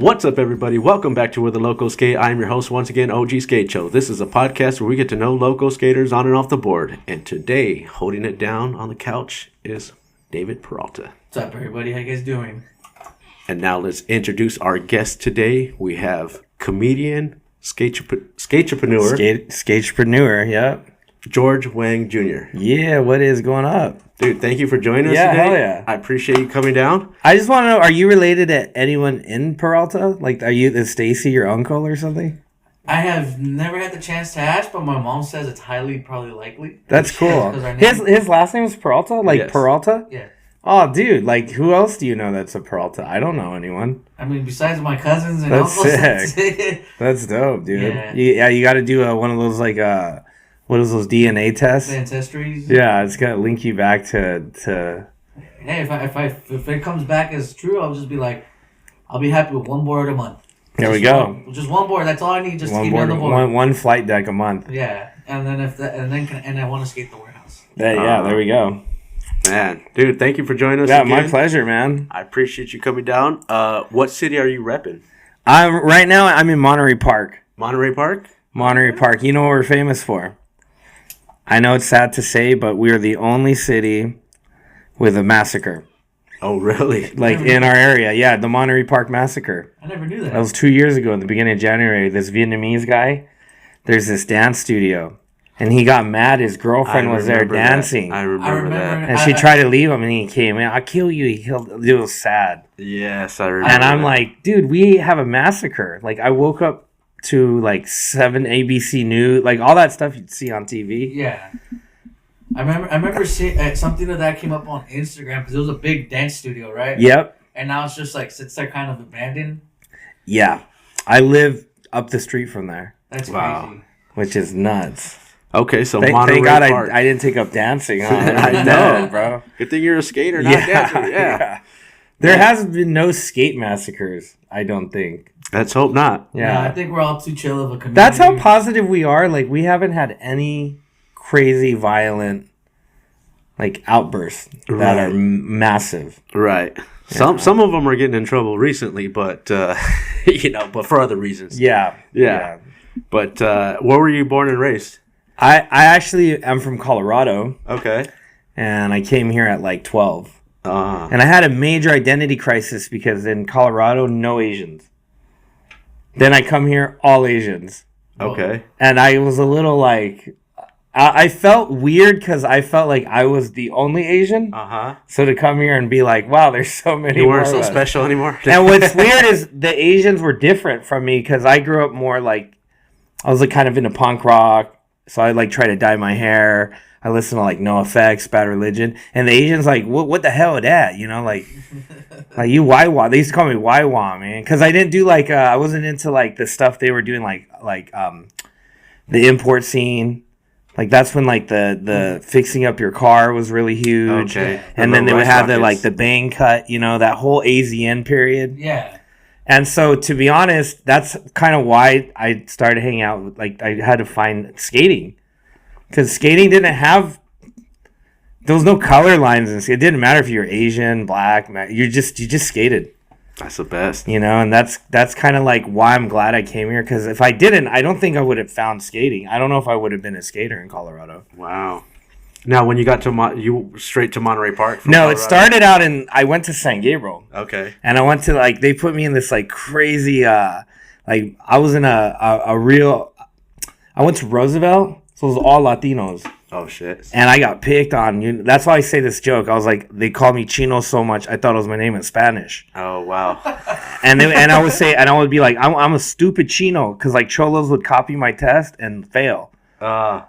What's up, everybody? Welcome back to Where the Locals Sk8. I'm your host once again, OG Skate Show. This is a podcast where we get to know local skaters on and off the board. And today, holding it down on the couch is David Peralta. What's up, everybody? How you guys doing? And now let's introduce our guest today. We have comedian, skatepreneur, yep. George Wang Jr. Yeah, what is going up? Dude, thank you for joining us today. Hell yeah. I appreciate you coming down. I just want to know, are you related to anyone in Peralta? Like, is Stacy your uncle or something? I have never had the chance to ask, but my mom says it's probably likely. That's cool. His last name is Peralta? Like, yes. Peralta? Yeah. Oh, dude, like, who else do you know that's a Peralta? I don't know anyone. I mean, besides my cousins and that's uncles. Sick. That's dope, dude. Yeah, you got to do one of those, like, what is those DNA tests? Ancestries. Yeah, it's gonna link you back to. Hey, if it comes back as true, I'll just be like, I'll be happy with one board a month. There we go. Just one board. That's all I need. Just to keep me on the board. One flight deck a month. Yeah, and then I want to skate the warehouse. Yeah, there we go. Man, dude, thank you for joining us. Yeah, again. My pleasure, man. I appreciate you coming down. What city are you repping? Right now I'm in Monte Rey Park. Monte Rey Park. Monte Rey Park. You know what we're famous for? I know it's sad to say, but we are the only city with a massacre. Oh, really? Like, in our area. Yeah, the Monte Rey Park massacre. I never knew that. That was 2 years ago, in the beginning of January. This Vietnamese guy, there's this dance studio, and he got mad. His girlfriend was there dancing. I remember that. And she tried to leave him, and he came in. I'll kill you. It was sad. Yes, I remember And I'm that. like, dude, we have a massacre. Like, I woke up to like 7 ABC News, like all that stuff you'd see on TV. Yeah, I remember seeing something of that came up on Instagram because it was a big dance studio, right? Yep. And now it's just like sits there kind of abandoned. Yeah, I live up the street from there. That's crazy. Which is nuts. Okay, so thank Monte Rey God Park. I didn't take up dancing. I know, bro. Good thing you're a skater, not a dancer. Yeah. There has been no skate massacres, I don't think. Let's hope not. Yeah, I think we're all too chill of a community. That's how positive we are. Like, we haven't had any crazy, violent, like, outbursts that are massive. Right. Yeah. Some of them are getting in trouble recently, but, but for other reasons. Yeah. But where were you born and raised? I actually am from Colorado. Okay. And I came here at, like, 12. Uh-huh. And I had a major identity crisis because in Colorado, no Asians. Then I come here, all Asians. Okay. And I was a little like, I felt weird because I felt like I was the only Asian. Uh-huh. So to come here and be like, wow, there's so many. You weren't so special anymore. And what's weird is the Asians were different from me because I grew up more like, I was like kind of into punk rock. So I like try to dye my hair. I listen to like NoFX, Bad Religion, and the Asians like, what the hell is that? You know, like you Waiwa. They used to call me Waiwa, man, because I didn't do like I wasn't into like the stuff they were doing like the import scene. Like that's when like the fixing up your car was really huge. Okay. And then they would have the bang cut, that whole AZN period. Yeah. And so to be honest, that's kind of why I started hanging out with, like, I had to find skating. Because skating didn't have, there was no color lines. It didn't matter if you were Asian, black, you just skated. That's the best. And that's kind of like why I'm glad I came here. Because if I didn't, I don't think I would have found skating. I don't know if I would have been a skater in Colorado. Wow. Now, when you got to, you straight to Monte Rey Park? No, Colorado? It started out I went to San Gabriel. Okay. And I went to, like, they put me in this, like, crazy, like, I was in a real, I went to Roosevelt. So it was all Latinos. Oh, shit. And I got picked on. That's why I say this joke. I was like, they called me Chino so much, I thought it was my name in Spanish. Oh, wow. and I would say, and I would be like, I'm a stupid Chino. Because, like, cholos would copy my test and fail.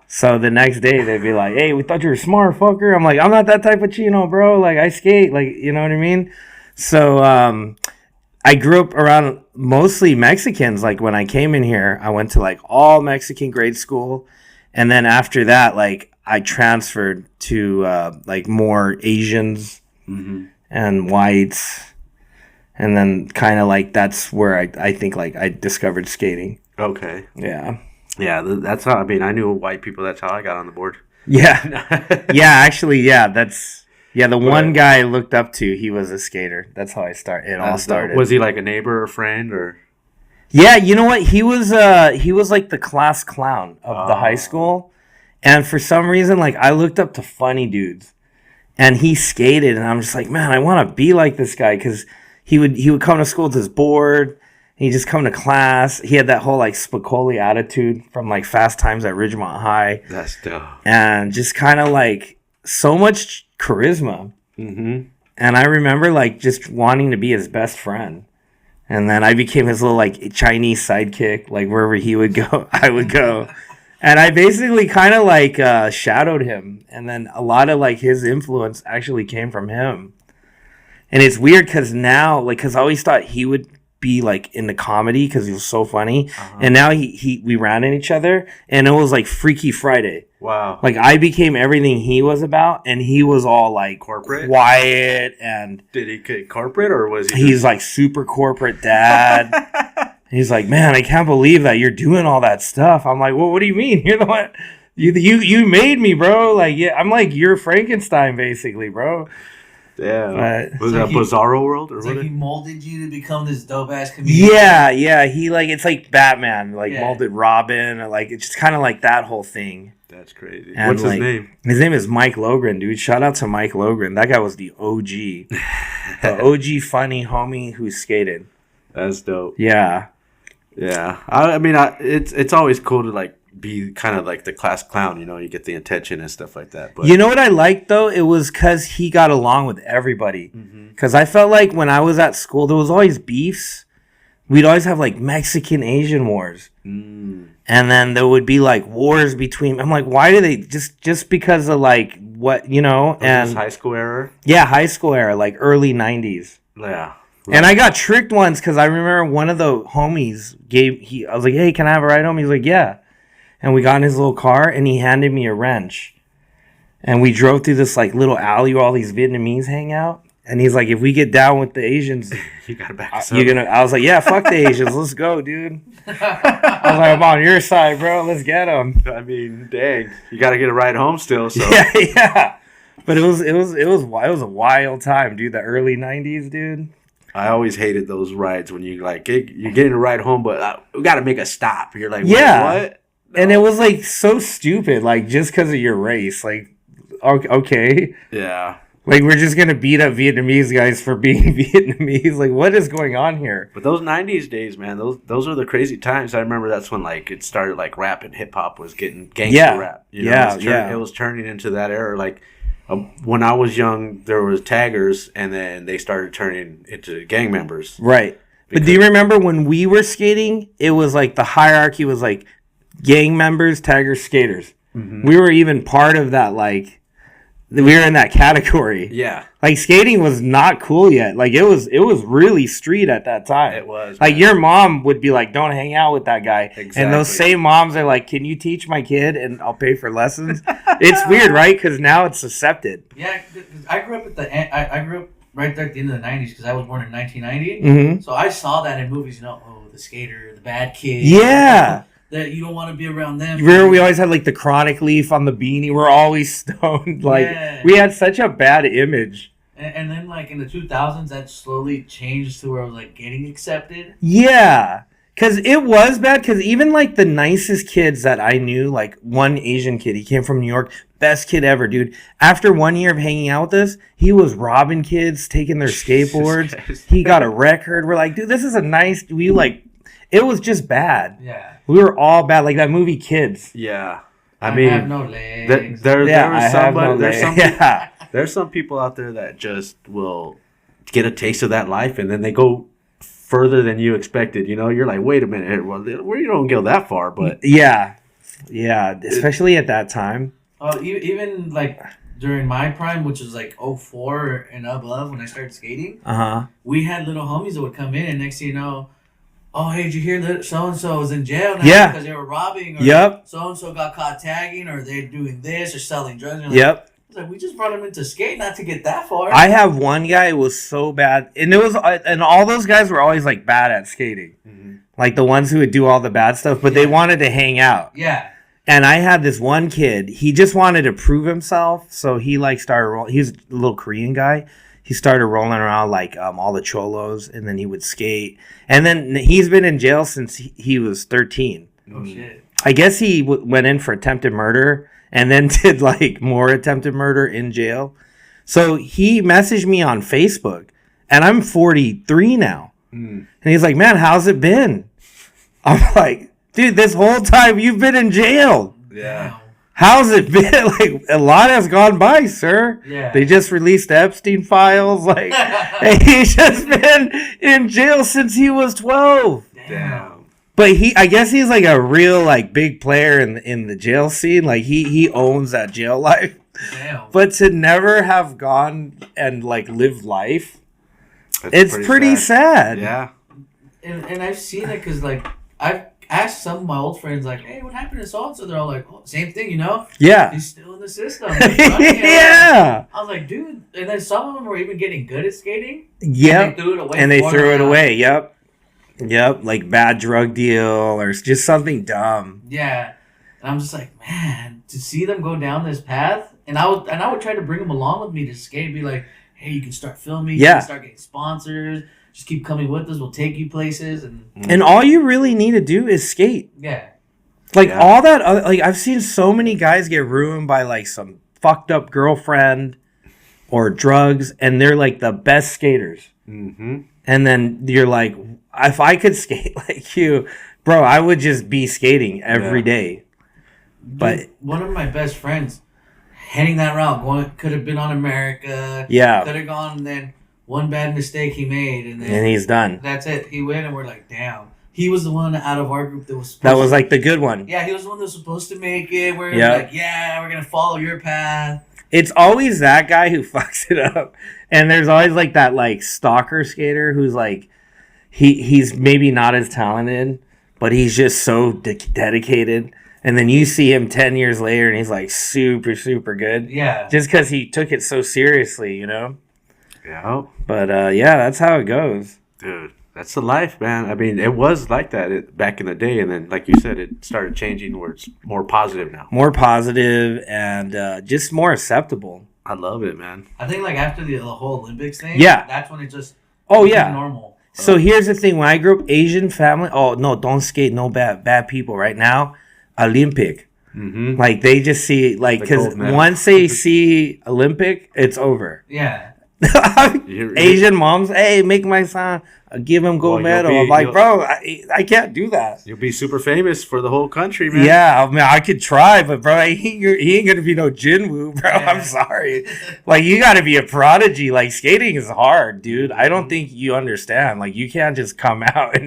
So the next day, they'd be like, hey, we thought you were smart, fucker. I'm like, I'm not that type of Chino, bro. Like, I skate. Like, you know what I mean? So I grew up around mostly Mexicans. Like, when I came in here, I went to, like, all Mexican grade school. And then after that, like, I transferred to, like, more Asians and whites. And then kind of, like, that's where I think, like, I discovered skating. Okay. Yeah. Yeah, that's how, I mean, I knew white people. That's how I got on the board. Yeah. Yeah, actually, yeah, that's Yeah, the one guy I looked up to, he was a skater. That's how it all started. Was he like a neighbor or friend or? Yeah, you know what? He was like the class clown of the high school. And for some reason, like I looked up to funny dudes. And he skated and I'm just like, man, I want to be like this guy cuz he would come to school with his board. He'd just come to class. He had that whole like Spicoli attitude from like Fast Times at Ridgemont High. That's dope. And just kind of like so much charisma. Mm-hmm. And I remember like just wanting to be his best friend. And then I became his little like Chinese sidekick. Like wherever he would go, I would go. And I basically kind of like shadowed him. And then a lot of like his influence actually came from him. And it's weird because now, like, because I always thought he would be like into comedy because he was so funny. And now we ran at each other and it was like Freaky Friday. Wow. Like I became everything he was about and he was all like corporate, quiet. And did he get corporate or was he he's like super corporate dad. He's like, man, I can't believe that you're doing all that stuff. I'm like, well, what do you mean? You're the one you made me, bro. Like, yeah, I'm like you're Frankenstein basically, bro. Yeah, was that Bizarro World or what? Like he molded you to become this dope ass comedian. Yeah. He like it's like Batman, like molded Robin, or like it's just kind of like that whole thing. That's crazy. And what's like, his name? His name is Mike Logren, dude. Shout out to Mike Logren. That guy was the OG, the OG funny homie who skated. That's dope. Yeah. I mean, it's always cool to like be kind of like the class clown, you know, you get the attention and stuff like that. But you know what I liked though? It was because he got along with everybody. Because I felt like when I was at school, there was always beefs. We'd always have like Mexican Asian wars, and then there would be like wars between. I'm like, why do they just because of like what you know? And high school era. Yeah, high school era, like early '90s. Yeah. Right. And I got tricked once because I remember one of the homies I was like, hey, can I have a ride home? He's like, yeah. And we got in his little car, and he handed me a wrench. And we drove through this like little alley where all these Vietnamese hang out. And he's like, if we get down with the Asians, you gotta back us up. I was like, yeah, fuck the Asians, let's go, dude. I was like, I'm on your side, bro. Let's get them. I mean, dang, you gotta get a ride home still. So yeah. But it was a wild time, dude. The early '90s, dude. I always hated those rides when you like you're getting a ride home, but we gotta make a stop. You're like, what? No. And it was like so stupid, like just because of your race, like okay, yeah, like we're just gonna beat up Vietnamese guys for being Vietnamese. Like, what is going on here? But those '90s days, man, those are the crazy times. I remember that's when like it started, like rap and hip hop was getting gangster rap. You know, it was turning into that era. Like when I was young, there was taggers, and then they started turning into gang members. Right. But do you remember when we were skating? It was like the hierarchy was like gang members, taggers, skaters. We were even part of that, like we were in that category. Yeah. Like skating was not cool yet. Like it was really street at that time. It was. Like your mom would be like, don't hang out with that guy. Exactly. And those same moms are like, can you teach my kid and I'll pay for lessons? It's weird, right? Because now it's accepted. Yeah, I grew up I grew up right there at the end of the 90s because I was born in 1990. So I saw that in movies, you know, the skater, the bad kid. Yeah. That you don't want to be around them. Remember, we always had like the chronic leaf on the beanie. We're always stoned. Like we had such a bad image. And then like in the 2000s, that slowly changed to where it was like getting accepted. Yeah, because it was bad. Because even like the nicest kids that I knew, like one Asian kid, he came from New York, best kid ever, dude. After 1 year of hanging out with us, he was robbing kids, taking their skateboards. He got a record. We're like, dude, this is a nice. It was just bad. Yeah. We were all bad, like that movie Kids. Yeah. I mean, have no legs. There's some people out there that just will get a taste of that life and then they go further than you expected. You know, you're like, wait a minute, well, you don't go that far, but yeah, especially at that time. Oh, even like during my prime, which was like 04 and above when I started skating. We had little homies that would come in, and next thing you know, oh, hey, did you hear that so-and-so is in jail now because they were robbing, or so-and-so got caught tagging, or they're doing this or selling drugs. Yep. It's like, we just brought him into skate not to get that far. I have one guy who was so bad, and all those guys were always like bad at skating. Like the ones who would do all the bad stuff, but they wanted to hang out. Yeah. And I had this one kid. He just wanted to prove himself, so he like started rolling. He's a little Korean guy. He started rolling around like all the cholos, and then he would skate. And then he's been in jail since he was 13. Oh shit! I guess he went in for attempted murder, and then did like more attempted murder in jail. So he messaged me on Facebook, and I'm 43 now. And he's like, man, how's it been? I'm like, dude, this whole time you've been in jail. Yeah. How's it been? Like, a lot has gone by, sir. Yeah. They just released the Epstein files. Like, he's just been in jail since he was 12. Damn. But I guess he's like a real like big player in the jail scene. Like he owns that jail life. Damn. But to never have gone and like lived life, it's pretty sad. Yeah. And I've seen it because like I've asked some of my old friends like, hey, what happened to so and so? They're all like, oh, same thing, you know? Yeah. He's still in the system. Yeah. I was like, dude. And then some of them were even getting good at skating. Yep. And they threw it away. Yep. Like bad drug deal or just something dumb. Yeah. And I'm just like, man, to see them go down this path, and I would try to bring them along with me to skate, be like, hey, you can start filming, you can start getting sponsors, just keep coming with us, we'll take you places, and all you really need to do is skate. Yeah. Like all that other, like I've seen so many guys get ruined by like some fucked up girlfriend or drugs, and they're like the best skaters. Mm-hmm. And then you're like, if I could skate like you, bro, I would just be skating every day. But dude, one of my best friends heading that route, could have been on America. Yeah. Could have gone, then one bad mistake he made, and he's done. That's it. He went, and we're like, damn. He was the one out of our group that was like the good one. Yeah, he was the one that was supposed to make it. We're like, we're gonna follow your path. It's always that guy who fucks it up, and there's always like that like stalker skater who's like, he's maybe not as talented, but he's just so dedicated. And then you see him 10 years later, and he's like super, super good. Yeah. Just because he took it so seriously, you know? Yeah. But, that's how it goes. Dude, that's the life, man. I mean, it was like that back in the day. And then, like you said, it started changing where it's more positive now. More positive and just more acceptable. I love it, man. I think, like, after the whole Olympics thing, that's when it just became normal. So here's the thing. When I grew up, Asian family, oh, no, don't skate, no bad people. Right now, Olympic. Mm-hmm. Like, they just see, like, because once they see Olympic, it's over. Yeah. Asian moms, hey, make my son, give him gold medal. I'm like, bro, I can't do that. You'll be super famous for the whole country, man. Yeah, I mean, I could try, but bro, he ain't gonna be no Jinwoo, bro. Yeah. I'm sorry. Like, you gotta be a prodigy. Like, skating is hard, dude. I don't think you understand. Like, you can't just come out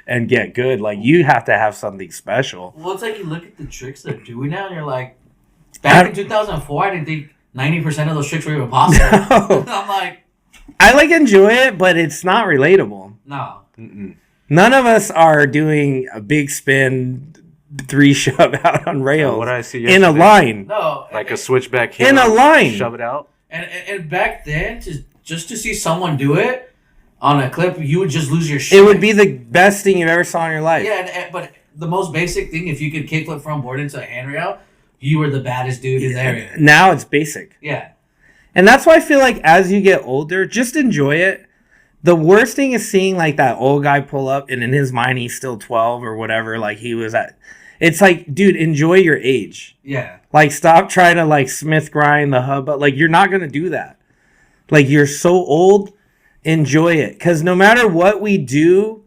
and get good. Like, you have to have something special. Well, it's like you look at the tricks they're doing now, and you're like, back in 2004, I didn't think 90% of those tricks were even possible. No. I'm like, I like enjoy it, but it's not relatable. No. Mm-mm. None of us are doing a big spin 3 shove out on rails. What did I see in a line? No, like a switchback heel, in a line. Shove it out. And back then, just to see someone do it on a clip, you would just lose your shit. It would be the best thing you've ever saw in your life. Yeah, but the most basic thing, if you could kickflip from board into a handrail, you were the baddest dude in the area. Now it's basic. Yeah. And that's why I feel like as you get older, just enjoy it. The worst thing is seeing like that old guy pull up and in his mind he's still 12 or whatever, like he was at. It's like, dude, enjoy your age. Yeah. Like, stop trying to like Smith grind the hub. But like, you're not going to do that. Like, you're so old, enjoy it. Because no matter what we do,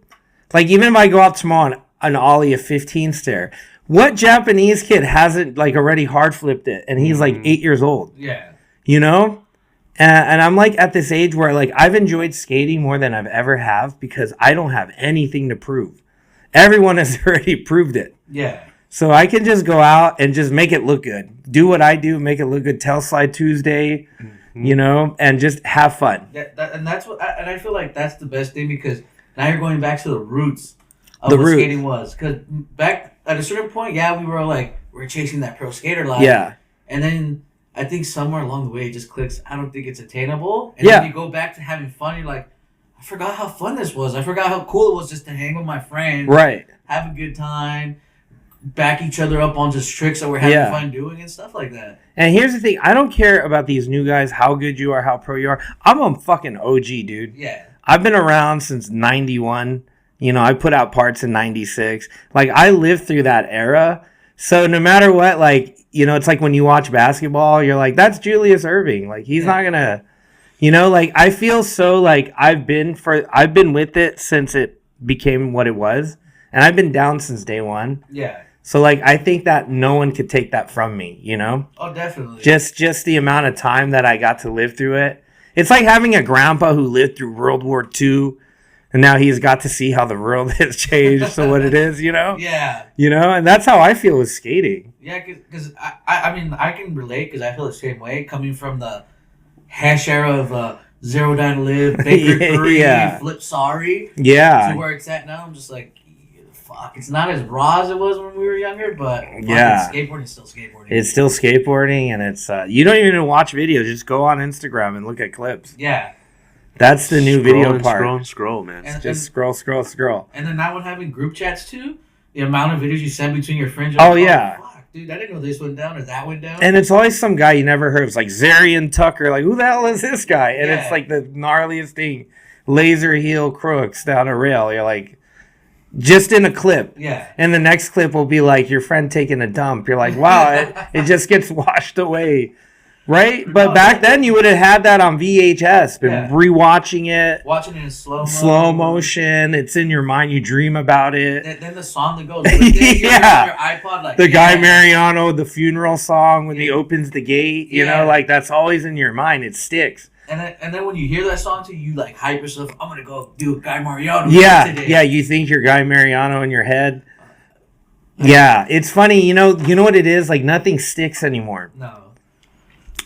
like even if I go out tomorrow on an ollie of 15 stair, what Japanese kid hasn't like already hard flipped it and he's like 8 years old? Yeah. You know? And I'm like at this age where like I've enjoyed skating more than I've ever have because I don't have anything to prove. Everyone has already proved it. Yeah. So I can just go out and just make it look good. Do what I do, make it look good. Tail slide Tuesday, you know, and just have fun. And that's what, and I feel like that's the best thing because now you're going back to the roots of what skating was. Because back at a certain point, we were like, we're chasing that pro skater life. Yeah. And then I think somewhere along the way it just clicks, I don't think it's attainable. And then you go back to having fun, you're like, I forgot how fun this was. I forgot how cool it was just to hang with my friends. Right. Have a good time. back each other up on just tricks that we're having fun doing and stuff like that. And here's the thing. I don't care about these new guys, how good you are, how pro you are. I'm a fucking OG, dude. Yeah. I've been around since 91. You know, I put out parts in 96. Like, I lived through that era. So no matter what, like, you know, it's like when you watch basketball, you're like, that's Julius Erving. Like, he's not going to, you know, like, I feel so like I've been with it since it became what it was. And I've been down since day one. Yeah. So, like, I think that no one could take that from me, you know? Oh, definitely. Just the amount of time that I got to live through it. It's like having a grandpa who lived through World War II, and now he's got to see how the world has changed to what it is, you know? Yeah. You know, and that's how I feel with skating. Yeah, because, I mean, I can relate because I feel the same way, coming from the hash era of Zero Down to Live, Baker 3, Flip Sorry. Yeah. To where it's at now, I'm just like, fuck, it's not as raw as it was when we were younger, but skateboarding is still skateboarding. It's still skateboarding, and it's you don't even watch videos. Just go on Instagram and look at clips. Yeah. That's the new video part. Scroll, man. Just scroll. And then now when having group chats, too, the amount of videos you send between your friends. Oh, yeah. Fuck, dude, I didn't know this went down or that went down. And it's always some guy you never heard. It's like Zarian Tucker. Like, who the hell is this guy? And it's like the gnarliest thing. Laser heel crooks down a rail. You're like... Just in a clip. Yeah. And the next clip will be like your friend taking a dump. You're like, wow, it just gets washed away. Right? But back then you would have had that on VHS. Been rewatching it. Watching it in slow motion. It's in your mind. You dream about it. Then the song that goes with it. Your iPod, like, the Guy Mariano, the funeral song when he opens the gate. You know, like that's always in your mind. It sticks. And then when you hear that song too, you like hype yourself. I'm gonna go do a Guy Mariano today. Yeah. You think you're Guy Mariano in your head. Yeah, it's funny. You know what it is. Like nothing sticks anymore. No,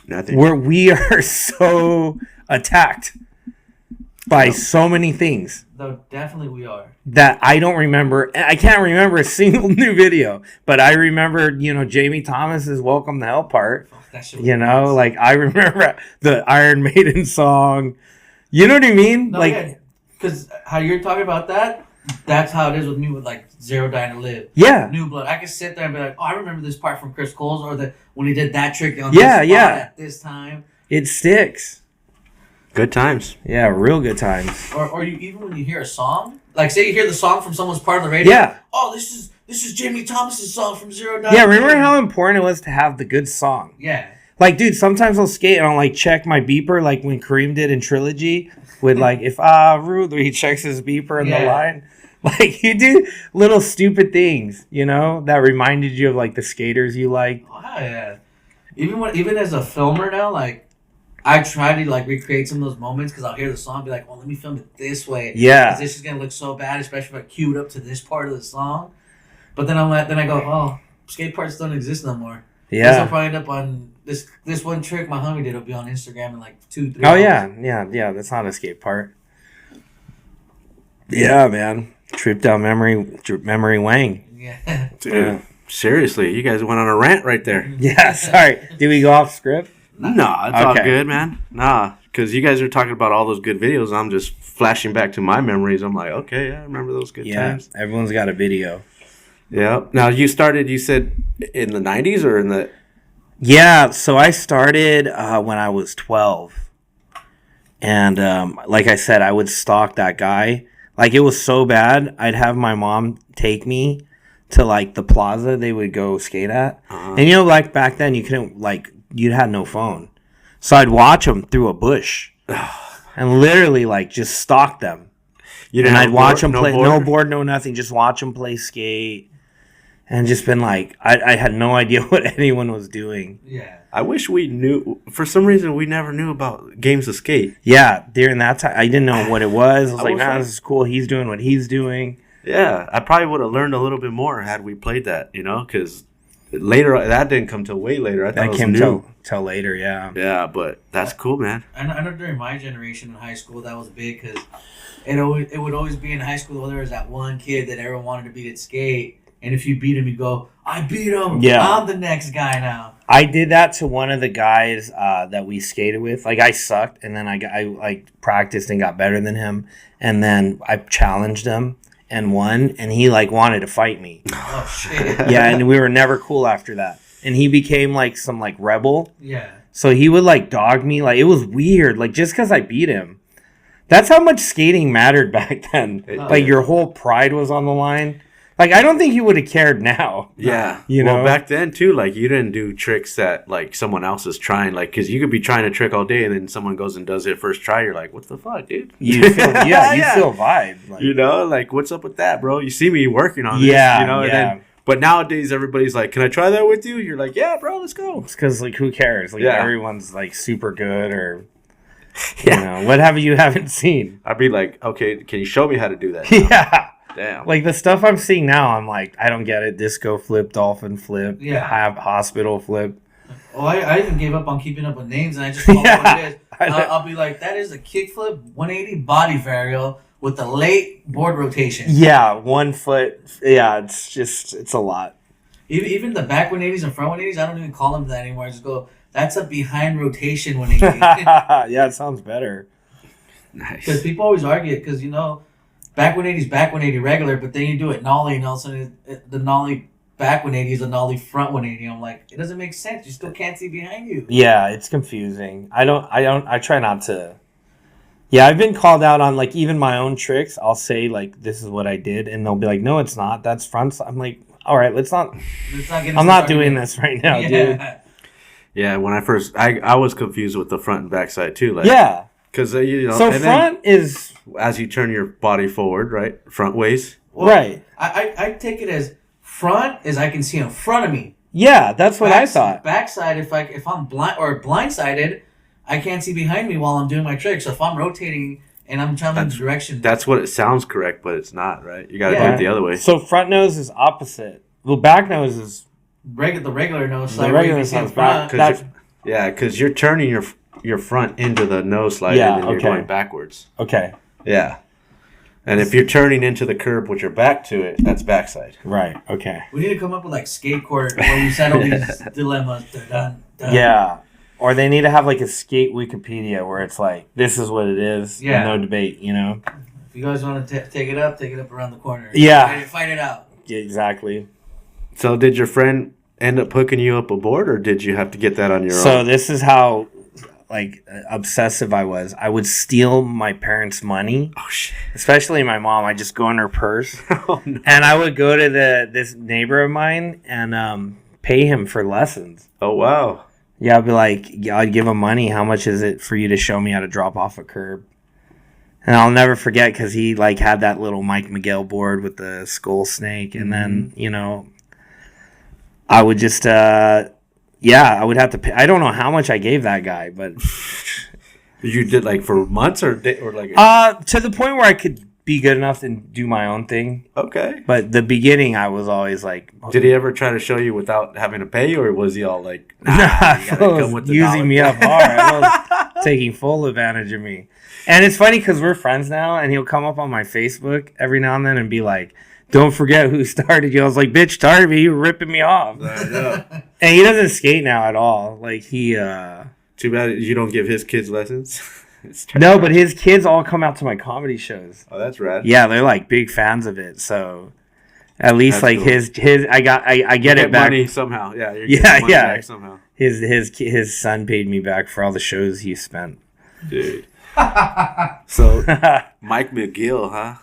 nothing. We are so attacked by so many things. Though definitely we are. That I don't remember. I can't remember a single new video, but I remember Jamie Thomas's "Welcome to Hell" part. Like I remember the Iron Maiden song. You know what I mean? No, like, because how you're talking about that, that's how it is with me with like Zero Dying to Live. Yeah. New Blood. I can sit there and be like, oh, I remember this part from Chris Cole's, or when he did that trick on this spot at this time. It sticks. Good times. Yeah, real good times. Or you even when you hear a song, like say you hear the song from someone's part on the radio. Yeah. Oh, this is Jamie Thomas's song from Zero Down. Yeah, remember how important it was to have the good song? Yeah. Like, dude, sometimes I'll skate and I'll like check my beeper, like when Kareem did in Trilogy, with like if rude, he checks his beeper in the line. Like you do little stupid things, that reminded you of like the skaters you like. Oh yeah. Even as a filmer now, like I try to like recreate some of those moments because I'll hear the song and be like, well, let me film it this way. Yeah. Because this is gonna look so bad, especially if I queued up to this part of the song. But then I go, oh, skate parts don't exist no more. Yeah. This will probably end up on this one trick my homie did. Will be on Instagram in like 2-3 hours. Yeah. That's not a skate part. Yeah, man. Trip down memory Wang. Yeah. Dude, seriously, you guys went on a rant right there. Yeah. Sorry. Did we go off script? No, it's all good, man. Nah, because you guys are talking about all those good videos. I'm just flashing back to my memories. I'm like, okay, I remember those good times. Everyone's got a video. Yeah. Now, you said, in the 90s or in the... Yeah, so I started when I was 12. And like I said, I would stalk that guy. Like, it was so bad, I'd have my mom take me to, like, the plaza they would go skate at. Uh-huh. And, like, back then, you couldn't, like... You had no phone. So I'd watch them through a bush and literally like just stalk them. And I'd watch them play, no board, no nothing, just watch them play skate. And just been like, I had no idea what anyone was doing. Yeah. I wish we knew. For some reason, we never knew about games of skate. Yeah, during that time, I didn't know what it was. I was like, this is cool. He's doing what he's doing. Yeah, I probably would have learned a little bit more had we played that, because... Later, that didn't come till way later. I thought that came till later, yeah. Yeah, but that's cool, man. I know during my generation in high school, that was big because it would always be in high school where there was that one kid that everyone wanted to beat at skate. And if you beat him, you go, I beat him. Yeah. I'm the next guy now. I did that to one of the guys that we skated with. Like, I sucked, and then I practiced and got better than him. And then I challenged him. and won, and he like wanted to fight me. Oh shit. Yeah, and we were never cool after that. And he became like some like rebel. Yeah. So he would like dog me. Like it was weird. Like just because I beat him. That's how much skating mattered back then. Like your whole pride was on the line. Like I don't think he would have cared now. Yeah. You know, back then too, like you didn't do tricks that like someone else is trying. Like because you could be trying a trick all day and then someone goes and does it first try. You're like, what the fuck, dude? You feel, you feel vibe. Like, you know, like what's up with that, bro? You see me working on this. You know, and then. But nowadays, everybody's like, "Can I try that with you?" You're like, "Yeah, bro, let's go." It's because like, who cares? Like everyone's like super good, or you know, what have you haven't seen? I'd be like, "Okay, can you show me how to do that?" Yeah, damn. Like the stuff I'm seeing now, I'm like, I don't get it. Disco flip, dolphin flip, have hospital flip. Oh, I even gave up on keeping up with names, and I just call it what it is. I'll be like, that is a kickflip 180 body varial with the late board rotation. Yeah, 1 foot. Yeah, it's a lot. Even the back 180s and front 180s, I don't even call them that anymore. I just go, that's a behind rotation 180. Yeah, it sounds better. Nice. Because people always argue it, because, you know, back 180 is back 180 regular, but then you do it nollie, and all of a sudden the nollie back 180 is a nollie front 180. I'm like, it doesn't make sense. You still can't see behind you. Yeah, it's confusing. I try not to. Yeah, I've been called out on like even my own tricks. I'll say like, this is what I did, and they'll be like, no, it's not. That's front. I'm like, all right, let's not I'm not doing this right now, dude. Yeah, when I was confused with the front and back side too. Like, yeah, because you know. So front is as you turn your body forward, right? Front ways. Well, right. I take it as front is I can see in front of me. Yeah, that's what I thought. Backside, if I'm blindsided, I can't see behind me while I'm doing my trick. So if I'm rotating and I'm traveling the direction, that's what it sounds correct, but it's not, right? You got to do it the other way. So front nose is opposite. Well, back nose is the regular nose. The regular nose back. Because you're turning your front into the nose slide, and then you're going backwards. Okay. Yeah. And if you're turning into the curb with your back to it, that's backside. Right. Okay. We need to come up with like skate court where we settle these dilemmas. Dun. Yeah. Or they need to have like a skate Wikipedia where it's like, this is what it is. Yeah. No debate, you know? If you guys want to take it up around the corner. Yeah. Fight it out. Yeah, exactly. So did your friend end up hooking you up a board, or did you have to get that on your own? So this is how like obsessive I was. I would steal my parents' money. Oh shit! Especially my mom. I just go in her purse, oh, no. and I would go to this neighbor of mine and pay him for lessons. Oh wow! Yeah, I'd be like, I'd give him money. How much is it for you to show me how to drop off a curb? And I'll never forget because he like had that little Mike Mcgill board with the skull snake, and then you know, I would just. I would have to pay. I don't know how much I gave that guy, but you did like for months or like to the point where I could be good enough and do my own thing. Okay. But the beginning, I was always like, did he ever try to show you without having to pay, or was he all like, nah, you gotta come with the using me up hard? I was taking full advantage of me. And it's funny because we're friends now, and he'll come up on my Facebook every now and then and be like, don't forget who started you. I was like, bitch started me. You were ripping me off. I know. And he doesn't skate now at all. Like, he... Too bad you don't give his kids lessons. No, but his kids all come out to my comedy shows. Oh, that's rad. Yeah, they're, like, big fans of it. So, at least, that's like, cool. his I get it back. Money somehow. Yeah, you're getting money back somehow. His son paid me back for all the shows he spent. Dude. So, Mike Mcgill, huh?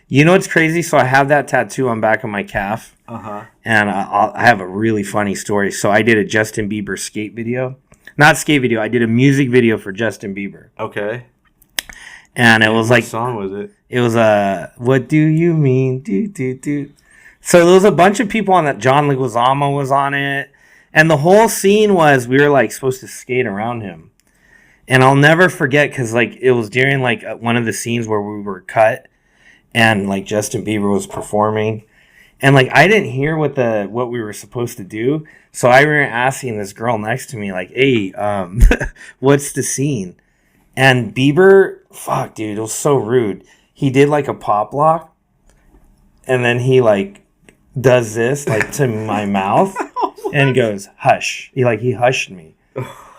You know what's crazy? So I have that tattoo on back of my calf. Uh-huh. And I have a really funny story. So I did a Justin Bieber skate video. Not skate video. I did a music video for Justin Bieber. Okay. And it was what song was it? It was What Do You Mean? Do. So there was a bunch of people on that. John Leguizamo was on it. And the whole scene was we were like supposed to skate around him. And I'll never forget because like it was during like one of the scenes where we were cut. And like Justin Bieber was performing, and like I didn't hear what we were supposed to do, so I remember asking this girl next to me like, "Hey, what's the scene?" And Bieber, fuck, dude, it was so rude. He did like a pop lock, and then he like does this like to my mouth, and he goes, "Hush." He hushed me.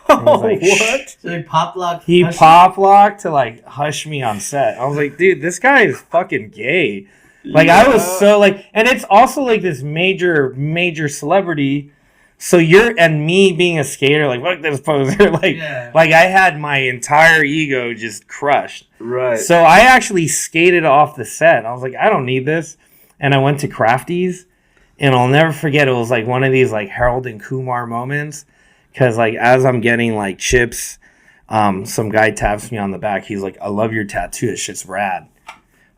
Oh, like, what? So he pop locked. He pop locked to like hush me on set. I was like, dude, this guy is fucking gay. Like I was so like, and it's also like this major celebrity. So and me being a skater, like fuck this poser, like I had my entire ego just crushed. Right. So I actually skated off the set. I was like, I don't need this, and I went to Crafties, and I'll never forget. It was like one of these like Harold and Kumar moments, because like as I'm getting like chips, some guy taps me on the back. He's like, "I love your tattoo. This shit's rad."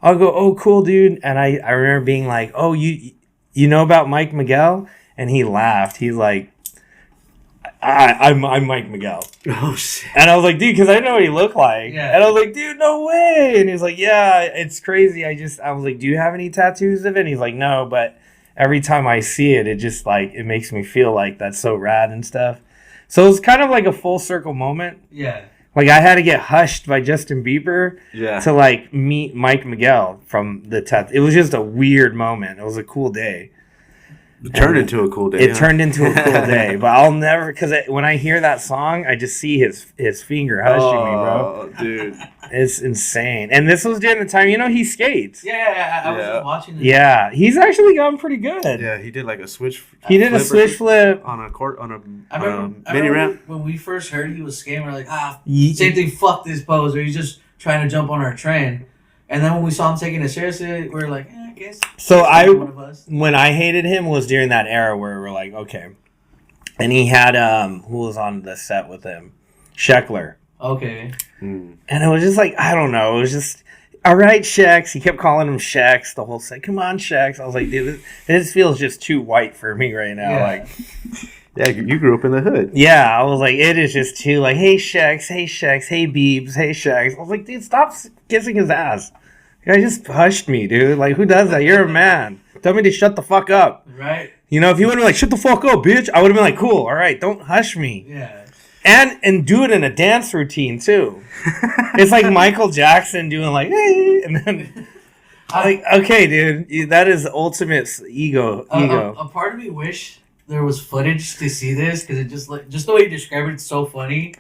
I'll go, "Oh, cool, dude." And I remember being like, "Oh, you know about Mike Mcgill?" And he laughed. He's like, I'm Mike Mcgill. Oh, shit. And I was like, dude, because I know what he looked like. Yeah. And I was like, dude, no way. And he's like, yeah, it's crazy. I was like, do you have any tattoos of it? And he's like, no, but every time I see it, it just like, it makes me feel like that's so rad and stuff. So it was kind of like a full circle moment. Yeah. Like I had to get hushed by Justin Bieber to like meet Mike Mcgill from the tattoo. It was just a weird moment. It was a cool day. It turned into a cool day. It turned into a cool day, but I'll never, because when I hear that song, I just see his finger hushing me, bro. Oh, dude. It's insane. And this was during the time, he skates. Yeah, I was just watching this. Yeah, he's actually gotten pretty good. Yeah, he did like a switch. He did a switch flip on a I mini ramp. When we first heard he was skating, we were like, same thing, fuck this poser. He's just trying to jump on our train. And then when we saw him taking it seriously, we were like, I guess. So when I hated him was during that era where we're like, okay. And he had, who was on the set with him? Sheckler. Okay. And it was just like, I don't know. It was just, all right, Shex. He kept calling him Shex the whole set. Come on, Shex. I was like, dude, this feels just too white for me right now. Yeah. Like, yeah, you grew up in the hood. Yeah, I was like, it is just too like, hey, Shex, hey, Beebs, hey, Shex. I was like, dude, stop kissing his ass. The guy just hushed me, dude. Like, who does that? You're a man. Tell me to shut the fuck up. Right. If you would have been like, shut the fuck up, bitch, I would have been like, cool, all right, don't hush me. Yeah. And do it in a dance routine, too. It's like Michael Jackson doing like, hey, and then, like, okay, dude, that is ultimate ego. A part of me wish there was footage to see this, because it just the way you described it's so funny.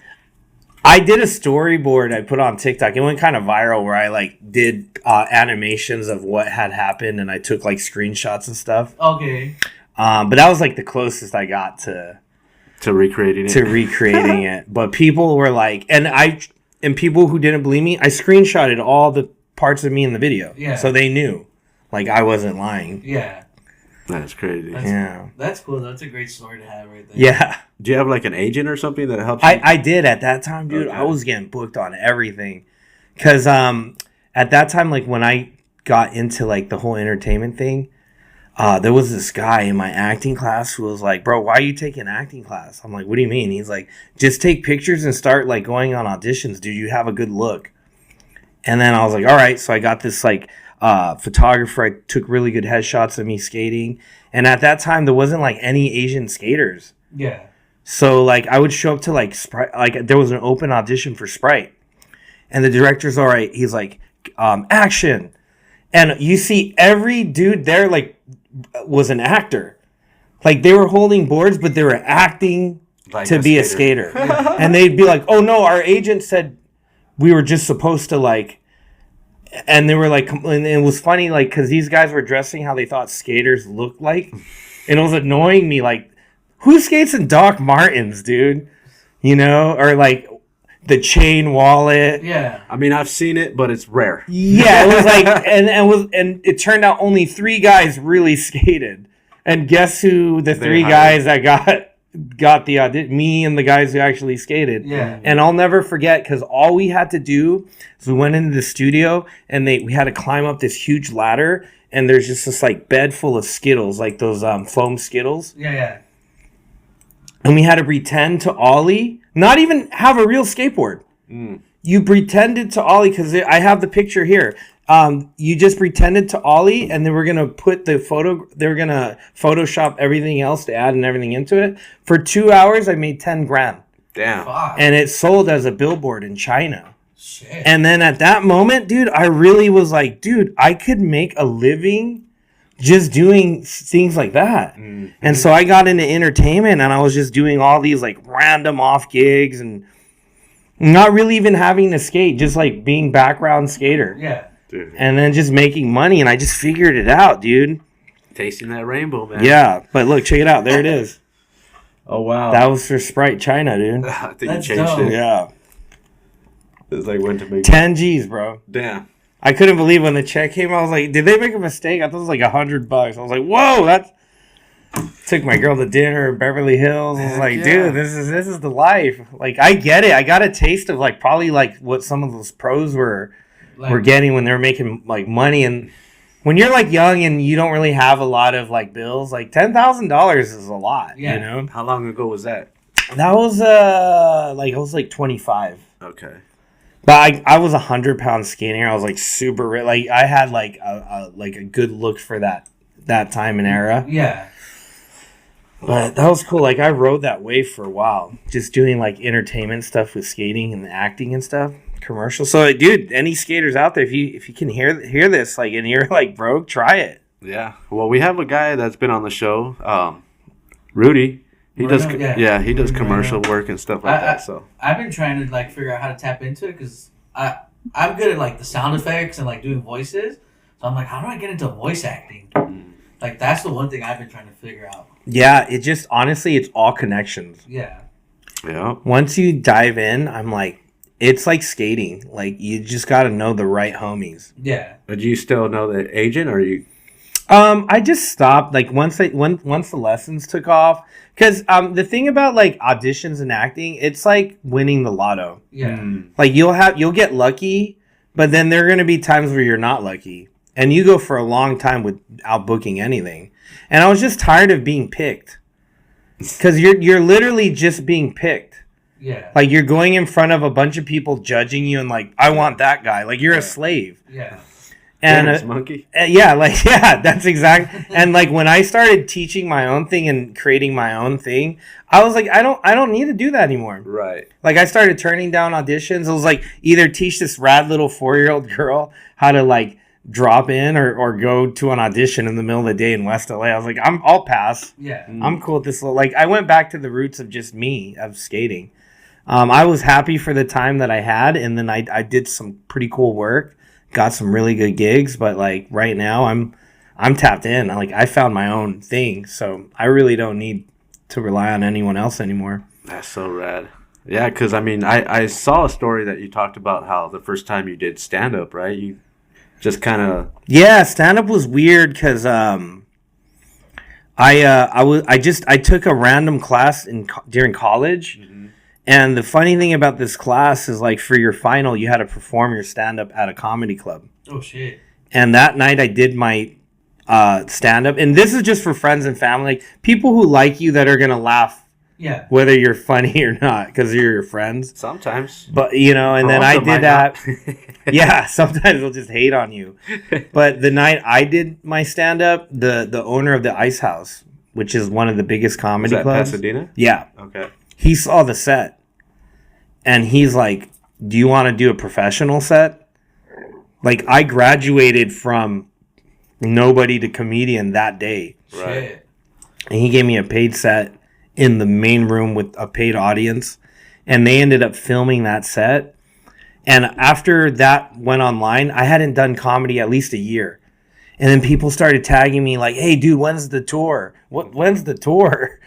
I did a storyboard I put on TikTok. It went kind of viral where I like did animations of what had happened, and I took like screenshots and stuff. Okay. But that was like the closest I got to recreating it. But people were like, and people who didn't believe me, I screenshotted all the parts of me in the video. Yeah. So they knew, like, I wasn't lying. Yeah. That's crazy. That's cool. That's a great story to have right there. Yeah. Do you have like an agent or something that helps you? I did at that time, dude. Okay. I was getting booked on everything. Because at that time, like when I got into like the whole entertainment thing, there was this guy in my acting class who was like, bro, why are you taking acting class? I'm like, what do you mean? He's like, just take pictures and start like going on auditions, dude. You have a good look. And then I was like, all right. So I got this like photographer. I took really good headshots of me skating. And at that time, there wasn't like any Asian skaters. Yeah. So like I would show up to like Sprite, like there was an open audition for Sprite. And the director's all right. He's like, action. And you see every dude there like was an actor. Like they were holding boards, but they were acting like to be a skater. And they'd be like, oh no, our agent said we were just supposed to like, and they were like, and it was funny, like, because these guys were dressing how they thought skaters looked like. And it was annoying me, like, who skates in Doc Martens, dude? Or like the chain wallet. Yeah. I mean, I've seen it, but it's rare. Yeah, it was like, and it turned out only 3 guys really skated. And guess who the 3 guys that got the audition? Me and the guys who actually skated. Yeah. And I'll never forget, because all we had to do is we went into the studio and we had to climb up this huge ladder, and there's just this like bed full of Skittles, like those foam Skittles. Yeah. And we had to pretend to ollie, not even have a real skateboard. You pretended to ollie, because I have the picture here. You just pretended to ollie, and they were gonna put they were gonna Photoshop everything else to add and everything into it. For 2 hours, I made 10 grand. Damn. Fuck. And it sold as a billboard in China. Shit. And then at that moment, dude, I really was like, dude, I could make a living just doing things like that. Mm-hmm. And so I got into entertainment, and I was just doing all these like random off gigs and not really even having to skate, just like being background skater. Yeah. Dude. And then just making money, and I just figured it out, dude. Tasting that rainbow, man. Yeah, but look, check it out. There it is. Oh, wow. That was for Sprite China, dude. I think That's you changed dope. it. Yeah. It's like when to make 10 G's, bro. Damn. I couldn't believe when the check came. I was like, did they make a mistake? I thought it was like $100. I was like, whoa, that's... Took my girl to dinner in Beverly Hills. I was like, dude, this is the life. Like, I get it. I got a taste of like probably like what some of those pros were getting when they were making like money. And when you're like young and you don't really have a lot of like bills, like $10,000 is a lot. Yeah. You know. How long ago was that? That was I was like 25. Okay. But I was 100-pound skater. I was like super rich. Like I had like a good look for that time and era. Yeah. But that was cool. Like I rode that wave for a while, just doing like entertainment stuff with skating and acting and stuff, commercials. So, dude, any skaters out there, if you can hear this, like, and you're like broke, try it. Yeah. Well, we have a guy that's been on the show, Rudy. He does commercial work and stuff like that. So I've been trying to like figure out how to tap into it because I'm good at like the sound effects and like doing voices. So I'm like, how do I get into voice acting? Like that's the one thing I've been trying to figure out. Yeah, it just honestly, it's all connections. Yeah. yeah. Once you dive in, I'm like, it's like skating. Like you just got to know the right homies. Yeah. But do you still know the agent, or you? I just stopped like once the lessons took off. Because the thing about like auditions and acting, it's like winning the lotto. Yeah. Like you'll get lucky, but then there are going to be times where you're not lucky, and you go for a long time without booking anything. And I was just tired of being picked, because you're literally just being picked. Yeah. Like you're going in front of a bunch of people judging you and like, I want that guy. Like you're a slave. Yeah. And monkey. That's exactly. And like when I started teaching my own thing and creating my own thing, I was like, I don't need to do that anymore. Right. Like I started turning down auditions. It was like either teach this rad little 4-year-old girl how to like drop in or go to an audition in the middle of the day in West LA. I was like, I'll pass. Yeah. I'm cool with this. Like I went back to the roots of just me, of skating. I was happy for the time that I had, and then I did some pretty cool work. Got some really good gigs, but like right now I'm tapped in. I found my own thing, so I really don't need to rely on anyone else anymore. That's so rad. Yeah, because I mean, I saw a story that you talked about how the first time you did stand up, right? You just kind of stand up was weird because I took a random class during college. And the funny thing about this class is, like, for your final, you had to perform your stand-up at a comedy club. Oh, shit. And that night, I did my stand-up. And this is just for friends and family. Like, people who like you that are going to laugh. Yeah. Whether you're funny or not, because you're your friends. Sometimes. But, and then I did that. Yeah, sometimes they'll just hate on you. But the night I did my stand-up, the owner of the Ice House, which is one of the biggest comedy clubs. Pasadena? Yeah. Okay. He saw the set. And he's like, do you want to do a professional set? Like, I graduated from nobody to comedian that day. Right. And he gave me a paid set in the main room with a paid audience. And they ended up filming that set. And after that went online, I hadn't done comedy at least a year. And then people started tagging me like, hey, dude, when's the tour? When's the tour?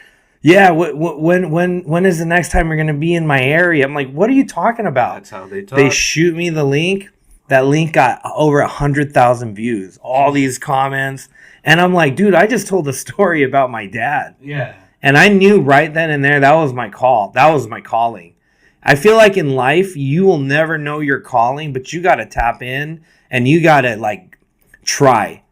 Yeah, when is the next time you're going to be in my area? I'm like, what are you talking about? That's how they talk. They shoot me the link. That link got over 100,000 views. All these comments. And I'm like, dude, I just told a story about my dad. Yeah. And I knew right then and there that was my call. That was my calling. I feel like in life, you will never know your calling, but you got to tap in and you got to, like, try.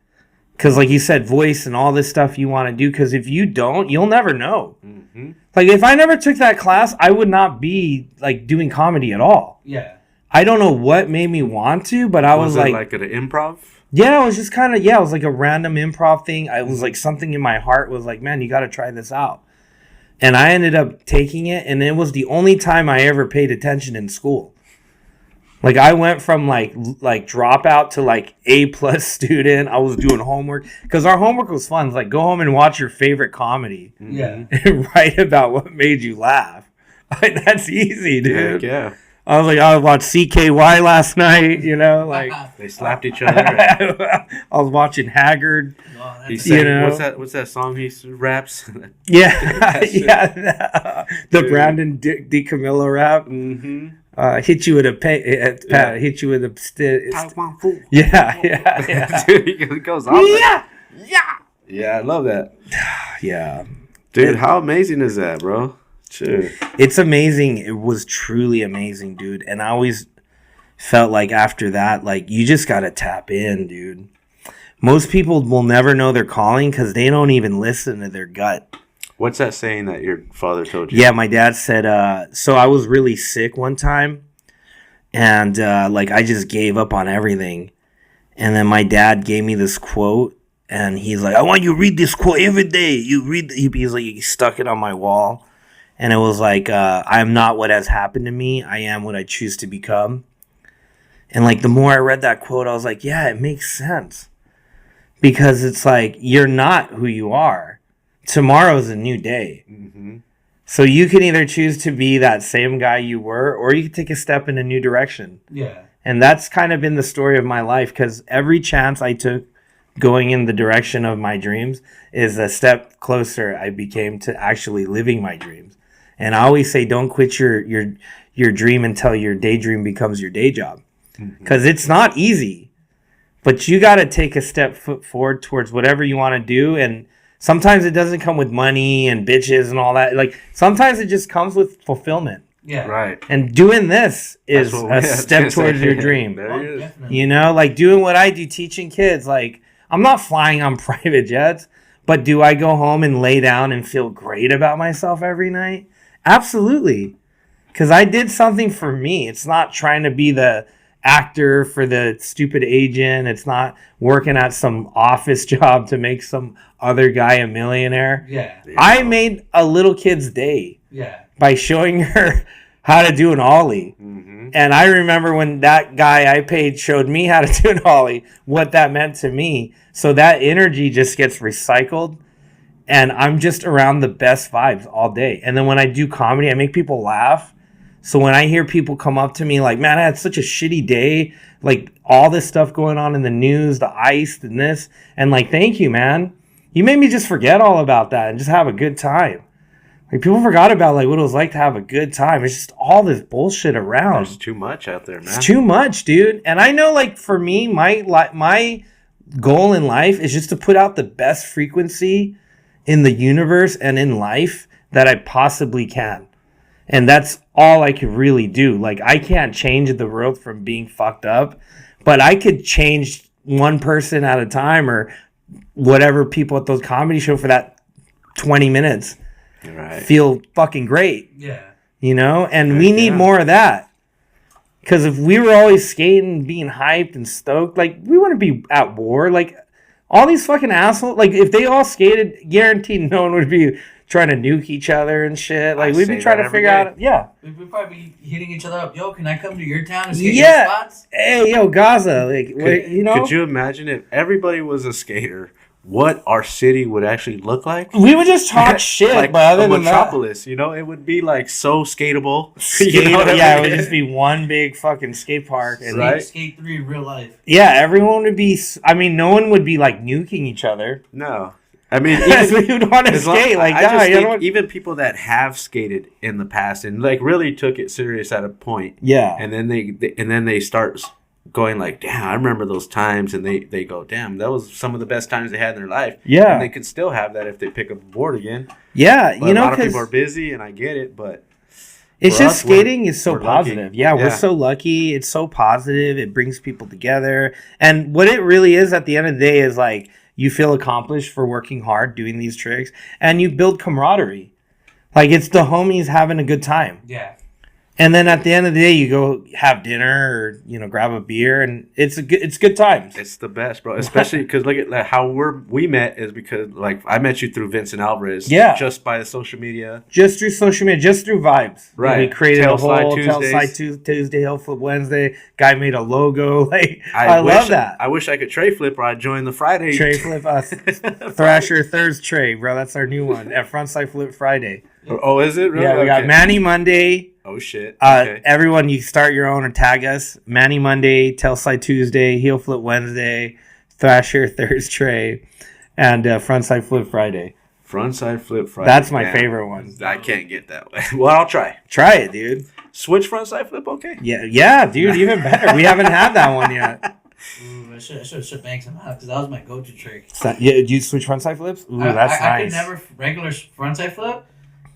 Because, like you said, voice and all this stuff you want to do. Because if you don't, you'll never know. Mm-hmm. Like, if I never took that class, I would not be, like, doing comedy at all. Yeah. I don't know what made me want to, but I was like... Was it like an improv? Yeah, it was just kind of... Yeah, it was like a random improv thing. It was like something in my heart was like, man, you got to try this out. And I ended up taking it, and it was the only time I ever paid attention in school. Like, I went from, like dropout to, like, A+ student. I was doing homework. Because our homework was fun. It's like, go home and watch your favorite comedy. Yeah. And write about what made you laugh. Like, that's easy, dude. Yeah. I watched CKY last night, you know, like they slapped each other. I was watching Haggard. Oh, He sang, you know, what's that song he raps? Yeah, yeah. The Brandon DiCamillo rap. Mm-hmm. Hit you with a hit you with a stick. Yeah. Dude, he goes off. Yeah, I love that. Yeah. Dude, how amazing is that, bro? Sure. It's amazing. It was truly amazing, dude. And I always felt like after that, like, you just got to tap in, dude. Most people will never know their calling because they don't even listen to their gut. What's that saying that your father told you? Yeah, my dad said, so I was really sick one time. And, like, I just gave up on everything. And then my dad gave me this quote. And he's like, I want you to read this quote every day. He's like, he stuck it on my wall. And it was like, I am not what has happened to me. I am what I choose to become. And like, the more I read that quote, I was like, yeah, it makes sense. Because it's like, you're not who you are. Tomorrow's a new day. Mm-hmm. So you can either choose to be that same guy you were, or you can take a step in a new direction. Yeah. And that's kind of been the story of my life. Because every chance I took going in the direction of my dreams is a step closer I became to actually living my dreams. And I always say, don't quit your dream until your daydream becomes your day job. Because it's not easy. But you got to take a step forward towards whatever you want to do. And sometimes it doesn't come with money and bitches and all that. Like, sometimes it just comes with fulfillment. Yeah. Right. And doing this is a step towards your dream. There it is. You know, like doing what I do, teaching kids. Like, I'm not flying on private jets, but do I go home and lay down and feel great about myself every night? Absolutely. Because I did something for me. It's not trying to be the actor for the stupid agent. It's not working at some office job to make some other guy a millionaire. Yeah. I made a little kid's day by showing her how to do an ollie. Mm-hmm. And I remember when that guy I paid showed me how to do an ollie, what that meant to me. So that energy just gets recycled. And I'm just around the best vibes all day. And then when I do comedy, I make people laugh. So when I hear people come up to me like, man, I had such a shitty day. Like, all this stuff going on in the news, the ice and this. And like, thank you, man. You made me just forget all about that and just have a good time. Like, people forgot about like what it was like to have a good time. It's just all this bullshit around. There's too much out there, man. It's too much, dude. And I know, like, for me, my goal in life is just to put out the best frequency in the universe and in life that I possibly can. And that's all I could really do. Like, I can't change the world from being fucked up, but I could change one person at a time or whatever people at those comedy shows for that 20 minutes. Right. Feel fucking great. Yeah. You know? And we need more of that. Because if we were always skating, being hyped and stoked, like, we want to be at war. Like, all these fucking assholes, like, if they all skated, guaranteed no one would be trying to nuke each other and shit. Like, we'd be trying to figure out. Yeah. We'd probably be hitting each other up. Yo, can I come to your town and skate your spots? Hey, yo, Gaza. Like, you know? Could you imagine if everybody was a skater, what our city would actually look like? We would just talk shit, like but other a than metropolis, you know? It would be, like, so skateable. You know it would just be one big fucking skate park. And right? Skate 3 in real life. Yeah, everyone would be... I mean, no one would be, like, nuking each other. No. I mean, we would want to skate. Like, I just think even people that have skated in the past and, like, really took it serious at a point. Yeah. And then they start going like, damn, I remember those times, and they go, damn, that was some of the best times they had in their life. Yeah. And they could still have that if they pick up a board again. Yeah, but you know, a lot of people are busy, and I get it, but it's just skating is so positive. Lucky. Yeah, we're so lucky. It's so positive. It brings people together. And what it really is at the end of the day is like, you feel accomplished for working hard, doing these tricks, and you build camaraderie. Like, it's the homies having a good time. Yeah. And then at the end of the day, you go have dinner or, you know, grab a beer, and it's good times. It's the best, bro. Especially because look at how we met is because, like, I met you through Vincent Alvarez. Yeah. Just by the social media. Just through social media, just through vibes. Right. We created Tail a Slide whole Tail Slide Tuesday, Heel Flip Wednesday. Guy made a logo. Like, I love that. I wish I could tray flip, or I'd join the Friday. Tray flip, Thrasher Thurs Tray, bro. That's our new one. At Frontside Flip Friday. Oh, is it really? Yeah, we got Manny Monday. Oh shit. Okay. Everyone, you start your own or tag us. Manny Monday, Tailslide Tuesday, Heel Flip Wednesday, Thrasher Thursday, and Frontside Flip Friday. Frontside Flip Friday. That's my favorite one. I can't get that way. Well, I'll try. Try it, dude. Switch frontside flip, okay? Yeah, dude, even better. We haven't had that one yet. Ooh, I should have banked some out because that was my go-to trick. Yeah, do you switch frontside flips? Ooh, that's nice. I could never regular frontside flip,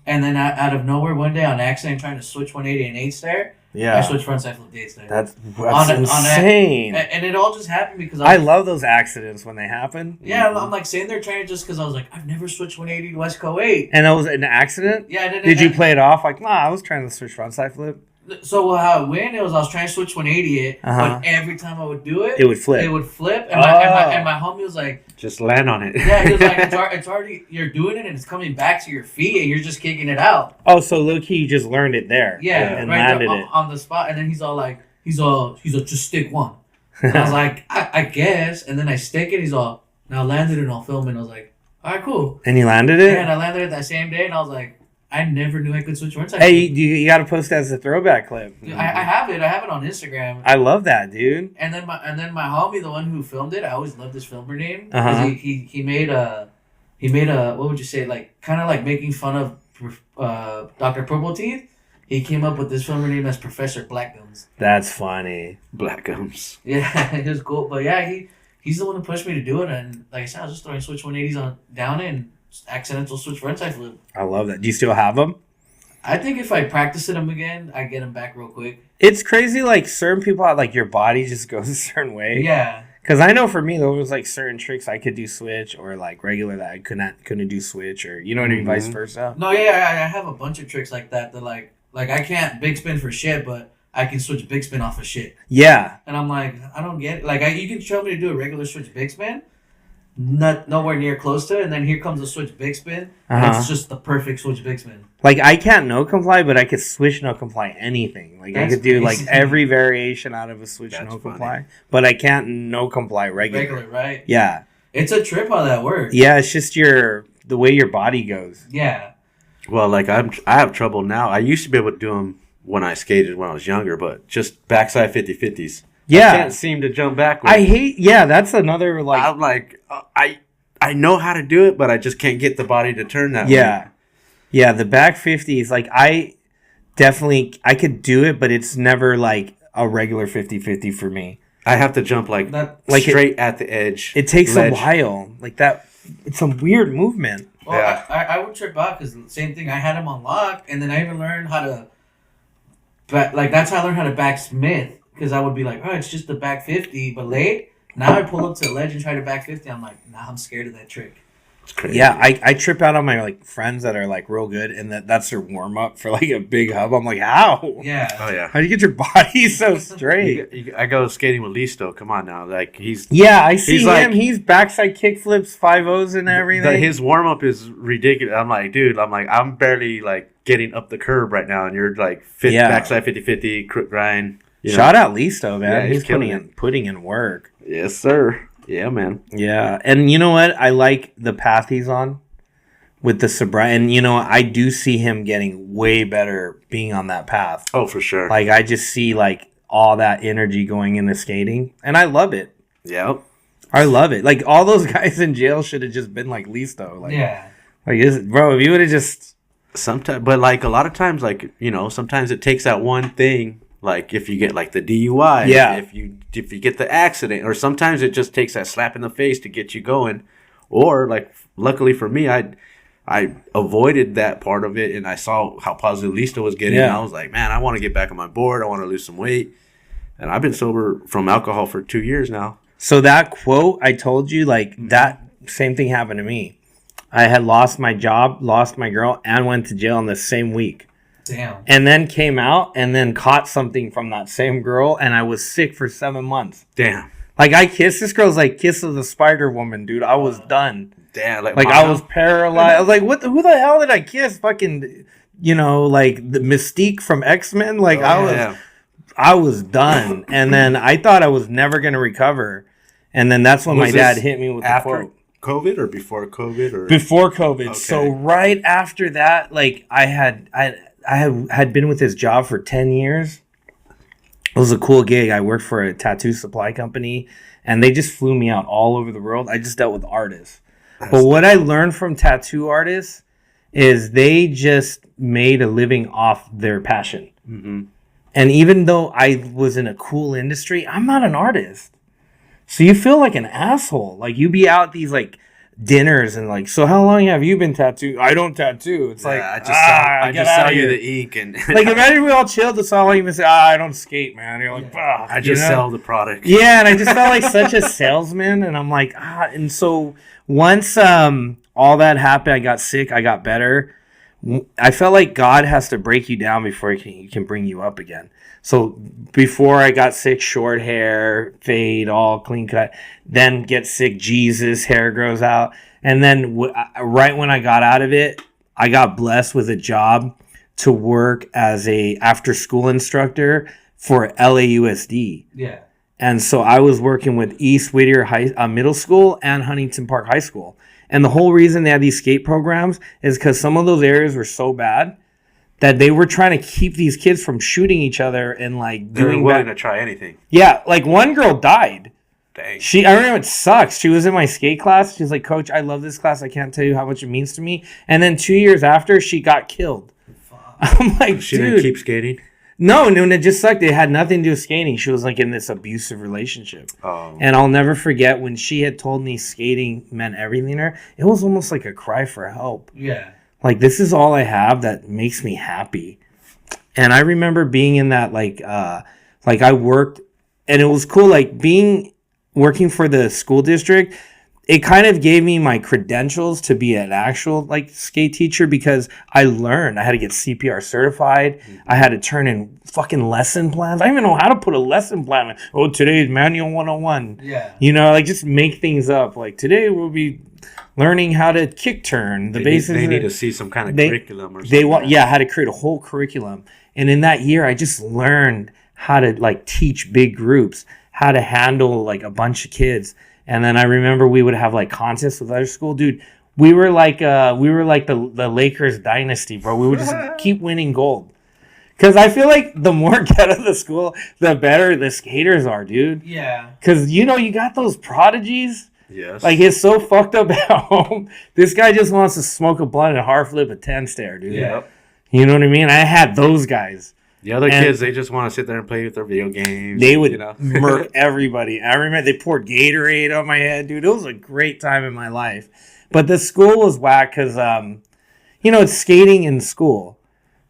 and then out of nowhere one day on accident trying to switch 180 and 8 stair. Yeah, I switched frontside flip to 8 stair. That's insane. And it all just happened because I love those accidents when they happen. Yeah, I'm like sitting there trying just because I was like, I've never switched 180 to West Co 8. And that was an accident? Yeah, Did you play it off? Like, nah, I was trying to switch frontside flip. So how it went, I was trying to switch 180, but every time I would do it, it would flip. And my homie was like, just land on it. Yeah, he was like, it's already, you're doing it and it's coming back to your feet and you're just kicking it out. Oh, so low key, you just learned it there. Yeah, and right landed it on the spot. And then he's all just stick one. And I was like, I guess. And then I stick it. He's all, now landed it and I'll film it. And I was like, all right, cool. And you landed it? Yeah, and I landed it that same day. And I was like, I never knew I could switch frontside. Hey, you got to post that as a throwback clip. I have it. I have it on Instagram. I love that, dude. And then my homie, the one who filmed it, I always loved his filmer name. He made a what would you say, like kind of like making fun of Dr. Purple Teeth. He came up with this filmer name as Professor Blackgums. That's funny. Blackgums. Yeah, it was cool. But yeah, he's the one who pushed me to do it. And like I said, I was just throwing switch 180s on down and accidental switch frontside flip. I love that. Do you still have them? I think if I practice them again, I get them back real quick. It's crazy, like certain people, like your body just goes a certain way. Yeah. Because I know for me, there was like certain tricks I could do switch or like regular that I couldn't do switch or you know what I mean, vice versa. No, yeah, I have a bunch of tricks like that like I can't big spin for shit, but I can switch big spin off of shit. Yeah. And I'm like, I don't get it. Like you can show me to do a regular switch big spin. Nowhere near close to it, and then here comes a switch big spin. And it's just the perfect switch big spin. Like I can't no comply, but I could switch no comply anything. Like I could do like every variation out of a switch no comply, but I can't no comply regular. Regular, right? Yeah. It's a trip how that works. Yeah, it's just the way your body goes. Yeah. Well, like I have trouble now. I used to be able to do them when I skated when I was younger, but just backside 50-50s. Yeah, I can't seem to jump backwards. I hate. Yeah, that's another like. I'm like, I know how to do it, but I just can't get the body to turn that way. Yeah, the back 50s, like I could do it, but it's never like a regular 50-50 for me. I have to jump like straight at the edge. It takes a while, like that. It's a weird movement. Well, yeah. I would trip out because same thing. I had him on lock, and then I even learned how to. That's how I learned how to back Smith. Because I would be like, oh, it's just the back 50, but late. Now I pull up to the ledge and try to back 50. I'm like, nah, I'm scared of that trick. It's crazy. Yeah, I trip out on my like friends that are like real good, and that's their warm up for like a big hub. I'm like, how? Yeah. Oh yeah. How do you get your body so straight? I go skating with Listo. Come on now, like he's. Yeah, I see him. Like, he's backside kick flips, 5-0s and everything. His warm up is ridiculous. I'm like, dude. I'm barely like getting up the curb right now, and you're like backside 50-50 crook grind. Shout out Listo, man. Yeah, he's putting in work. Yes, sir. Yeah, man. Yeah, and you know what? I like the path he's on with the sobriety. And you know, I do see him getting way better being on that path. Oh, for sure. Like I just see like all that energy going into skating, and I love it. Yep. I love it. Like all those guys in jail should have just been like Listo. Like, yeah. Like, bro, if you would have just sometimes, but like a lot of times, like sometimes it takes that one thing. Like if you get like the DUI, if you get the accident, or sometimes it just takes that slap in the face to get you going, or like luckily for me, I avoided that part of it, and I saw how positive Listo was getting. And I was like, man, I want to get back on my board. I want to lose some weight, and I've been sober from alcohol for 2 years now. So that quote I told you, like that same thing happened to me. I had lost my job, lost my girl, and went to jail in the same week. Damn. And then came out and then caught something from that same girl, and I was sick for 7 months. Damn. Like I kissed this girl's like Kiss of the Spider Woman, dude. I was done. Damn. Like I was paralyzed. I was like, who the hell did I kiss? Fucking, like the Mystique from X-Men. Like I was done. And then I thought I was never gonna recover. And then that's when my dad hit me with the quote. COVID or before COVID or before COVID. Okay. So right after that, like I had been with this job for 10 years. It was a cool gig. I worked for a tattoo supply company, and they just flew me out all over the world. I just dealt with artists. But what I learned from tattoo artists is they just made a living off their passion. Mm-hmm. And even though I was in a cool industry, I'm not an artist. So you feel like an asshole. Like you be out these like dinners and like, so how long have you been tattooed? I don't tattoo. It's like I just sell you the ink and like imagine we all chilled. That's all even say. I don't skate, man. You're like, I just sell the product. Yeah, and I just felt like such a salesman, and I'm like, and so once all that happened, I got sick. I got better. I felt like God has to break you down before he can bring you up again. So before I got sick, short hair, fade, all clean cut. Then get sick, Jesus, hair grows out. And then right when I got out of it, I got blessed with a job to work as a after-school instructor for LAUSD. Yeah. And so I was working with East Whittier Middle School and Huntington Park High School. And the whole reason they had these skate programs is because some of those areas were so bad that they were trying to keep these kids from shooting each other and like they were willing to try anything. Yeah, like one girl died. Dang. I remember it sucks. She was in my skate class. She's like, Coach, I love this class. I can't tell you how much it means to me. And then 2 years after, she got killed. I'm like, she dude. didn't keep skating? No, it just sucked. It had nothing to do with skating. She was like in this abusive relationship. Oh. And I'll never forget when she had told me skating meant everything to her. It was almost like a cry for help. Yeah. Like, this is all I have that makes me happy. And I remember being in that, like I worked, and it was cool, like, working for the school district. It kind of gave me my credentials to be an actual, like, skate teacher because I learned. I had to get CPR certified. Mm-hmm. I had to turn in fucking lesson plans. I don't even know how to put a lesson plan. Oh, today's manual 101. Yeah. You know, like, just make things up. Like, today we'll be learning how to kick turn. They need to see some kind of curriculum or something. I had to create a whole curriculum. And in that year, I just learned how to, like, teach big groups, how to handle, like, a bunch of kids. And then I remember we would have like contests with other school, dude. We were like the Lakers dynasty, bro. We would just keep winning gold. Cause I feel like the more ghetto the school, the better the skaters are, dude. Yeah. Cause you got those prodigies. Yes. Like it's so fucked up at home. This guy just wants to smoke a blunt and hard flip a 10 stair, dude. Yep. You know what I mean? I had those guys. The other kids, they just want to sit there and play with their video games. They would murk everybody. I remember they poured Gatorade on my head, dude. It was a great time in my life. But the school was whack because, it's skating in school.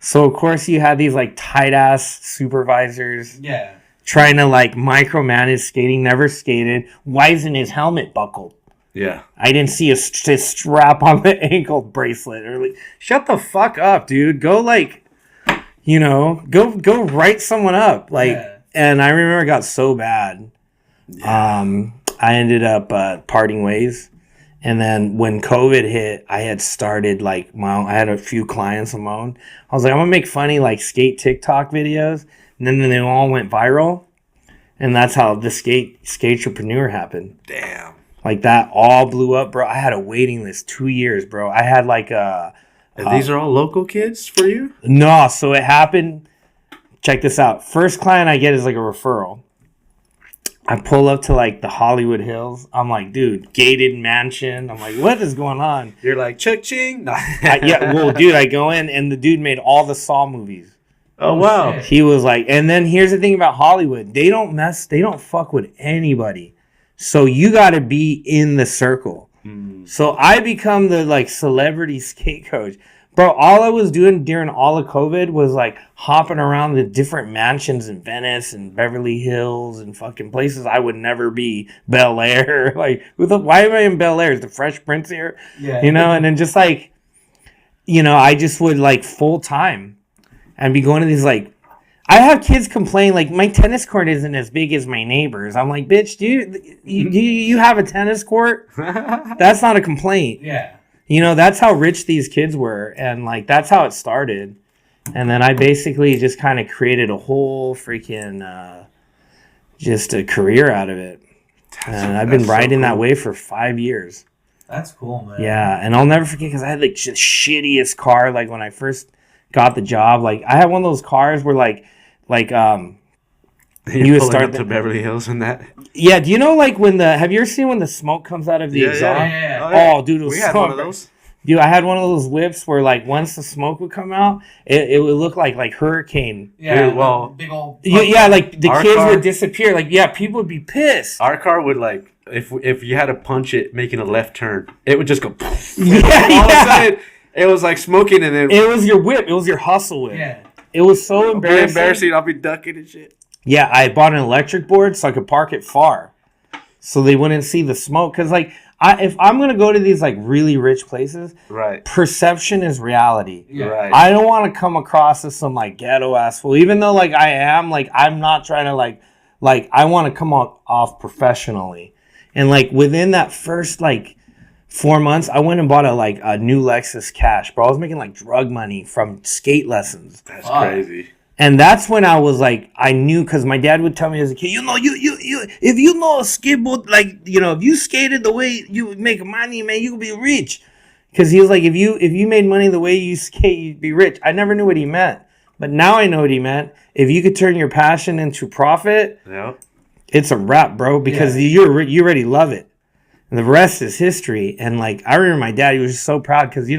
So, of course, you had these, like, tight-ass supervisors. Yeah. Trying to, like, micromanage skating. Never skated. Why isn't his helmet buckled? Yeah. I didn't see a strap on the ankle bracelet. Or like, shut the fuck up, dude. Go, like... go write someone up. And I remember it got so bad. Yeah. I ended up parting ways. And then when COVID hit, I had started I had a few clients of my own. I was like, I'm going to make funny skate TikTok videos. And then they all went viral. And that's how the skate-entrepreneur happened. Damn. Like that all blew up, bro. I had a waiting list 2 years, bro. I had And these are all local kids for you? No, so it happened. Check this out. First client I get is like a referral. I pull up to like the Hollywood Hills. I'm like, dude, gated mansion. I'm like, what is going on? You're like, ching. No. Dude, I go in and the dude made all the Saw movies. Oh, wow. Shit. He was like, and then here's the thing about Hollywood. They don't fuck with anybody. So you got to be in the circle. So I become the celebrity skate coach. Bro, all I was doing during all of COVID was hopping around the different mansions in Venice and Beverly Hills and fucking places I would never be. Bel Air. Why am I in Bel Air? Is the Fresh Prince here? Yeah. And then just I just would full time and be going to these I have kids complain my tennis court isn't as big as my neighbor's. I'm like, bitch, do you have a tennis court? That's not a complaint. Yeah. That's how rich these kids were, and that's how it started. And then I basically just kind of created a whole freaking just a career out of it. And I've been riding that way for 5 years. That's cool, man. Yeah, and I'll never forget because I had like the shittiest car. Like when I first got the job, like I had one of those cars where like you would start to Beverly Hills and that. Yeah, do you know like have you ever seen when the smoke comes out of the exhaust? Yeah. Oh, dude, it was we had one of those. Dude, I had one of those whips where like once the smoke would come out, it would look like hurricane. Yeah, dude, well, big old. Yeah, like the kids would disappear. Like people would be pissed. Our car would like if you had to punch it making a left turn, it would just go. Yeah, all of a sudden, it was like smoking, and then it was your whip. It was your hustle whip. Yeah, it was so embarrassing. I'll be ducking and shit. Yeah, I bought an electric board so I could park it far, so they wouldn't see the smoke. Cause like if I'm gonna go to these like really rich places, right? Perception is reality. Yeah. Right. I don't want to come across as some like ghetto asshole, even though like I am. Like I'm not trying to like I want to come off professionally. And like within that first like 4 months, I went and bought a new Lexus cash, bro. I was making like drug money from skate lessons. That's crazy. And that's when I was like, I knew because my dad would tell me as a kid, you if you know a skateboard, like if you skated the way you would make money, man, you could be rich. Because he was like, if you made money the way you skate, you'd be rich. I never knew what he meant, but now I know what he meant. If you could turn your passion into profit, yep. It's a wrap, bro, because you already love it. And the rest is history. And like I remember my dad, he was just so proud because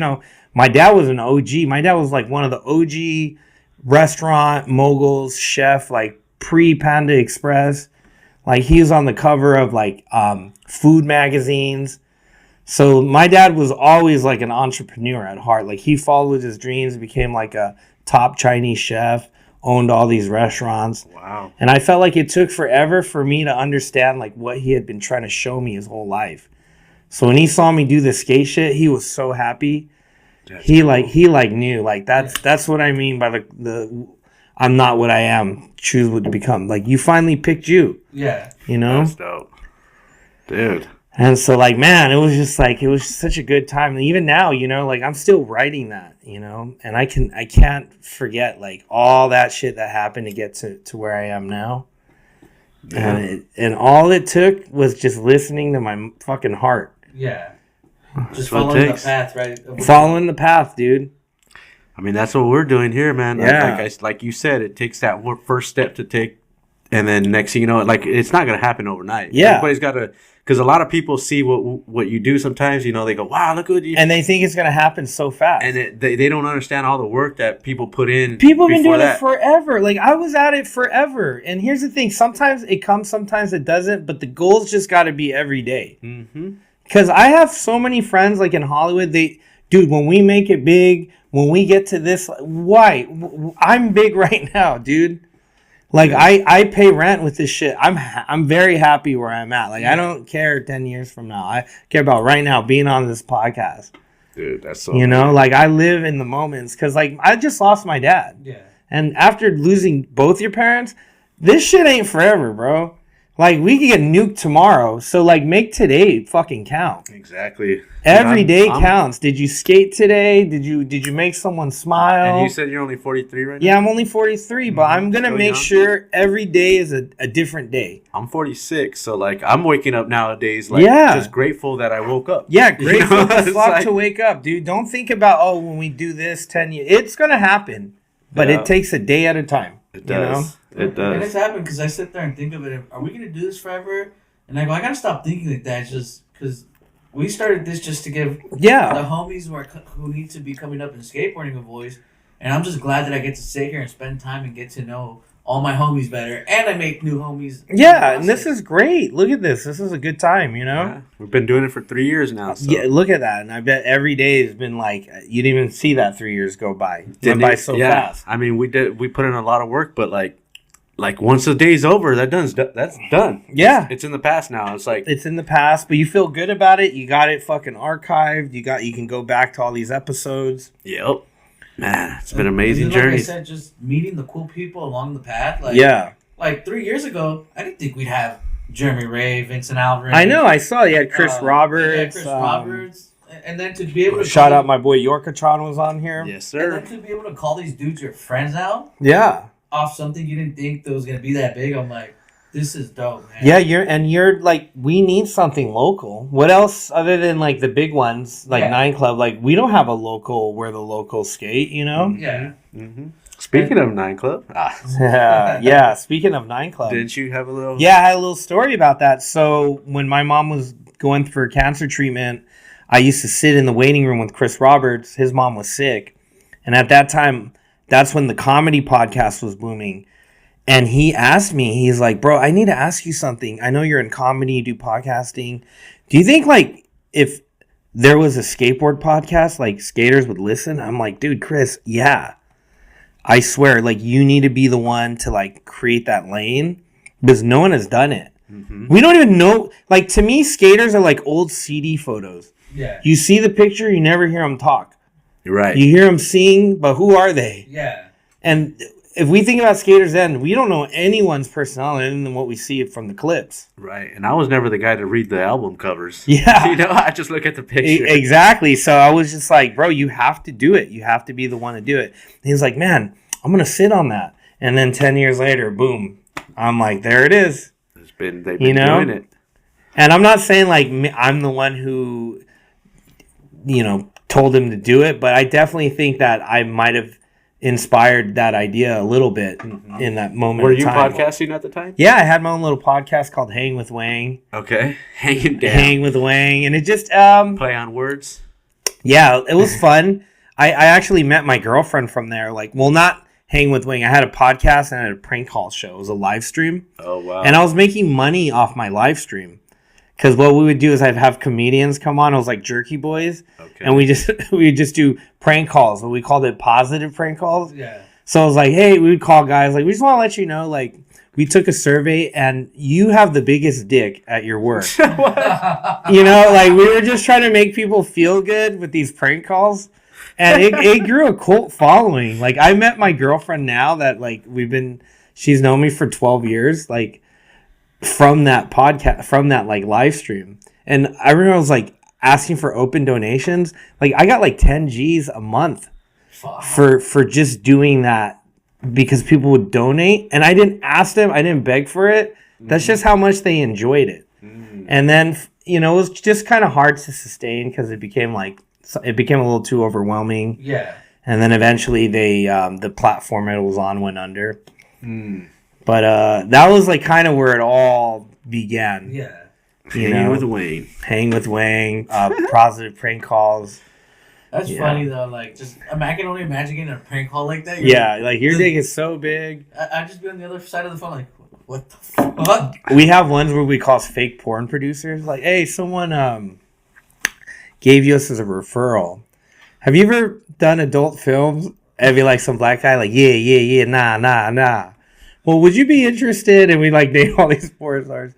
my dad was an OG. My dad was like one of the OG restaurant moguls, chef, like pre-Panda Express. Like he was on the cover of like food magazines. So my dad was always like an entrepreneur at heart. Like he followed his dreams, became like a top Chinese chef, owned all these restaurants. Wow. And I felt like it took forever for me to understand like what he had been trying to show me his whole life. So when he saw me do the skate shit, he was so happy. He knew like that's what I mean by the I'm not what I am, choose what to become. Like you finally picked you. Yeah. That's dope. Dude. And so like man, it was such a good time. And even now, like I'm still writing that, and I can't forget like all that shit that happened to get to where I am now. Yeah. And all it took was just listening to my fucking heart. Yeah. Just following the path, right? Following the path, dude. I mean, that's what we're doing here, man. Yeah. Like you said, it takes that first step to take, and then next thing you know, like it's not gonna happen overnight. Yeah. Everybody's got to, because a lot of people see what you do. Sometimes, they go, "Wow, look what you," and they think it's gonna happen so fast, and they don't understand all the work that people put in. People have been doing it forever. Like I was at it forever. And here's the thing: sometimes it comes, sometimes it doesn't. But the goals just got to be every day. Mm-hmm. Because I have so many friends like in Hollywood, dude, when we make it big, when we get to this, why? I'm big right now, dude. Like I pay rent with this shit. I'm very happy where I'm at. Like I don't care 10 years from now. I care about right now being on this podcast. Dude, that's so like I live in the moments because like I just lost my dad. Yeah. And after losing both your parents, this shit ain't forever, bro. Like, we could get nuked tomorrow, so, like, make today fucking count. Exactly. Every day counts. Did you skate today? Did you make someone smile? And you said you're only 43 right now? Yeah, I'm only 43, but I'm going to make sure every day is a different day. I'm 46, so, like, I'm waking up nowadays, like, just grateful that I woke up. Yeah, grateful as fuck to wake up, dude. Don't think about, when we do this 10 years. It's going to happen, but it takes a day at a time. It does. It does. And it's happened because I sit there and think of it. Are we going to do this forever? And I go, I got to stop thinking like that just because we started this just to give the homies who need to be coming up in skateboarding a voice. And I'm just glad that I get to sit here and spend time and get to know all my homies better. And I make new homies. Yeah, and this is great. Look at this. This is a good time, Yeah. We've been doing it for 3 years now. So. Yeah, look at that. And I bet every day has been like, you didn't even see that 3 years go by. It went by so fast. I mean, we put in a lot of work, but like once the day's over, that's done. Yeah. It's in the past now. It's in the past, but you feel good about it. You got it fucking archived. You can go back to all these episodes. Yep. Man, it's been an amazing journey. Like I said, just meeting the cool people along the path. Like 3 years ago, I didn't think we'd have Jeremy Ray, Vincent Alvarez. I know. I saw you had Chris Roberts. Roberts. And then to be able to shout out my boy Yorkatron was on here. Yes, sir. And then to be able to call these dudes your friends out. Yeah. Off something you didn't think that was going to be that big. I'm like, this is dope, man. Yeah, you're like, we need something local. What else other than like the big ones, like Nine Club? Like, we don't have a local Where the Locals Skate, you know? Yeah. Mm-hmm. Speaking of Nine Club, yeah. Speaking of Nine Club, didn't you have a little? Yeah, I had a little story about that. So when my mom was going for cancer treatment, I used to sit in the waiting room with Chris Roberts. His mom was sick, and at that time, that's when the comedy podcast was booming. And he asked me, he's like, "Bro, I need to ask you something. I know you're in comedy, you do podcasting. Do you think like if there was a skateboard podcast, like skaters would listen?" I'm like, "Dude, Chris, yeah." I swear, like, you need to be the one to, like, create that lane because no one has done it. Mm-hmm. We don't even know. Like, to me, skaters are like old CD photos. Yeah. You see the picture, you never hear them talk. You're right. You hear them sing, but who are they? Yeah. And if we think about skaters then, we don't know anyone's personality other than what we see from the clips. Right. And I was never the guy to read the album covers. Yeah. You know, I just look at the picture. Exactly. So I was just like, bro, you have to do it. You have to be the one to do it. And he's like, man, I'm going to sit on that. And then 10 years later, boom. I'm like, there it is. They've been doing it. And I'm not saying like I'm the one who, told him to do it. But I definitely think that I might have inspired that idea a little bit in that moment. Were you podcasting at the time? Yeah, I had my own little podcast called Hang with Wang. Okay, Hang with Wang, and it just play on words. Yeah, it was fun. I actually met my girlfriend from there. Like, well, not Hang with Wang. I had a podcast and I had a prank call show. It was a live stream. Oh wow! And I was making money off my live stream. Because what we would do is I'd have comedians come on. It was like Jerky Boys. Okay. And we just do prank calls. But we called it positive prank calls. Yeah. So I was like, hey, we would call guys. Like, we just want to let you know, like, we took a survey and you have the biggest dick at your work. Like, we were just trying to make people feel good with these prank calls. And it grew a cult following. Like, I met my girlfriend now that, like, she's known me for 12 years. Like, from that podcast, from that like live stream. And I remember I was like asking for open donations. Like I got like 10 G's a month for just doing that because people would donate. And I didn't ask them, I didn't beg for it. That's just how much they enjoyed it. And then, it was just kind of hard to sustain because it became a little too overwhelming. Yeah. And then eventually the platform it was on went under. But that was like kind of where it all began. Yeah. Hang with Wang. Hang with Wang. Positive prank calls. That's funny though. Like, just I can only imagine getting a prank call like that. Like your dick is so big. I just be on the other side of the phone like, what the fuck? We have ones where we call fake porn producers. Like, hey, someone gave you us as a referral. Have you ever done adult films? And be like some black guy like, yeah, nah. Well, would you be interested? And we like name all these porn stars.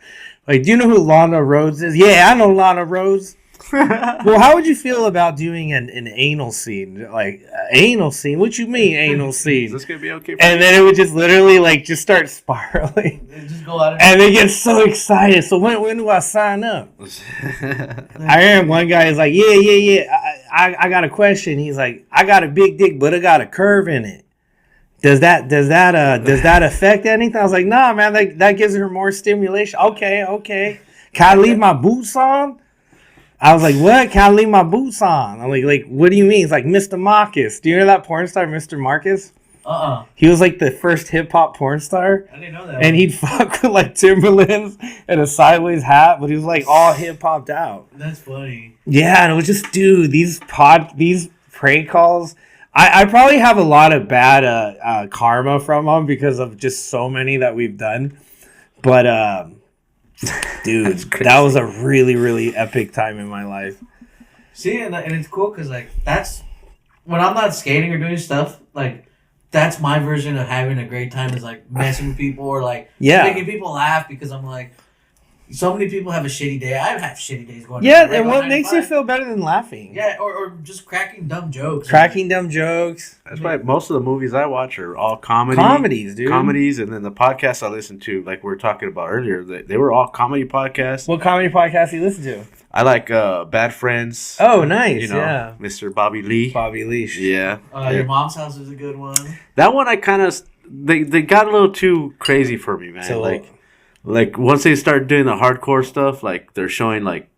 Like, do you know who Lana Rhoades is? Yeah, I know Lana Rhoades. Well, how would you feel about doing an anal scene? Like, anal scene? What you mean, anal scene? Is this going to be okay? And then it would just literally, like, just start spiraling. Just go out and they get so excited. So when do I sign up? I heard one guy is like, yeah. I got a question. He's like, I got a big dick, but it got a curve in it. Does that affect anything? I was like, nah, man, that gives her more stimulation. Okay. Can I leave my boots on? I was like, what? Can I leave my boots on? I'm like, what do you mean? It's like Mr. Marcus. Do you know that porn star, Mr. Marcus? He was like the first hip hop porn star. I didn't know that. And he'd fuck with like Timberlands and a sideways hat, but he was like all hip hopped out. That's funny. Yeah, and it was just, dude, these prank calls. I probably have a lot of bad karma from them because of just so many that we've done. But, dude, that was a really, really epic time in my life. See, and it's cool because, like, that's when I'm not skating or doing stuff, like, that's my version of having a great time is, like, messing with people or, like, making people laugh because I'm like, so many people have a shitty day. I've had shitty days going. Yeah, and what makes you feel better than laughing? Yeah, or just cracking dumb jokes. That's why most of the movies I watch are all comedies, dude. Comedies, and then the podcasts I listen to, like we were talking about earlier, they were all comedy podcasts. What comedy podcasts do you listen to? I like Bad Friends. Oh, nice. Yeah. Mr. Bobby Lee. Yeah. Your Mom's House is a good one. That one I kind of they got a little too crazy for me, man. So, like Like once they start doing the hardcore stuff, like they're showing like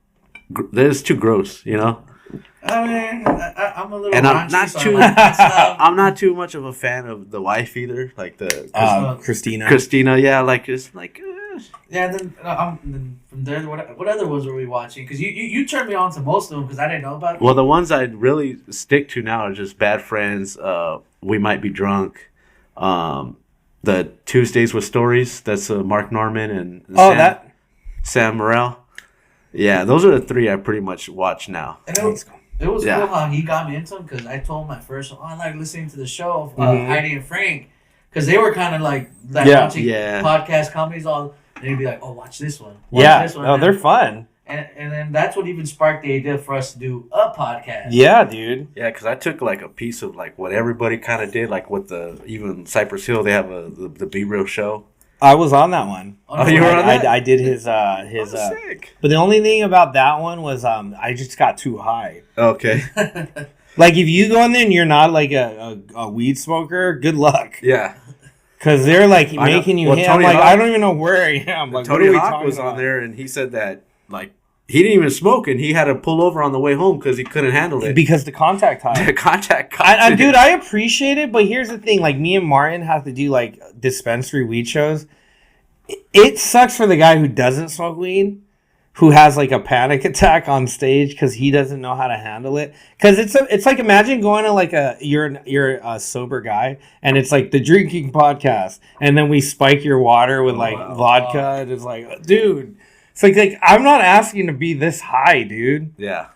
that's too gross, you know. I mean, I'm a little and raunchy, I'm not so too. I like that stuff. I'm not too much of a fan of the wife either. Like the Christina. Christina, yeah, like it's like. Yeah, then from there, what other ones were we watching? Because you turned me on to most of them because I didn't know about them. Well, the ones I really stick to now are just Bad Friends. We Might Be Drunk. The Tuesdays with Stories. That's Mark Norman and Sam Morril. Yeah, those are the three I pretty much watch now. And it was cool how he got me into them because I told him at first, I like listening to the show of Heidi and Frank because they were kind of like watching podcast comedies all. And he'd be like, "Oh, watch this one." This one. Oh, they're fun. And then that's what even sparked the idea for us to do a podcast. Yeah, dude. Yeah, because I took like a piece of like what everybody kind of did, like with even Cypress Hill, they have the Be Real show. I was on that one. Oh, you were on that? I did his. Sick. But the only thing about that one was I just got too high. Okay. Like if you go in there and you're not like a weed smoker, good luck. Yeah. Because they're like making you hit. I'm like, I don't even know where I am. Like, Tony Hawk was on there, and he said that like he didn't even smoke, and he had to pull over on the way home because he couldn't handle it because the contact high. The contact. Dude, I appreciate it, but here's the thing: like me and Martin have to do like dispensary weed shows. It sucks for the guy who doesn't smoke weed, who has like a panic attack on stage because he doesn't know how to handle it. Because it's like imagine going to like you're a sober guy and it's like the drinking podcast and then we spike your water with vodka and it's like, dude, it's like I'm not asking to be this high, dude. Yeah.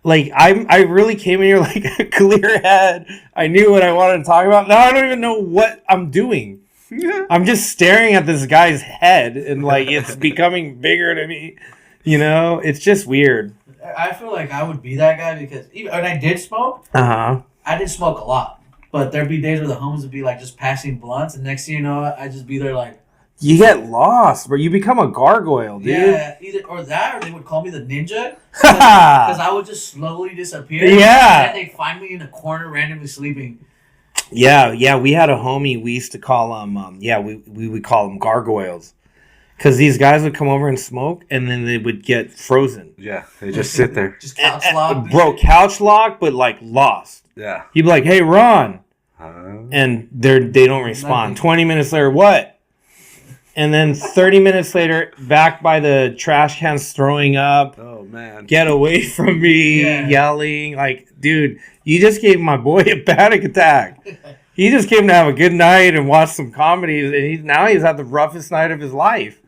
Like I really came in here like a clear head. I knew what I wanted to talk about. Now I don't even know what I'm doing. I'm just staring at this guy's head and like it's becoming bigger to me. You know, it's just weird. I feel like I would be that guy because even when I did smoke, I didn't smoke a lot. But there'd be days where the homies would be like just passing blunts, and next thing you know, I'd just be there like. You get lost, bro. You become a gargoyle, dude. Yeah, either or that, or they would call me the ninja because I would just slowly disappear. Yeah, and they'd find me in a corner randomly sleeping. Yeah. We had a homie. We used to call him. We would call them gargoyles. Because these guys would come over and smoke, and then they would get frozen. Yeah, they just sit there. Just couch locked. Bro, couch locked, but like lost. Yeah. He'd be like, "Hey, Ron," and they don't respond. 20 minutes later, what? And then 30 minutes later, back by the trash cans, throwing up. Oh man! Get away from me! Yelling like, dude, you just gave my boy a panic attack. He just came to have a good night and watch some comedies, and now he's had the roughest night of his life.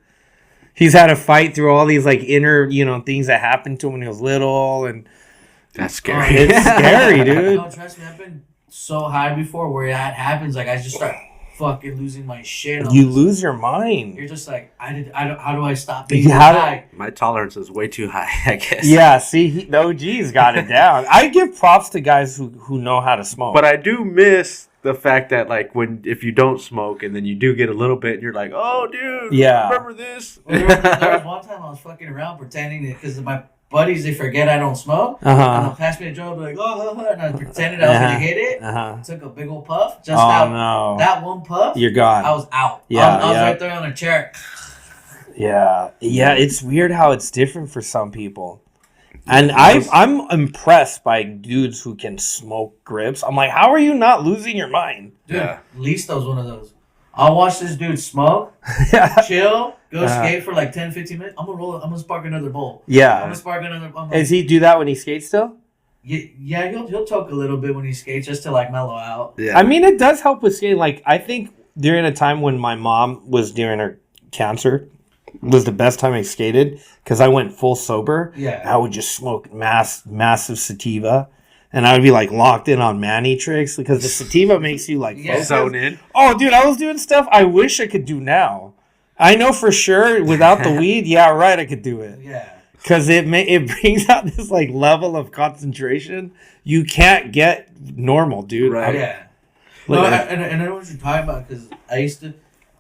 He's had to fight through all these like inner, things that happened to him when he was little, and that's scary. It's scary, dude. No, trust me, I've been so high before where that happens. Like I just start fucking losing my shit. You lose your mind. You're just like, how do I stop being high? My tolerance is way too high, I guess. Yeah, see, the OG's got it down. I give props to guys who know how to smoke. But I do miss the fact that like if you don't smoke and then you do get a little bit and you're like, oh dude, remember this? Well, there was one time I was fucking around pretending because my buddies, they forget I don't smoke, and they'll pass me a joint, be like, oh, and I pretended I was gonna hit it. Took a big old puff, that one puff, you're gone. I was out. Yeah, I was right there on a chair. Yeah, it's weird how it's different for some people. And I'm impressed by dudes who can smoke grips. I'm like, how are you not losing your mind? Dude, Listo's one of those. I'll watch this dude smoke, chill, go skate for like 10, 15 minutes. I'm gonna spark another bowl. Yeah. I'm gonna spark another bowl. Does he do that when he skates still? Yeah, he'll toke a little bit when he skates just to like mellow out. Yeah. I mean, it does help with skating. Like, I think during a time when my mom was during her cancer, was the best time I skated because I went full sober. Yeah. I would just smoke massive sativa. And I would be like locked in on Manny tricks because the sativa makes you like zone in. Oh, dude, I was doing stuff I wish I could do now. I know for sure without the weed, I could do it. Yeah. Because it brings out this like level of concentration you can't get normal, dude. Right. Yeah. No, and I know what you're talking about because I used to.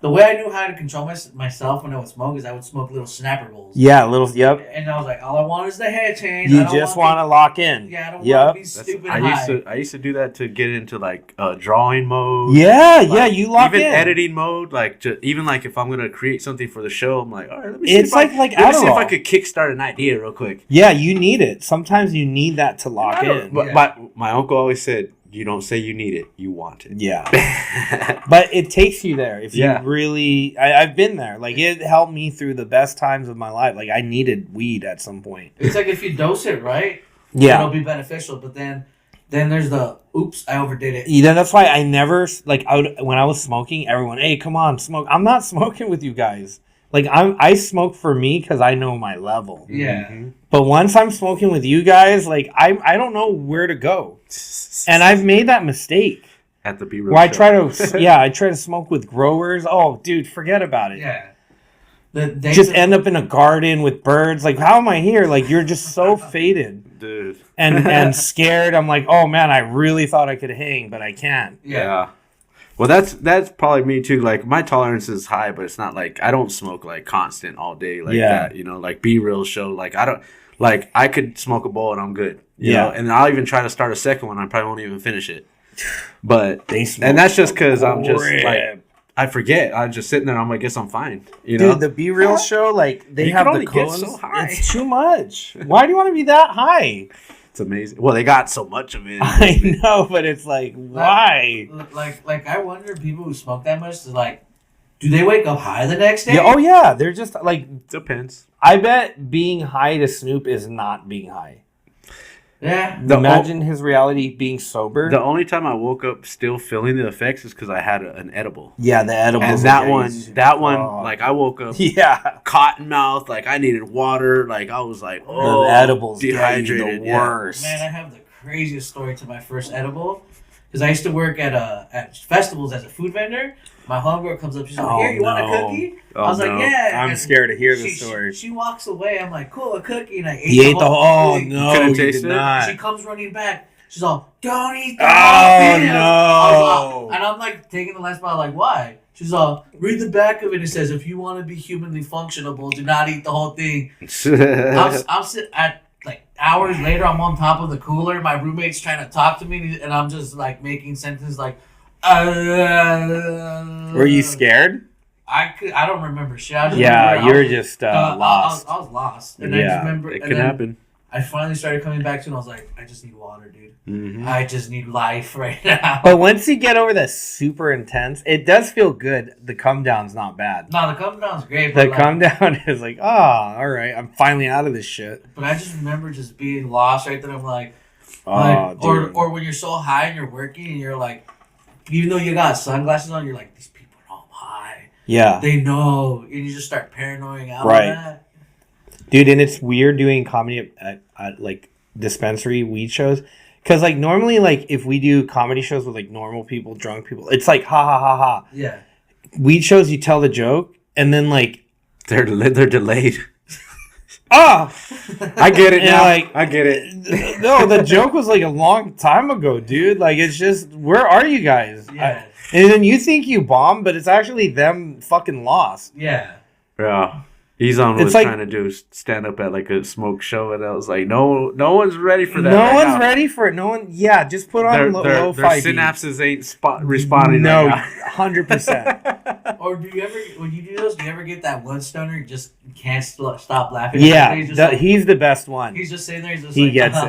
the way I knew how to control myself when I would smoke is I would smoke little snapper bowls. Yeah, little. Yep. And I was like, all I want is the head change. You just want to lock in. Yeah, I don't want to be stupid high. I used to do that to get into like drawing mode. Yeah, like, yeah, you lock even in. Even editing mode, like even like if I'm gonna create something for the show, I'm like, all right, let me see let me see if I could kickstart an idea real quick. Yeah, you need it. Sometimes you need that to lock in. But my uncle always said, you don't say you need it, you want it. Yeah. But it takes you there. If you really... I've been there. Like, it helped me through the best times of my life. Like, I needed weed at some point. It's like if you dose it right, it'll be beneficial. But then there's the, oops, I overdid it. Yeah, that's why I never... Like, when I was smoking, everyone, hey, come on, smoke. I'm not smoking with you guys. Like, I smoke for me because I know my level. Yeah. Mm-hmm. But once I'm smoking with you guys, like, I don't know where to go. And I've made that mistake. At the B-roll Well, I try to smoke with growers. Oh, dude, forget about it. Yeah. Just end up in a garden with birds. Like, how am I here? Like, you're just so faded. Dude. And scared. I'm like, oh, man, I really thought I could hang, but I can't. Yeah. Well, that's probably me too. Like, my tolerance is high, but it's not like I don't smoke like constant all day like that. You know, like B-real show. Like, I don't like I could smoke a bowl and I'm good. You know? And I'll even try to start a second one. I probably won't even finish it. But and that's just because I'm just like I forget. I'm just sitting there. I guess I'm fine. You know, dude, the B-real show, like they have the cones. So high. It's too much. Why do you want to be that high? It's amazing. Well, they got so much of it. I know, but it's like, why? Like I wonder, people who smoke that much, like, do they wake up high the next day? Yeah, oh yeah, they're just like depends. I bet being high to Snoop is not being high. Yeah. Imagine his reality being sober. The only time I woke up still feeling the effects is because I had an edible. Yeah, the edible. And that one, like I woke up, cotton mouth, like I needed water, like I was like, oh, the edibles, dehydrated, the worst. Man, I have the craziest story to my first edible because I used to work at festivals as a food vendor. My homegirl comes up, she's like, "Here, you want a cookie?" I was like, "Yeah." I'm scared to hear the story. She walks away. I'm like, "Cool, a cookie," and I ate the whole thing. No, you did not. She comes running back. She's all, "Don't eat the whole thing." No. And I'm like taking the last bite, like, why? She's all, read the back of it. It says, if you want to be humanly functionable, do not eat the whole thing. I'm sitting at like hours later. I'm on top of the cooler. My roommate's trying to talk to me, and I'm just like making sentences like. Were you scared? I don't remember shit. You were just lost. I was lost, and I just remember it could happen. I finally started coming back to it, and I was like, I just need water, dude. Mm-hmm. I just need life right now. But once you get over the super intense, it does feel good. The come down's not bad. No, the come down's great. The come down is like, all right, I'm finally out of this shit. But I just remember just being lost right then. I'm like, or when you're so high and you're working and you're like, even though you got sunglasses on, you're like, these people know I'm high. Yeah. They know. And you just start paranoing out of that. Dude, and it's weird doing comedy at like dispensary weed shows. Because like normally like if we do comedy shows with like normal people, drunk people, it's like ha ha ha ha. Yeah. Weed shows, you tell the joke and then like... They're delayed. I get it now. Like, I get it. No, the joke was like a long time ago, dude. Like, it's just, where are you guys? Yeah. And then you think you bombed, but it's actually them fucking lost. Yeah. Yeah. Ezon was trying to do stand up at like a smoke show, and I was like, no one's ready for that. No one's ready for it. No one. Yeah, just put on low their synapses ain't responding. No, 100%. Or do you ever, when you do those, do you ever get that one stoner who just can't stop laughing? Yeah, he's the best one. He's just sitting there. He's just he gets it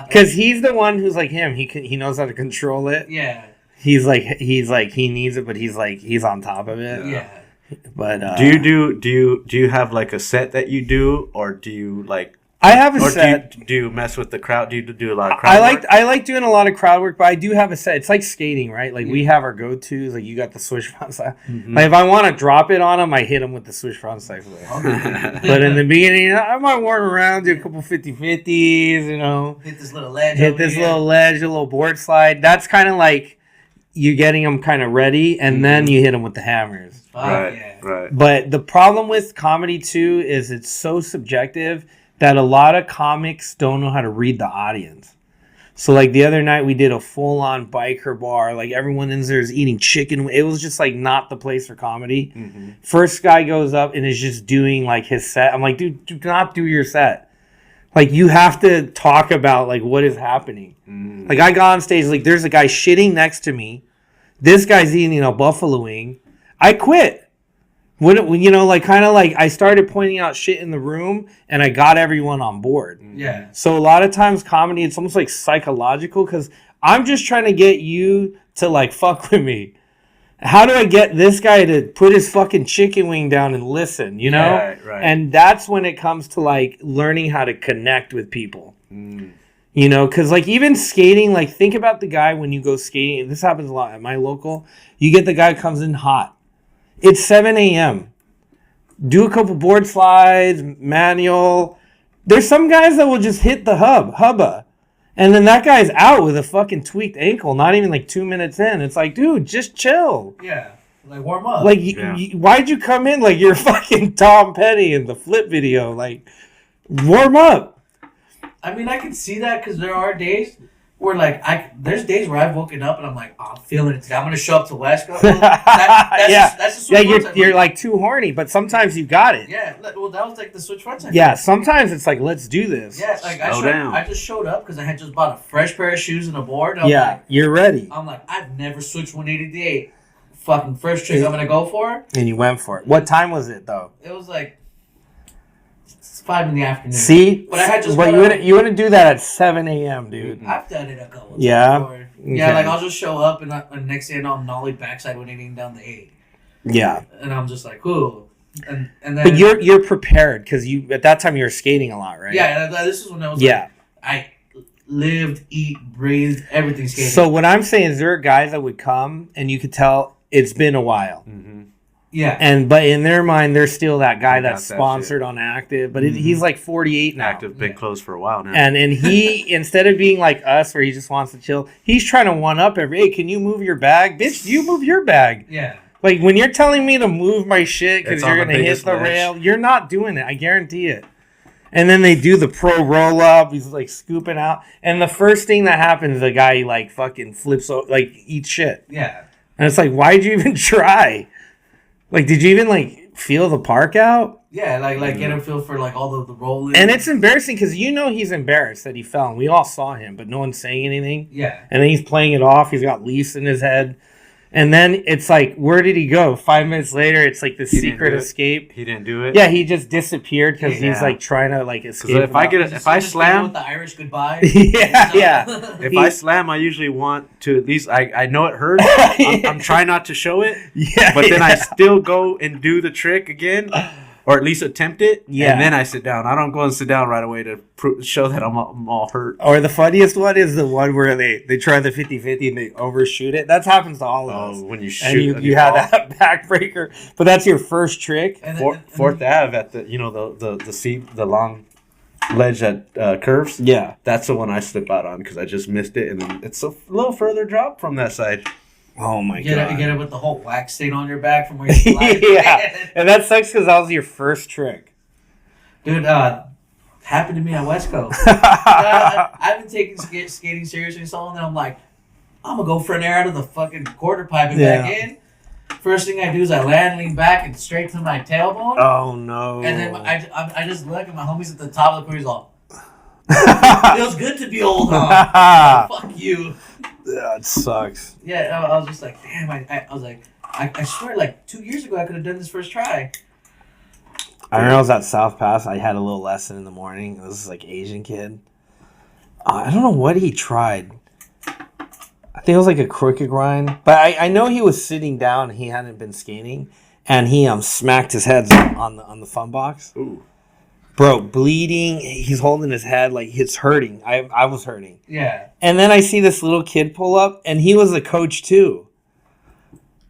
because he's the one who's like him. He knows how to control it. Yeah. He's like he needs it, but he's on top of it. Yeah. But do you have like a set that you do, or do you like? I have a set. Do you mess with the crowd? Do you do a lot of crowd work? I like doing a lot of crowd work, but I do have a set. It's like skating, right? Like we have our go-tos. Like you got the swish front side. Mm-hmm. Like if I want to drop it on them, I hit them with the swish front side. But in the beginning, I might warm around, do a couple 50-50s, you know. Hit this little ledge, a little board slide. That's kind of like you getting them kind of ready, and then you hit them with the hammers. Right. But the problem with comedy too is it's so subjective that a lot of comics don't know how to read the audience. So, like, the other night we did a full-on biker bar. Like, everyone in there is eating chicken. It was just, like, not the place for comedy. Mm-hmm. First guy goes up and is just doing, like, his set. I'm like, dude, do not do your set. Like, you have to talk about, like, what is happening. Mm. Like, I got on stage, like, there's a guy shitting next to me. This guy's eating a buffalo wing. I quit. When you know, like, kind of like I started pointing out shit in the room and I got everyone on board. Yeah. So a lot of times comedy, it's almost like psychological because I'm just trying to get you to, like, fuck with me. How do I get this guy to put his fucking chicken wing down and listen, you know? Yeah, right. And that's when it comes to, like, learning how to connect with people. Mm. You know, because, like, even skating, like, think about the guy when you go skating. This happens a lot at my local. You get the guy who comes in hot. It's 7 a.m. Do a couple board slides, manual. There's some guys that will just hit the hubba. And then that guy's out with a fucking tweaked ankle, not even like 2 minutes in. It's like, dude, just chill. Yeah, like warm up. Like, why'd you come in like you're fucking Tom Petty in the flip video? Like, warm up. I mean, I can see that because there are days where, like, there's days where I've woken up and I'm like, oh, I'm feeling it today. I'm going to show up to West Coast. That's you're like too horny, but sometimes you got it. Yeah, well, that was like the switch fronts. Yeah, sometimes it's like, let's do this. Yeah, like I just showed up because I had just bought a fresh pair of shoes and a board. Like, you're ready. I'm like, I've never switched 188. Fucking first trick I'm going to go for. And you went for it. What time was it, though? It was like 5 in the afternoon. See? But I had just you wouldn't do that at 7 a.m., dude. I've done it a couple times before. Okay. Yeah, like I'll just show up and next thing you know, I'm nollie backside when eating down the 8. Yeah. And I'm just like, cool. And then, but you're prepared because you at that time you were skating a lot, right? Yeah, this is when I was like, I lived, eat, breathed, everything skating. So what I'm saying is there are guys that would come and you could tell it's been a while. Mm-hmm. Yeah. But in their mind, they're still that guy that's sponsored on Active. But he's like 48 now. Active been closed for a while now. And he, instead of being like us where he just wants to chill, he's trying to one up hey, can you move your bag? Bitch, you move your bag. Yeah. Like when you're telling me to move my shit because you're going to hit the rail, you're not doing it. I guarantee it. And then they do the pro roll up. He's like scooping out. And the first thing that happens, the guy like fucking flips, like eats shit. Yeah. And it's like, why'd you even try? Like, did you even, like, feel the park out? Yeah, like get a feel for, like, all the rolling. And it's embarrassing because you know he's embarrassed that he fell. And we all saw him, but no one's saying anything. Yeah. And then he's playing it off. He's got leaves in his head. And then it's like, where did he go? 5 minutes later, it's like the secret escape. He didn't do it? Yeah, he just disappeared because he's, like, trying to, like, escape. If I slam... With the Irish goodbye. yeah. If I slam, I usually want to at least... I know it hurts. I'm trying not to show it. Yeah. But then I still go and do the trick again. Or at least attempt it. Yeah. And then I sit down. I don't go and sit down right away to show that I'm all hurt. Or the funniest one is the one where they try the 50-50 and they overshoot it. That happens to all of us. When you shoot and you have that backbreaker. But that's your first trick. Fourth Ave at the the long ledge that curves. Yeah. That's the one I slip out on because I just missed it. And then it's a little further drop from that side. Oh my god! You get it with the whole wax stain on your back from where you slide. Yeah, and that sucks because that was your first trick, dude. Happened to me at West Coast. I've been taking skating seriously so long that I'm like, I'm gonna go for an air out of the fucking quarter pipe and back in. First thing I do is I lean back and straight to my tailbone. Oh no! And then I just look at my homies at the top of the corner. He's all, feels good to be old, huh? Fuck you. Yeah, it sucks. Yeah, I was just like, damn. I was like, I swear, like 2 years ago, I could have done this first try. I remember I was at South Pass. I had a little lesson in the morning. This is like Asian kid. I don't know what he tried. I think it was like a crooked grind. But I know he was sitting down. He hadn't been skating. And he smacked his head on the fun box. Ooh. Bro, bleeding. He's holding his head like it's hurting. I was hurting. Yeah. And then I see this little kid pull up, and he was a coach too.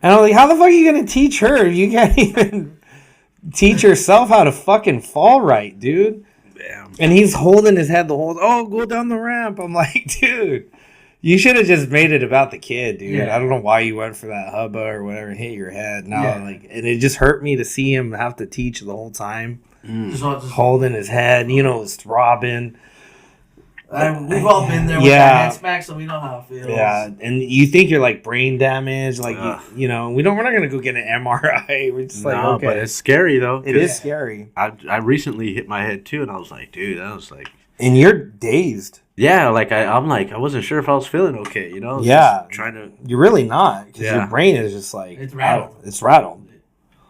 And I'm like, how the fuck are you going to teach her? You can't even teach yourself how to fucking fall right, dude. Damn. And he's holding his head the whole go down the ramp. I'm like, dude, you should have just made it about the kid, dude. Yeah. I don't know why you went for that hubba or whatever, hit your head. No, and it just hurt me to see him have to teach the whole time. Just holding his head, it's throbbing. We've all been there with our head smack, so we know how it feels. Yeah, and you think you're like brain damaged, like you know, we're not gonna go get an MRI. We're just like, okay, but it's scary though. It is scary. I recently hit my head too, and I was like, dude, that was like. And you're dazed. Yeah, like I'm like I wasn't sure if I was feeling okay, you know. Yeah, trying to. You're really not because your brain is just like it's rattled. It's rattled.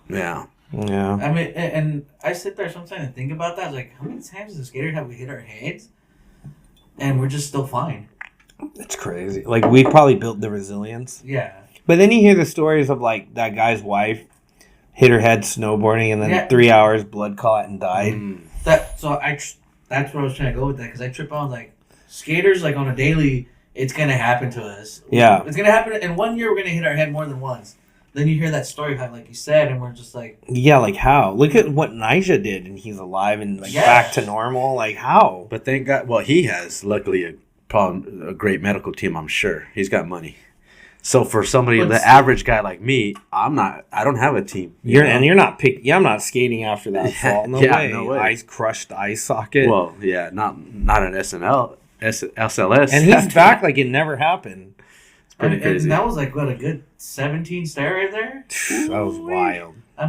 Yeah. Yeah. I mean, and I sit there sometimes and think about that. I was like, how many times as a skater have we hit our heads, and we're just still fine? It's crazy. Like we probably built the resilience. Yeah. But then you hear the stories of like that guy's wife hit her head snowboarding, and then 3 hours blood clot and died. That's where I was trying to go with that because I trip on like skaters like on a daily. It's gonna happen to us. Yeah. It's gonna happen. In 1 year, we're gonna hit our head more than once. Then you hear that story, like you said, and we're just like... Yeah, like how? Look at what Nija did, and he's alive and like back to normal. Like how? But thank God, well, he has, luckily, a great medical team, I'm sure. He's got money. So for somebody, the average guy like me, I don't have a team. You're not I'm not skating after that fall. No way. No way. Ice crushed the ice socket. Well, yeah, not an SLS. And he's back like it never happened. Pretty crazy. And that was like, what, a good 17 stair right there? That was wild. I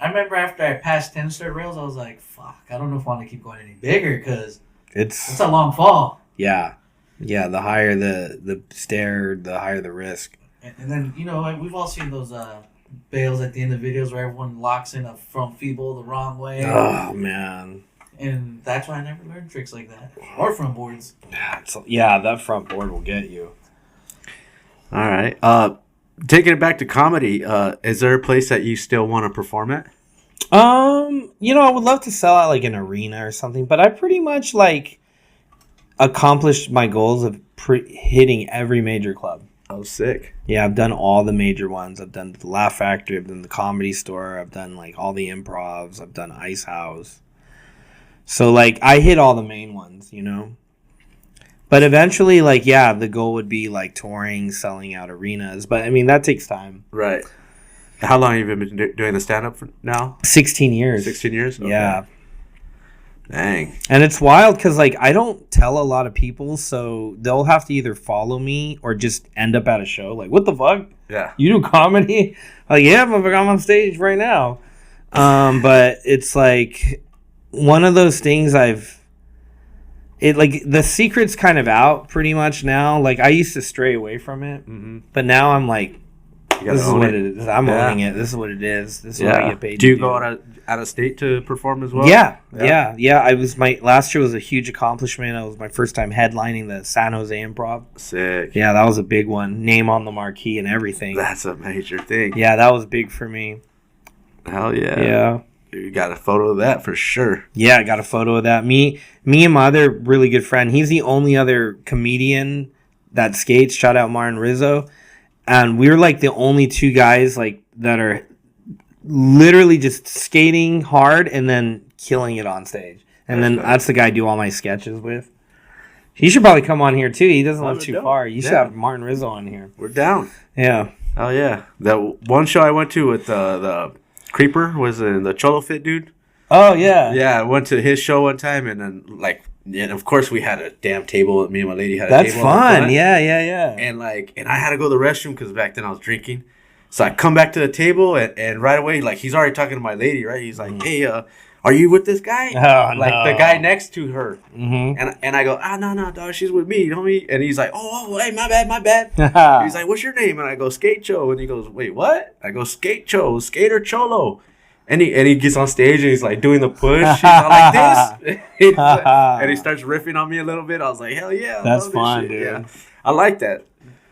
remember after I passed 10 stair rails, I was like, fuck, I don't know if I want to keep going any bigger because it's a long fall. Yeah. Yeah, the higher the stair, the higher the risk. And then, you know, like, we've all seen those bails at the end of videos where everyone locks in a front feeble the wrong way. Oh, man. And that's why I never learned tricks like that. Or front boards. Yeah, that front board will get you. All right. Taking it back to comedy, is there a place that you still want to perform at? You know, I would love to sell out like an arena or something, but I pretty much like accomplished my goals of hitting every major club. Oh, sick. Yeah, I've done all the major ones. I've done the Laugh Factory, I've done the Comedy Store, I've done like all the improvs, I've done Ice House. So like I hit all the main ones, you know. But eventually, like, yeah, the goal would be, like, touring, selling out arenas. But, I mean, that takes time. Right. How long have you been doing the stand-up for now? 16 years. 16 years? Okay. Yeah. Dang. And it's wild because, like, I don't tell a lot of people, so they'll have to either follow me or just end up at a show. Like, what the fuck? Yeah. You do comedy? Like, yeah, I'm on stage right now. But it's, like, one of those things like the secret's kind of out pretty much now. Like I used to stray away from it, but now I'm like, this is what it is. I'm owning it. This is what it is. This is what I get paid. Do you go out of state to perform as well? Yeah. I was last year was a huge accomplishment. It was my first time headlining the San Jose Improv. Sick. Yeah, that was a big one. Name on the marquee and everything. That's a major thing. Yeah, that was big for me. Hell yeah. Yeah. You got a photo of that for sure. Yeah, I got a photo of that. Me and my other really good friend, he's the only other comedian that skates. Shout out Martin Rizzo. And we're like the only two guys like that are literally just skating hard and then killing it on stage. And then that's the guy I do all my sketches with. He should probably come on here too. He doesn't live too far. You should have Martin Rizzo on here. We're down. Yeah. Oh yeah. That one show I went to with the Creeper was the Cholo Fit dude. Oh yeah. Yeah, I went to his show one time, and then like, and of course we had a damn table. Me and my lady had a table. That's fun. Yeah. And I had to go to the restroom because back then I was drinking. So I come back to the table, and right away, like he's already talking to my lady, right? He's like, "Hey, are you with this guy?" Oh, like no. the guy next to her. Mm-hmm. And I go, no, dog, she's with me, homie. And he's like, oh, hey, my bad. He's like, what's your name? And I go, Skate-Cho. And he goes, wait, what? I go, Skate-Cho, Skater Cholo. And he gets on stage and he's like doing the push. He's all like this. And he starts riffing on me a little bit. I was like, hell yeah. That's fun, dude. Yeah. I like that.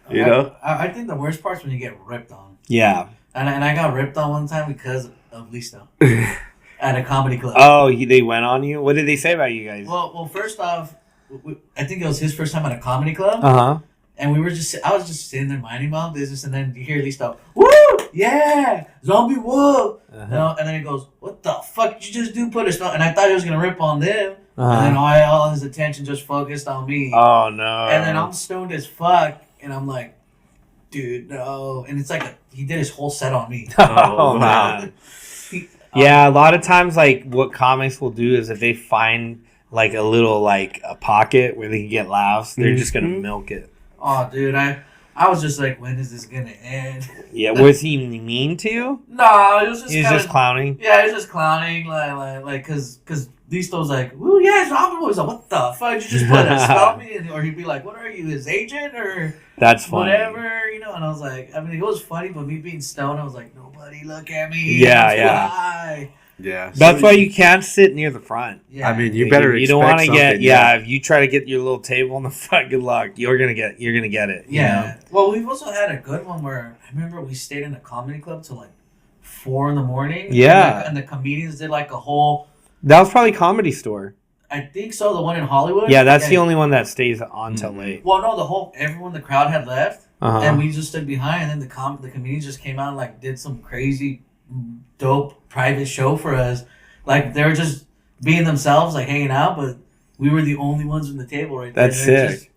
You know? I think the worst part's when you get ripped on. Yeah. And I got ripped on one time because of Listo. At a comedy club. Oh, they went on you? What did they say about you guys? Well, first off, I think it was his first time at a comedy club. Uh-huh. And I was just sitting there minding my own business, and then you hear Listo, woo! Yeah! Zombie woo! Uh-huh. You know, and then he goes, what the fuck did you just do? Put us on. And I thought he was going to rip on them. Uh-huh. And then all his attention just focused on me. Oh, no. And then I'm stoned as fuck, and I'm like, dude, no. And it's like he did his whole set on me. Oh, wow. Yeah, a lot of times, like, what comics will do is if they find like a little like a pocket where they can get laughs, they're just gonna milk it. Oh, dude, I was just like, when is this gonna end? Yeah, was he mean to you? No, it was just He was just clowning. Yeah, he was just clowning, like, cause Listo was like, "Ooh, yeah, it's Robin." Was like, "What the fuck? Did you just put a spell me?" Or he'd be like, "What are you, his agent or that's funny. Whatever, you know?" And I was like, I mean, it was funny, but me being stoned, I was like, "Nobody look at me." Yeah. High. Yeah. That's why you can't sit near the front. Yeah. I mean, you better. You don't want to get. Yeah, if you try to get your little table in the front, good luck. You're gonna get it. Yeah. Well, we've also had a good one where I remember we stayed in a comedy club till like 4 a.m. Yeah. And the comedians did like a whole. That was probably Comedy Store. I think so. The one in Hollywood. Yeah, that's the only one that stays on till late. Well, no, everyone, the crowd had left, and we just stood behind, and then the comedians just came out and like did some crazy, dope private show for us. Like they were just being themselves, like hanging out, but we were the only ones in the table right there. That's sick. Just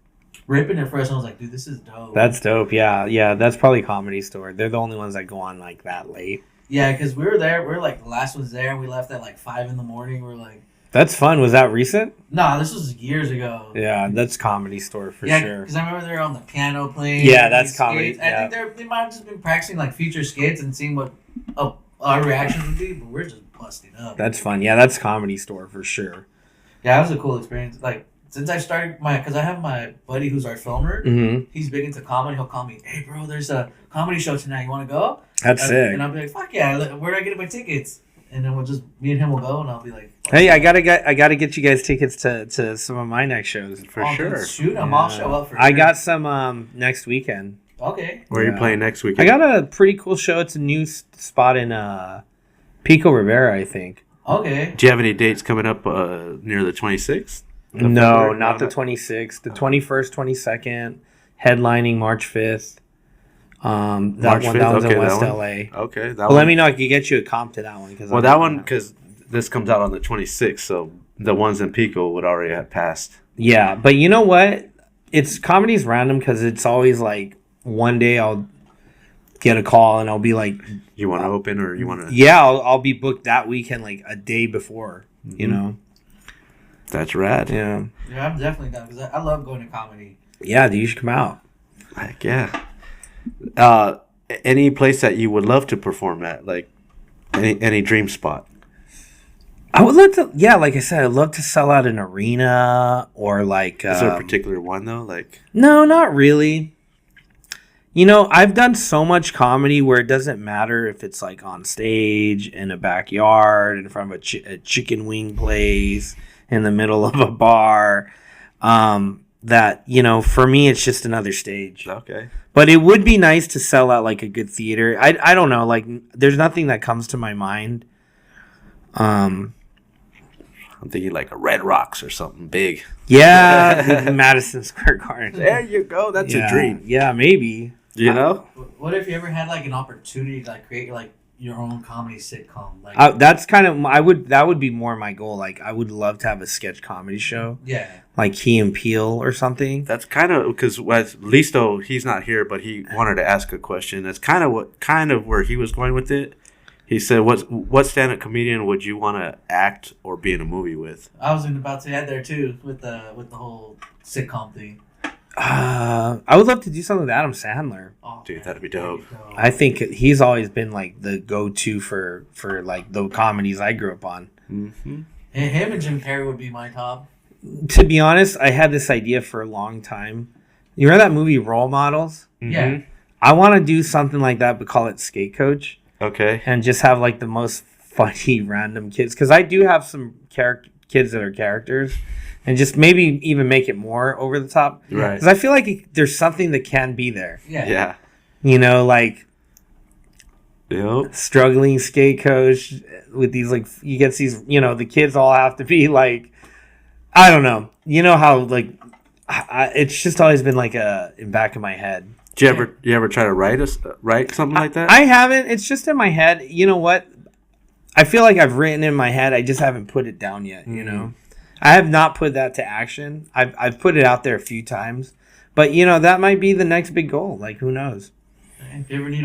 ripping it for us. And I was like, dude, this is dope. That's dope. Yeah. That's probably Comedy Store. They're the only ones that go on like that late. Yeah, because we were there. We were like the last ones there, and we left at like 5 a.m. We were like. That's fun. Was that recent? Nah, this was years ago. Yeah, that's Comedy Store for sure. sure. Because I remember they were on the piano playing. Yeah, that's comedy. I think they might have just been practicing like future skits and seeing what our reactions would be, but we're just busting up. That's fun. Yeah, that's Comedy Store for sure. Yeah, that was a cool experience. Like, since I started because I have my buddy who's our filmer. Mm-hmm. He's big into comedy. He'll call me, "Hey, bro, there's a comedy show tonight. You want to go?" That's sick. And I'll be like, "Fuck yeah! Where do I get my tickets?" And then me and him will go, and I'll be like, "Hey, I gotta get you guys tickets to some of my next shows for sure. Dude, shoot them. I'll show up for I sure. got some next weekend. Okay. Where are you playing next weekend? I got a pretty cool show. It's a new spot in Pico Rivera, I think. Okay. Do you have any dates coming up near the 26th? No, not the 26th. The 21st, 22nd, headlining March 5th. That one's in West LA. Okay. Let me know. I can get you a comp to that one. Because this comes out on the 26th, so the ones in Pico would already have passed. Yeah, but you know what? Comedy's random because it's always like one day I'll get a call and I'll be like, "You want to open or you want to?" Yeah, I'll be booked that weekend like a day before. Mm-hmm. You know. That's rad. Yeah. Yeah, I'm definitely down because I love going to comedy. Yeah, dude, you should come out. Heck yeah. Any place that you would love to perform at, like any dream spot? I would love to. Yeah, like I said, I'd love to sell out an arena or like. Is there a particular one though? Like. No, not really. You know, I've done so much comedy where it doesn't matter if it's like on stage, in a backyard, in front of a chicken wing place, in the middle of a bar. That, you know, for me, it's just another stage. Okay. But it would be nice to sell out like a good theater. I don't know. Like, there's nothing that comes to my mind. I'm thinking like a Red Rocks or something big. Yeah, Madison Square Garden. There you go. That's a dream. Yeah, maybe. You know? What if you ever had like an opportunity to like create like your own comedy sitcom? Like that's kind of that would be more my goal. Like I would love to have a sketch comedy show. Yeah. Like Key and Peele or something. That's kind of because Listo, he's not here, but he wanted to ask a question. That's kind of where he was going with it. He said, "What stand-up comedian would you want to act or be in a movie with?" I was about to add there too with the whole sitcom thing. I would love to do something with Adam Sandler. Oh, dude, that'd be dope. I think he's always been like the go-to for like the comedies I grew up on. Mm-hmm. Him and Jim Carrey would be my top. To be honest, I had this idea for a long time. You remember that movie Role Models? Mm-hmm. Yeah. I want to do something like that, but call it Skate Coach. Okay. And just have like the most funny random kids. Because I do have some kids that are characters. And just maybe even make it more over the top. Right. Because I feel like there's something that can be there. Yeah. Yeah. You know, like yep. Struggling skate coach with these like you get these, you know, the kids all have to be like, I don't know. You know how like it's just always been like in back of my head. Did you ever try to write something like that? I haven't. It's just in my head. You know what? I feel like I've written in my head. I just haven't put it down yet. You know, I have not put that to action. I've put it out there a few times, but you know that might be the next big goal. Like who knows? If you ever need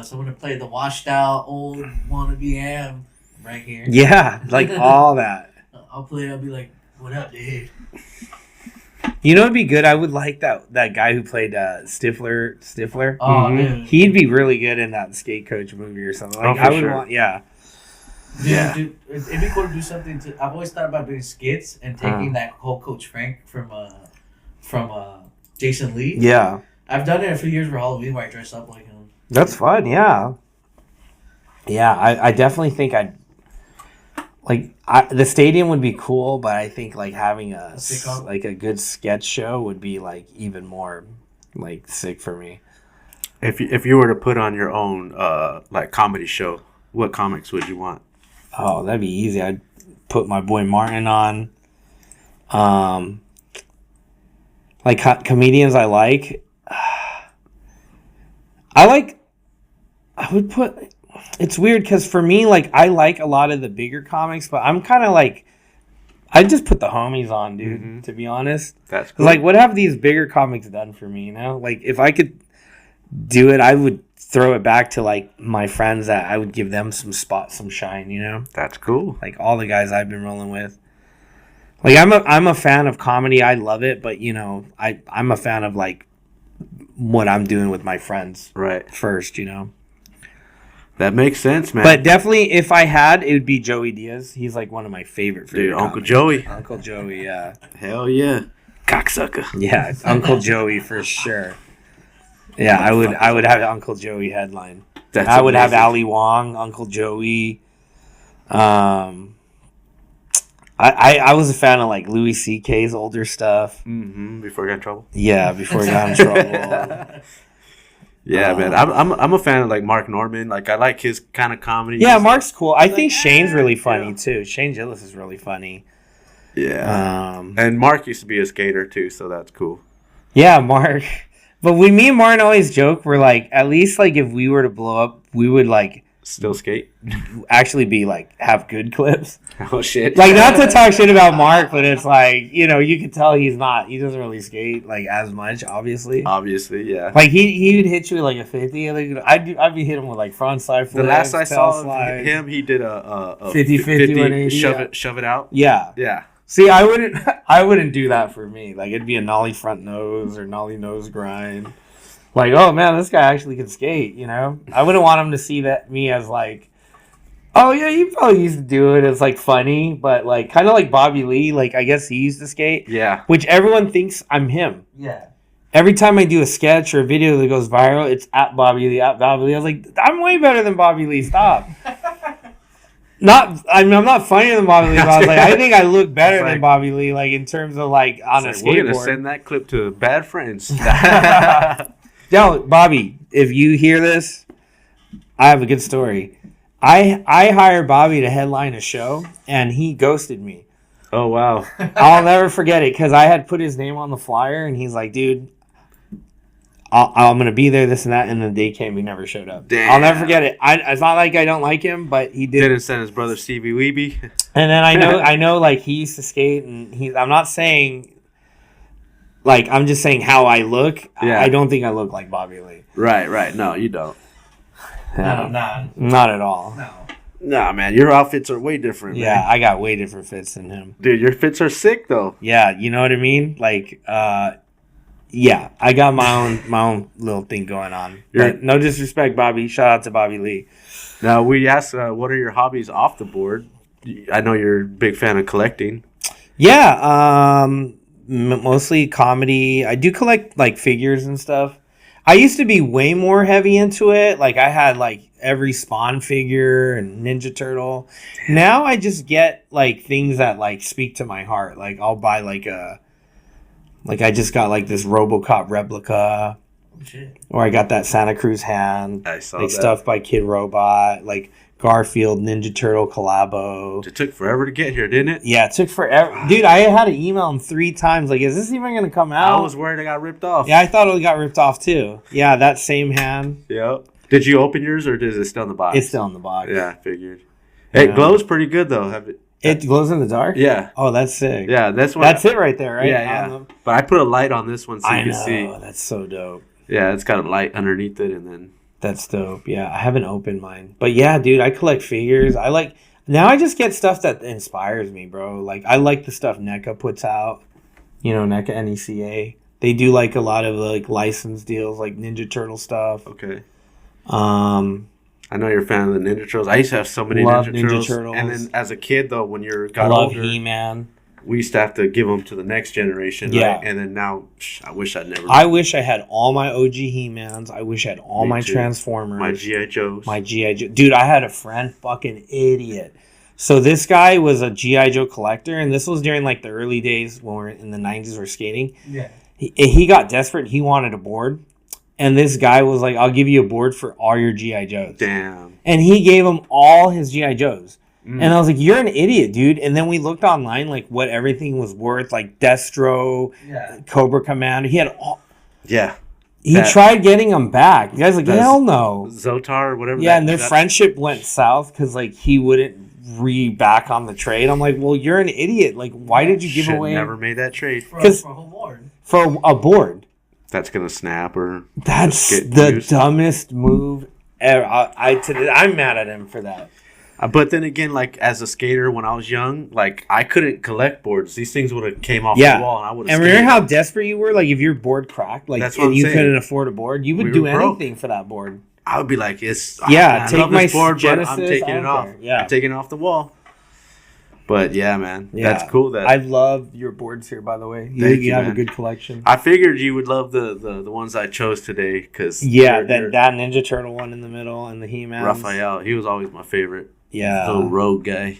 someone to play the washed out old wannabe am right here. Yeah, like all that. I'll play. I'll be like, What up, dude? You know, it'd be good. I would like that guy who played Stifler. Oh, dude. He'd be really good in that Skate Coach movie or something. Like, I would want, Dude, it'd be cool to do something. I've always thought about doing skits and taking that whole Coach Frank from Jason Lee. Yeah. I've done it a few years for Halloween where I dress up like him. That's fun, yeah. Yeah, I definitely think the stadium would be cool, but I think like having a good sketch show would be like even more like sick for me. If you were to put on your own like comedy show, what comics would you want? Oh, that'd be easy. I'd put my boy Martin on. Like comedians I like. I would put. It's weird because for me, like, I like a lot of the bigger comics, but I'm kind of like, I just put the homies on, dude. To be honest, that's cool. Like, what have these bigger comics done for me? You know, like if I could do it, I would throw it back to like my friends that I would give them some shine. You know, that's cool. Like all the guys I've been rolling with. Like I'm a fan of comedy. I love it, but you know, I'm a fan of like what I'm doing with my friends. Right. First, you know. That makes sense, man. But definitely, if I had, it would be Joey Diaz. He's like one of my favorite. Dude, Uncle comics. Joey. Uncle Joey, yeah. Hell yeah. Cocksucker. Yeah, Uncle Joey for sure. Yeah, I would have Uncle Joey headline. I would have Ali Wong, Uncle Joey. I was a fan of like Louis C.K.'s older stuff. Mm-hmm. Before he got in trouble. Yeah, before he got in trouble. Yeah, man. I'm a fan of like Mark Norman. Like I like his kind of comedy. Yeah, Mark's cool. I think Shane's really funny too. Shane Gillis is really funny. Yeah. And Mark used to be a skater too, so that's cool. Yeah, Mark. But me and Martin always joke, we're like, at least like if we were to blow up, we would like still skate. Actually be like have good clips. Oh shit. Like not to talk shit about Mark, but it's like, you know, you can tell he doesn't really skate like as much, obviously. Obviously, yeah. Like he would hit you with like a 50. Like I'd be hitting him with like front side flips. The last I saw of him, he did a 50 180. Shove it out. Yeah. Yeah. See, I wouldn't do that for me. Like it'd be a nollie front nose or nollie nose grind. Like, oh man, this guy actually can skate, you know? I wouldn't want him to see me as like, oh yeah, you probably used to do it. It's like funny, but like kind of like Bobby Lee, like I guess he used to skate. Yeah. Which everyone thinks I'm him. Yeah. Every time I do a sketch or a video that goes viral, it's at Bobby Lee, at Bobby Lee. I was like, I'm way better than Bobby Lee. Stop. I'm not funnier than Bobby Lee, but I was like, I think I look better than Bobby Lee, like in terms of like on a skateboard. We're gonna send that clip to bad friends. Yo, Bobby, if you hear this, I have a good story. I hired Bobby to headline a show, and he ghosted me. Oh, wow. I'll never forget it, because I had put his name on the flyer, and he's like, dude, I'm going to be there, this and that, and the day came, he never showed up. Damn. I'll never forget it. It's not like I don't like him, but he did. Didn't send his brother Stevie Weeby. And then I know, like, he used to skate, and I'm not saying... Like, I'm just saying how I look. Yeah. I don't think I look like Bobby Lee. Right. No, you don't. No. Not at all. No. Nah, man. Your outfits are way different, Yeah, man. I got way different fits than him. Dude, your fits are sick, though. Yeah, you know what I mean? Like, yeah, I got my own little thing going on. But no disrespect, Bobby. Shout out to Bobby Lee. Now, we asked, what are your hobbies off the board? I know you're a big fan of collecting. Yeah, mostly comedy. I do collect like figures and stuff. I used to be way more heavy into it. Like I had like every Spawn figure and Ninja Turtle. Now I just get like things that like speak to my heart. Like I'll buy like I just got like this RoboCop replica. Oh, shit. Or I got that Santa Cruz hand. I saw like that. Stuff by Kid Robot. Like Garfield, Ninja Turtle collabo. It took forever to get here, didn't it? Yeah, it took forever. Dude, I had to email him 3 times. Like, is this even going to come out? I was worried it got ripped off. Yeah, I thought it got ripped off too. Yeah, that same hand. Yep. Did you open yours or is it still in the box? It's still in the box. Yeah, I figured. It glows pretty good though. It glows in the dark? Yeah. Oh, that's sick. Yeah, that's it right there, right? Yeah. But I put a light on this one so you can see. Oh, that's so dope. Yeah, it's got a light underneath it and then... That's dope. Yeah, I haven't opened mine. But yeah, dude, I collect figures. I Now I just get stuff that inspires me, bro. Like, I like the stuff NECA puts out. You know, NECA, NECA. They do, like, a lot of, like, license deals, like Ninja Turtle stuff. Okay. I know you're a fan of the Ninja Turtles. I used to have so many Ninja Turtles. And then as a kid, though, when you got older, He-Man. We used to have to give them to the next generation. Yeah. Right? And then now, I wish I'd never. I wish I had all my OG He-Mans. I wish I had all my Transformers. My G.I. Joes. My G.I. Joe. Dude, I had a friend, fucking idiot. So this guy was a G.I. Joe collector, and this was during, like, the early days when we're in the 90s, we're skating. Yeah. He got desperate. He wanted a board. And this guy was like, I'll give you a board for all your G.I. Joes. Damn. And he gave him all his G.I. Joes. And I was like, you're an idiot, dude. And then we looked online, like, what everything was worth, like Destro, Cobra Commander. He had all. Yeah. He tried getting them back. The guy's like, hell no. Zotar, whatever. Yeah, and their friendship went south because, like, he wouldn't back on the trade. I'm like, well, you're an idiot. Like, why did you give away? Never made that trade. For a whole board. For a board. That's going to snap or. That's the dumbest move ever. I'm mad at him for that. But then again, like, as a skater when I was young, like, I couldn't collect boards. These things would have came off the wall and I would have. And remember how desperate you were? Like, if your board cracked, like, and you couldn't afford a board, you would do anything for that board. I would be like, take my board, Genesis, but I'm taking it off. Yeah. I'm taking it off the wall. But yeah, man, that's cool. That I love your boards here, by the way. You have a good collection. I figured you would love the ones I chose today because that Ninja Turtle one in the middle and the He-Man. Raphael, he was always my favorite. Yeah, little rogue guy.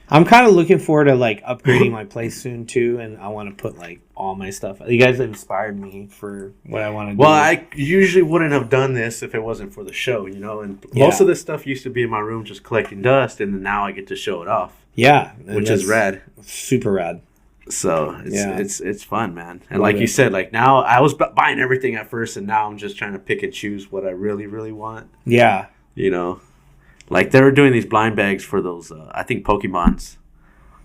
I'm kind of looking forward to, like, upgrading my place soon too, and I want to put, like, all my stuff. You guys inspired me for what I want to do. Well, I usually wouldn't have done this if it wasn't for the show, you know. And most of this stuff used to be in my room just collecting dust, and now I get to show it off. Yeah, which is rad. Super rad. So it's fun, man. And like you said, like, now I was buying everything at first, and now I'm just trying to pick and choose what I really, really want. Yeah, you know. Like, they were doing these blind bags for those, I think, Pokemons,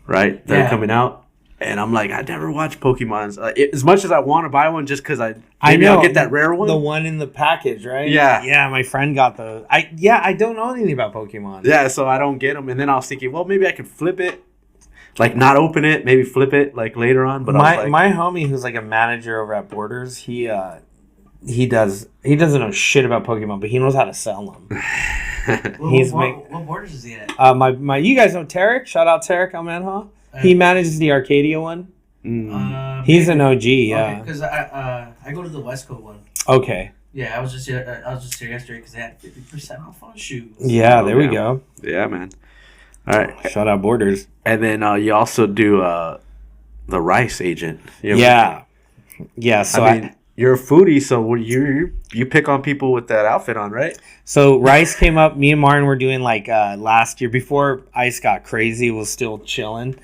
right? They're coming out. And I'm like, I never watched Pokemons. As much as I want to buy one just because I'll get that rare one. The one in the package, right? Yeah. Yeah, my friend got those. I don't know anything about Pokemon. Yeah, so I don't get them. And then I was thinking, well, maybe I can flip it. Like, not open it, maybe flip it, like, later on. But my homie, who's, like, a manager over at Borders, he doesn't know shit about Pokemon, but he knows how to sell them. What Borders is he at? You guys know Tarek? Shout out Tarek Almanha. He manages the Arcadia one. He's an OG, yeah. Because I go to the Westcoast one. Okay. Yeah, I was just here yesterday because they had 50% off on shoes. Yeah, there we go. Yeah, man. All right. Shout out Borders. And then you also do the Rice Agent. Yeah. So you're a foodie, so you pick on people with that outfit on, right? So Rice came up. Me and Martin were doing, like, last year before Ice got crazy. Was still chilling.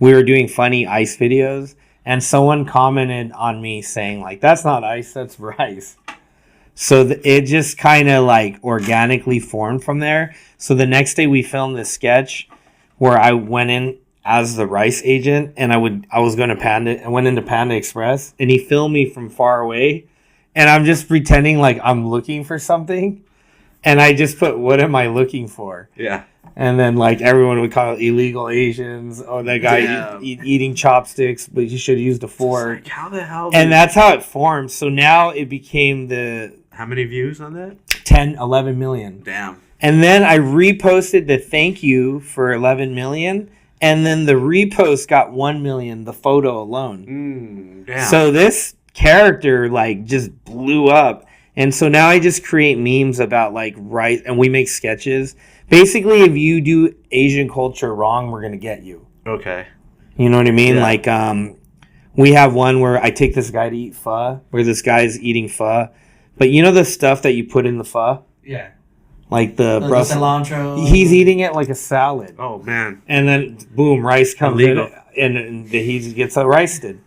We were doing funny Ice videos, and someone commented on me saying, like, "That's not Ice, that's Rice." So it just kind of, like, organically formed from there. So the next day we filmed this sketch where I went in as the Rice Agent, and I was going to Panda. I went into Panda Express, and he filmed me from far away, and I'm just pretending like I'm looking for something, and I just put, "What am I looking for?" Yeah. And then, like, everyone would call it illegal Asians, or that guy eating chopsticks, but you should have used a fork. Like, how the hell? And that's how it formed. So now it became How many views on that? 11 million. Damn. And then I reposted the thank you for 11 million. And then the repost got 1 million, the photo alone. Damn. So this character, like, just blew up. And so now I just create memes about, like, rice, and we make sketches. Basically, if you do Asian culture wrong, we're going to get you. Okay. You know what I mean? Yeah. Like, we have one where I take this guy to eat pho, where this guy's eating pho. But you know the stuff that you put in the pho? Yeah. Like the cilantro. He's eating it like a salad. Oh, man. And then, boom, rice comes in, and he gets roasted.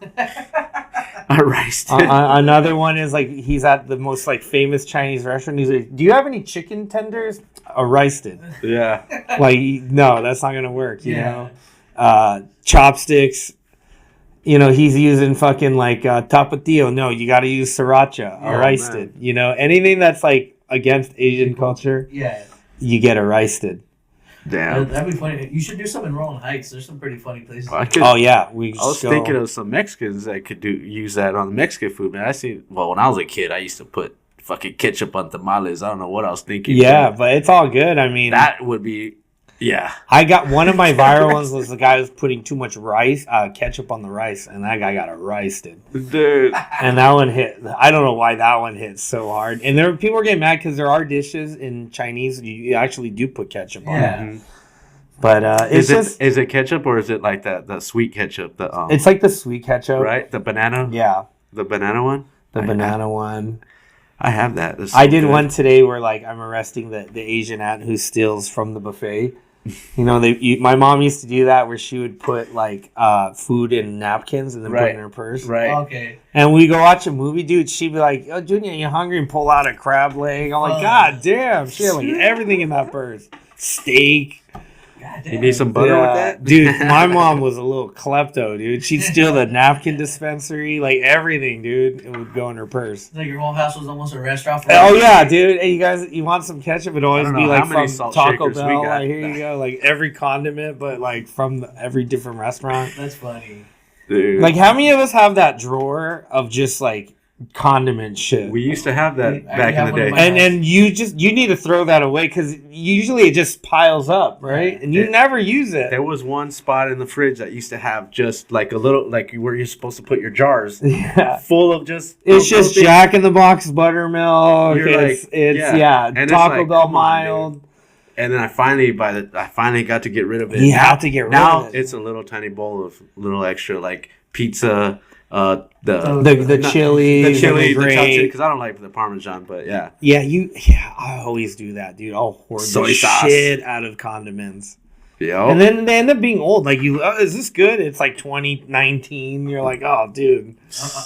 Another one is, like, he's at the most, like, famous Chinese restaurant. He's like, "Do you have any chicken tenders?" Roasted. Yeah. Like, no, that's not gonna work. You know, chopsticks. You know, he's using fucking, like, tapatio. No, you got to use sriracha. Roasted. You know, anything that's, like, against Asian culture, yeah, you get roasted. Damn. That'd be funny. You should do some in Rolling Heights. There's some pretty funny places. I was thinking of some Mexicans that could use that on the Mexican food, man. When I was a kid, I used to put fucking ketchup on tamales. I don't know what I was thinking. Yeah, but it's all good. I mean, that would be, yeah. I got one of my viral ones was the guy was putting too much ketchup on the rice, and that guy got arrested. Dude. And that one hit. I don't know why that one hit so hard. And people are getting mad because there are dishes in Chinese you actually do put ketchup on. Yeah. Mm-hmm. But is it ketchup or is it like the sweet ketchup? It's like the sweet ketchup, right? The banana. Yeah. The banana one. One. I have that. I did one today where like I'm arresting the Asian aunt who steals from the buffet. You know, my mom used to do that where she would put like food in napkins and then put it in her purse. Right. Okay. And we go watch a movie, dude. She'd be like, "Oh, Junior, you hungry?" And pull out a crab leg. I'm like, God damn, she had like everything in that purse. Steak. You need some butter with that? Dude, my mom was a little klepto, dude. She'd steal the napkin dispensary, like everything, dude. It would go in her purse. It's like your whole house was almost a restaurant. Oh, yeah, dude. Hey, you guys, you want some ketchup? It'd always be like from Taco Bell. Like, here you go. Like every condiment, but like from every different restaurant. That's funny. Dude. Like, how many of us have that drawer of just like condiment shit? We used to have that back in the day. And you need to throw that away because usually it just piles up, right? And you never use it. There was one spot in the fridge that used to have just like a little, like where you're supposed to put your jars, full of just. It's just Jack in the Box buttermilk. It's Taco Bell mild. And then I finally got to get rid of it. You have to get rid of it. Now it's a little tiny bowl of little extra like pizza. The chili, the chili, because I don't like the Parmesan, but yeah. I always do that, dude. I'll hoard the shit out of condiments. Yeah, and then they end up being old. Like is this good? It's like 2019. You're like, oh, dude.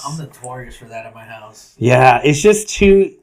I'm notorious for that at my house. Yeah, it's just too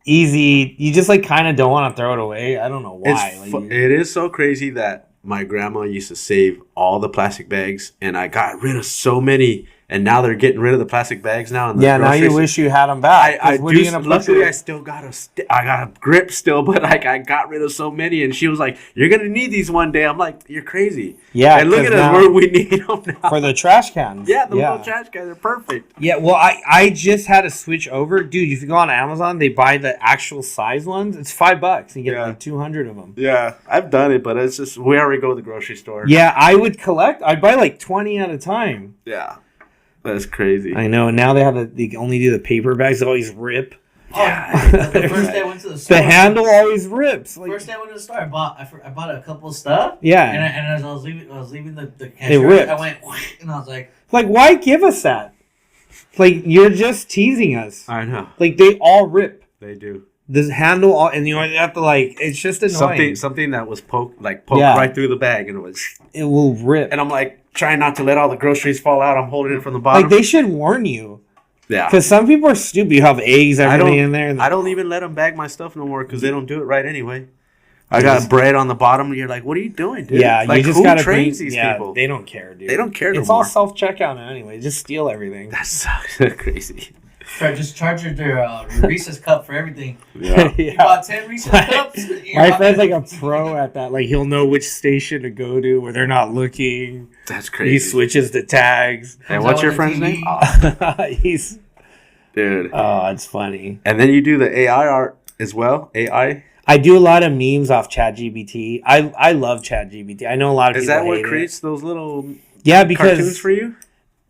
easy. You just like kind of don't want to throw it away. I don't know why. It is so crazy that my grandma used to save all the plastic bags, and I got rid of so many. And now they're getting rid of the plastic bags now. Now you wish you had them back. Luckily, I still got I got a grip still, but like I got rid of so many. And she was like, "You're gonna need these one day." I'm like, "You're crazy." Yeah. And look at us where we need them now for the trash cans. Yeah, the little trash cans are perfect. Yeah. Well, I just had to switch over, dude. If you go on Amazon, they buy the actual size ones. It's $5. You get like 200 of them. Yeah, I've done it, but it's just we already go to the grocery store. Yeah, I would collect. I'd buy like 20 at a time. Yeah. That's crazy. I know. And now they only do the paper bags. They always rip. Yeah. The first day I went to the store, the handle always rips. Like, first day I went to the store, I bought a couple of stuff. Yeah. And as I was leaving the cashier, it ripped. I went and I was like, why give us that? Like, you're just teasing us. I know. Like, they all rip. They do. This handle, and you have to it's just annoying. Something that was poked right through the bag, and it will rip. And I'm like trying not to let all the groceries fall out. I'm holding it from the bottom. Like, they should warn you. Yeah. Because some people are stupid. You have eggs, everything in there. I don't even let them bag my stuff no more because they don't do it right anyway. I got bread on the bottom, and you're like, "What are you doing, dude?" Yeah, like, you just got to train these people. They don't care, dude. They don't care. It's all self checkout now anyway. Just steal everything. That's so crazy. Just charge your Reese's cup for everything. Yeah. You bought 10 Reese's cups. My friend's like a pro at that. Like, he'll know which station to go to where they're not looking. That's crazy. He switches the tags. And what's your friend's name? Dude. Oh, it's funny. And then you do the AI art as well? AI? I do a lot of memes off ChatGPT. I love ChatGPT. I know a lot of people. Is that what creates those little cartoons for you?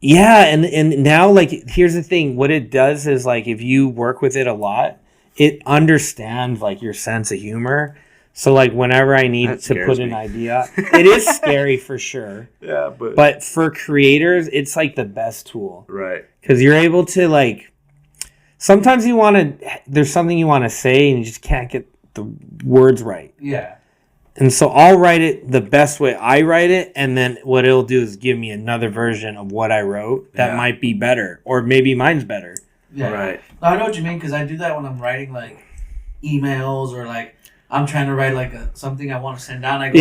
Yeah, and now, like, here's the thing. What it does is, like, if you work with it a lot, it understands, like, your sense of humor. So, like, whenever I need to put an idea, it is scary for sure. Yeah, but for creators, it's, like, the best tool. Right. Because you're able to, like, sometimes there's something you want to say and you just can't get the words right. Yeah. And so I'll write it the best way I write it, and then what it'll do is give me another version of what I wrote that might be better, or maybe mine's better. Yeah, right. I know what you mean, because I do that when I'm writing like emails or like I'm trying to write like something I want to send out. I go,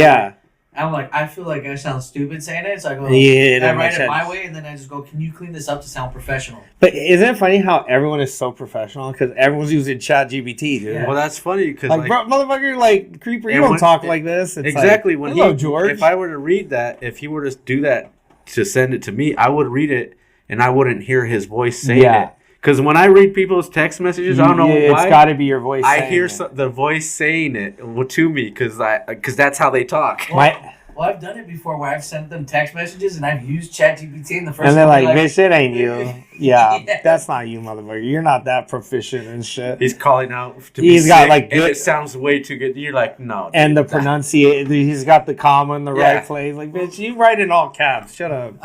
I feel like I sound stupid saying it, so I go, yeah, I write it my way, and then I just go, can you clean this up to sound professional? But isn't it funny how everyone is so professional? Because everyone's using ChatGPT, dude. Yeah. Well, that's funny because Like, bro, motherfucker, like, creeper, you don't talk like this. It's exactly. Like, when hello, George. If I were to read that, if he were to do that to send it to me, I would read it and I wouldn't hear his voice saying it. Because when I read people's text messages, I don't know why. It's got to be your voice. I hear the voice saying it to me because that's how they talk. Well, I've done it before where I've sent them text messages and I've used ChatGPT in the first. And they're like, "Bitch, it ain't you." Yeah, that's not you, motherfucker. You're not that proficient and shit. He's calling out to He's be got sick, like and it sounds way too good. You're like, no. And the pronunciation, he's got the comma in the right place. Like, bitch, you write in all caps. Shut up.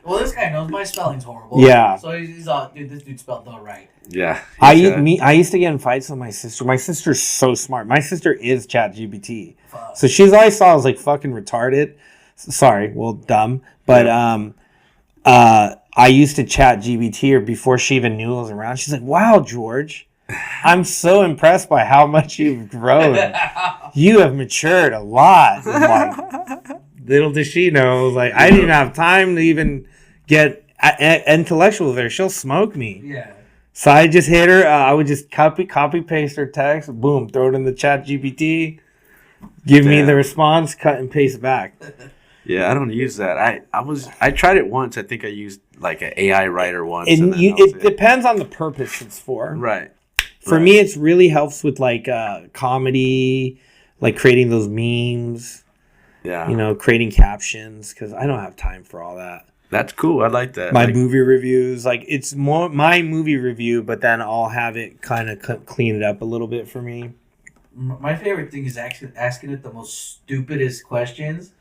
Well, this guy knows my spelling's horrible. Yeah. So he's all, dude, this dude spelled all right. Yeah. I used to get in fights with my sister. My sister's so smart. My sister is ChatGPT. So she's always saw I was like fucking retarded. Sorry, well, dumb. But I used to ChatGPT her before she even knew I was around. She's like, wow, George, I'm so impressed by how much you've grown. You have matured a lot. I'm like, little does she know, like, I didn't even have time to even get intellectual with her. She'll smoke me. Yeah. So I just hit her. I would just copy paste her text. Boom, throw it in the ChatGPT. Give me the response, cut and paste back. Yeah, I don't use that. I tried it once. I think I used like an AI writer once. And it depends on the purpose it's for. Right. For me, it really helps with like comedy, like creating those memes. Yeah. You know, creating captions, because I don't have time for all that. That's cool. I like that. My movie reviews, like it's more my movie review, but then I'll have it kind of clean it up a little bit for me. My favorite thing is actually asking it the most stupidest questions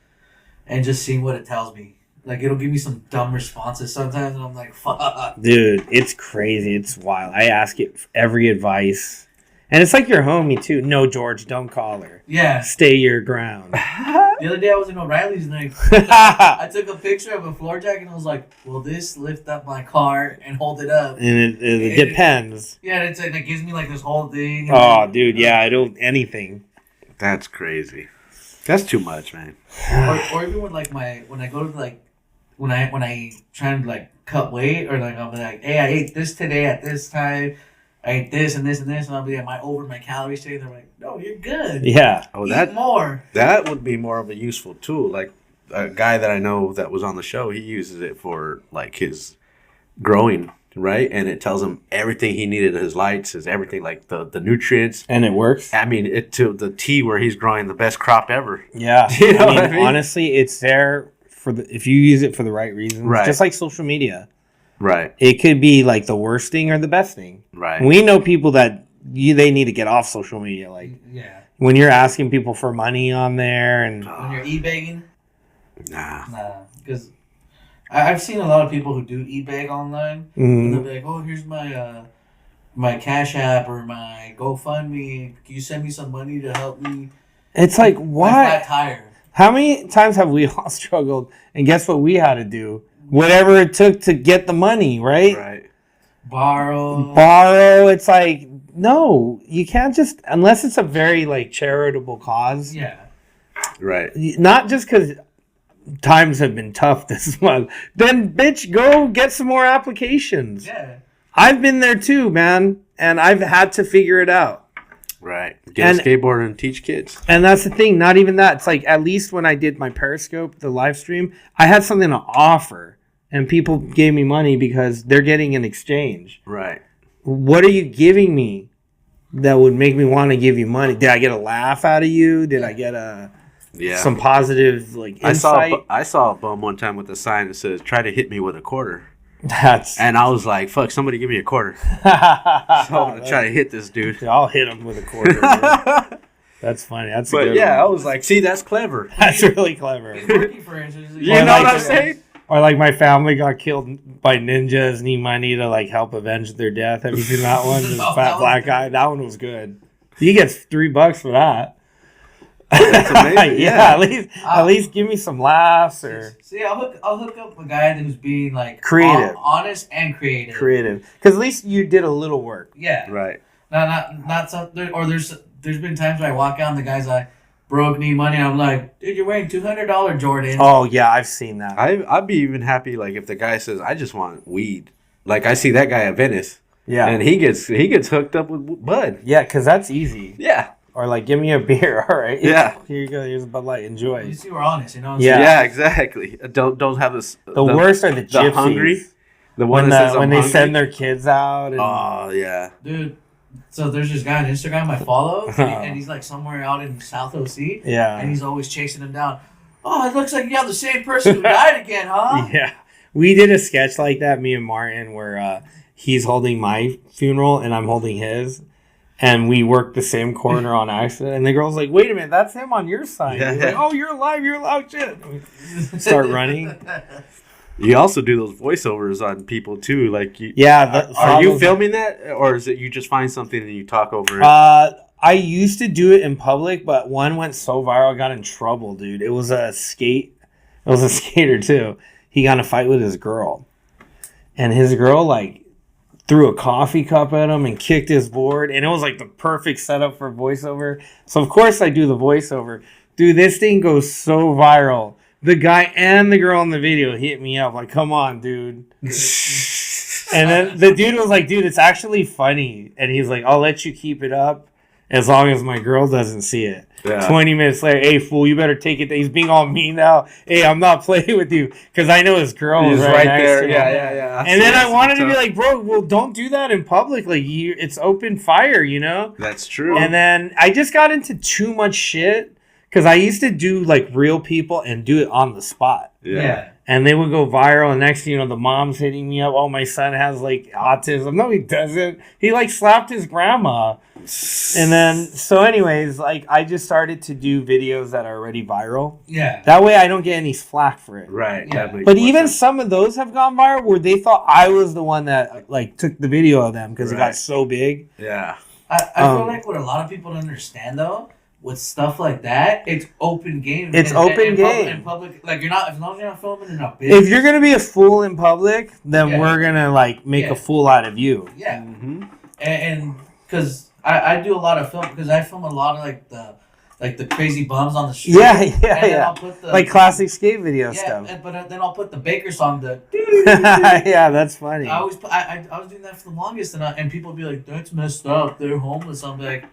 and just seeing what it tells me. Like, it'll give me some dumb responses sometimes, and I'm like, fuck. Dude, it's crazy. It's wild. I ask it every advice. And it's like your homie, too. No, George, don't call her. Yeah. Stay your ground. The other day I was in O'Reilly's, and I took a picture of a floor jack, and I was like, will this lift up my car and hold it up? And it depends. Yeah, and it gives me, like, this whole thing. Oh, dude, yeah, it'll anything. That's crazy. That's too much, man. Or even when, like, when I go to, like, when I try to, like, cut weight, or, like, I'll be like, hey, I ate this today at this time. I ate this and this and this, and I'll be like, am I over my calories today? They're like, no, you're good. Yeah. Oh, Eat more. That would be more of a useful tool. Like a guy that I know that was on the show, he uses it for like his growing, right? And it tells him everything he needed, his lights, his everything, like the nutrients. And it works. I mean, it to the T where he's growing the best crop ever. Yeah. You know what I mean? Honestly, it's there if you use it for the right reasons. Right. Just like social media. Right. It could be like the worst thing or the best thing. Right. We know people that they need to get off social media. Like, yeah. When you're asking people for money on there and when you're e-bagging. Nah. Because I've seen a lot of people who do e-bag online. Mm-hmm. And they'll be like, oh, here's my my Cash App or my GoFundMe. Can you send me some money to help me? It's like, why? My flat tire. How many times have we all struggled? And guess what we had to do? Whatever it took to get the money, right? Right. Borrow. It's like, no, you can't just, unless it's a very like charitable cause. Yeah. Right. Not just because times have been tough this month. Then, bitch, go get some more applications. Yeah. I've been there too, man. And I've had to figure it out. Right. Get a skateboarder and teach kids. And that's the thing. Not even that. It's like, at least when I did my Periscope, the live stream, I had something to offer. And people gave me money because they're getting an exchange. Right. What are you giving me that would make me want to give you money? Did I get a laugh out of you? Did I get some positive like insight? I saw a bum one time with a sign that says, try to hit me with a quarter. And I was like, fuck, somebody give me a quarter. So I'm going to try to hit this dude. I'll hit him with a quarter. That's funny. That's but good yeah, one. I was like, see, that's clever. That's really clever. It's working for instance. You know what I'm saying? Or like my family got killed by ninjas and need money to like help avenge their death. Have you seen that one? This fat black guy. That one was good. He gets $3 for that. That's amazing. Yeah, at least give me some laughs or. See, I'll hook up a guy who's being like creative, honest and creative. Because at least you did a little work. Yeah. Right. Not something. Or there's been times where I walk out and the guy's like, broke, need money. I'm like, dude, you're wearing $200 Jordan. Oh yeah, I've seen that. I'd be even happy like if the guy says, I just want weed. Like I see that guy at Venice. Yeah. And he gets hooked up with bud. Yeah, because that's easy. Yeah. Or like, give me a beer. All right. Yeah. Here you go. Here's a Bud Light. Enjoy. You see, we're honest, you know. Yeah. Yeah, exactly. Don't have this. The worst are the gypsies. The hungry. The one when that says when they hungry. send their kids out. And, Oh yeah. Dude. So there's this guy on Instagram I follow, and he's like somewhere out in South OC. Yeah. And he's always chasing him down. Oh, it looks like you have the same person who died again, huh? Yeah. We did a sketch like that, me and Martin, where he's holding my funeral and I'm holding his. And we worked the same corner on accident. And the girl's like, wait a minute, that's him on your side. Yeah. He's like, oh, you're alive, shit. We start running. You also do those voiceovers on people too, like Yeah. Are you filming that, or is it you just find something and you talk over it? I used to do it in public, but one went so viral, I got in trouble, dude. It was a skater too. He got in a fight with his girl, and his girl like threw a coffee cup at him and kicked his board, and it was like the perfect setup for voiceover. So of course I do the voiceover. Dude, this thing goes so viral. The guy and the girl in the video hit me up like, come on, dude. And then the dude was like, dude, it's actually funny. And he's like, I'll let you keep it up as long as my girl doesn't see it. Yeah. 20 minutes later, hey, fool, you better take it. He's being all mean now. Hey, I'm not playing with you. Because I know his girl was right next there. to him. Yeah. And then I wanted to be like, bro, well, don't do that in public. Like, it's open fire, you know? That's true. And then I just got into too much shit. Because I used to do, like, real people and do it on the spot. Yeah. And they would go viral. And next thing you know, the mom's hitting me up. Oh, my son has, like, autism. No, he doesn't. He, like, slapped his grandma. And then, so anyways, like, I just started to do videos that are already viral. Yeah. That way I don't get any flack for it. Right. Yeah. That makes But more even sense. some of those have gone viral where they thought I was the one that, like, took the video of them because it Right. got so big. Yeah. I feel like what a lot of people don't understand, though, with stuff like that, it's open game. It's open game. In public, like, you're not, as long as you're not filming in a business. If you're going to be a fool in public, then Yeah. we're going to, like, make Yeah. a fool out of you. Yeah. Mm-hmm. And because I do a lot of film, because I film a lot of, like the crazy bums on the street. Yeah. And then I'll put the, Like classic skate video yeah, stuff. but then I'll put the Baker song, Yeah, that's funny. I always I was doing that for the longest, and people would be like, "That's messed up. They're homeless." I'm like,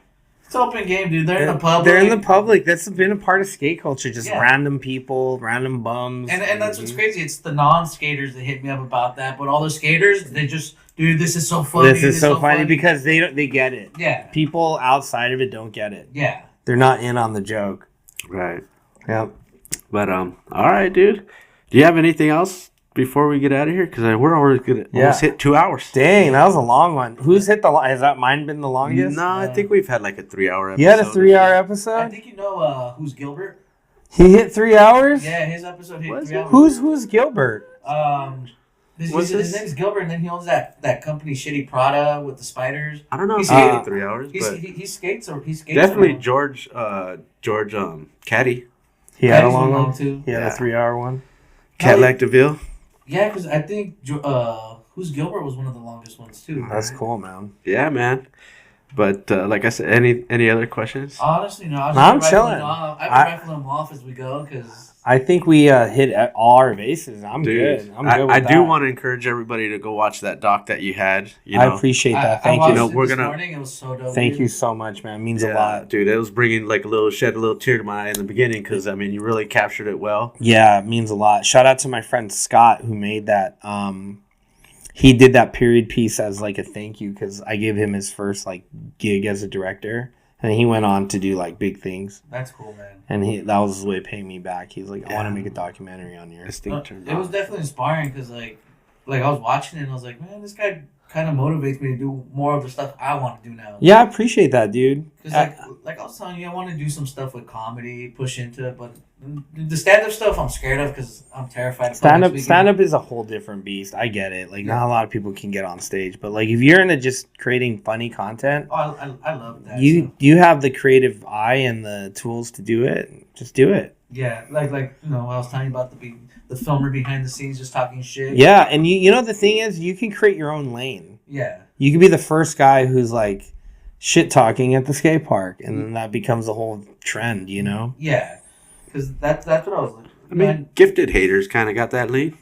"It's open game, dude. They're in the public. They're in the public. That's been a part of skate culture. Just Yeah. random people, random bums. And that's what's crazy. It's the non-skaters that hit me up about that, but all the skaters, they just, dude, this is so funny. This is so funny because they get it. Yeah, People outside of it don't get it. yeah. They're not in on the joke. Right. Yep. But all right, dude. Do you have anything else before we get out of here? Because we're already gonna almost hit 2 hours. Dang, that was a long one. Who's hit the? Has that mine been the longest? No, I think we've had like a 3-hour episode. You had a 3-hour I episode. think you know who's Gilbert. He hit 3 hours. Yeah, his episode hit Was 3 it? hours. Who's Gilbert? His name's Gilbert, and then he owns that company, Shitty Prada, with the spiders. I don't know if He's- he hit 3 hours, but He skates definitely around. George Caddy. He had a Patty's long long, one too. He had Yeah. a 3-hour one. Cadillac DeVille. Yeah, because I think who's Gilbert was one of the longest ones too. That's cool, man. Yeah, man. But like I said, any other questions? Honestly, no. I'm chilling. I've been rifling them off as we go because I think we hit all our bases. I'm Dude, good. I'm good with I that. do want to encourage everybody to go watch that doc that you had. You I know, appreciate that. I Thank watched you. know, it we're this gonna- morning. It was so dope. Thank dude. you so much, man. It means a yeah, lot. dude. It was bringing like shed a little tear to my eye in the beginning because I mean you really captured it well. Yeah, it means a lot. Shout out to my friend Scott who made that. He did that period piece as like a thank you because I gave him his first like gig as a director, and he went on to do like big things. That's cool, man. And that was his way of paying me back. He's like, I want Yeah. to make a documentary on yours. This thing turned It was out. definitely inspiring because like I was watching it and I was like, man, this guy kind of motivates me to do more of the stuff I want to do now. Yeah, I appreciate that, dude. Because like I was telling you, I want to do some stuff with comedy, push into it, but the stand-up stuff I'm scared of because I'm terrified of public speaking. Stand up is a whole different beast. I get it. Like not a lot of people can get on stage, but like if you're into just creating funny content, Oh, I love that. you so. you have the creative eye and the tools to do it. Just do it. Yeah, like you know, I was telling you about the filmer behind the scenes just talking shit. Yeah, and you know the thing is, you can create your own lane. Yeah. You can be the first guy who's like shit talking at the skate park, and then that becomes a whole trend, you know? Yeah, because that's what I was like. I mean, Gifted Haters kind of got that lead.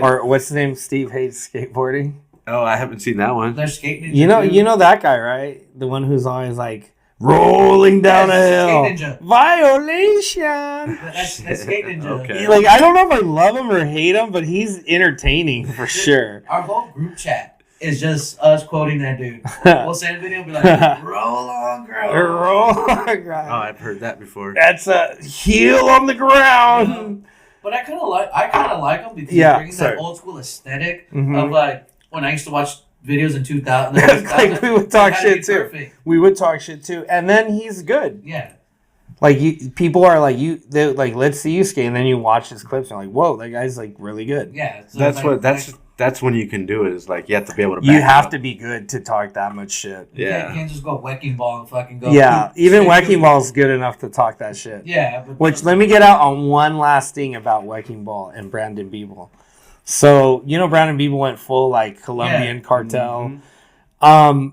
Or what's his name? Steve hates skateboarding. Oh, I haven't seen that one. They're skating. You know that guy, right? The one who's always like rolling down a hill. Skate Ninja. Violation. That's Skate Ninja. Okay. Like, I don't know if I love him or hate him, but he's entertaining for sure. Our whole group chat is just us quoting that dude. We'll send a video and be like, roll on, girl. Roll on, Oh, girl. I've heard that before. That's a heel on the ground. But I kind of like him because Yeah, he brings that old school aesthetic of like when I used to watch videos in 2000. Like, we would talk shit too. Perfect. We would talk shit too, and then he's good. Yeah. Like, people are like, they're like, let's see you skate, and then you watch his clips and you're like, whoa, that guy's like really good. Yeah. So That's when you can do it. Is like you have to be able to. You have to be good to talk that much shit. Yeah. You can't just go Wrecking Ball and fucking go. Yeah, even Wrecking Ball's good enough to talk that shit. Yeah. Which, let me get out on one last thing about Wrecking Ball and Brandon Biebel. So, Brandon Biebel went full like Colombian cartel. Mm-hmm.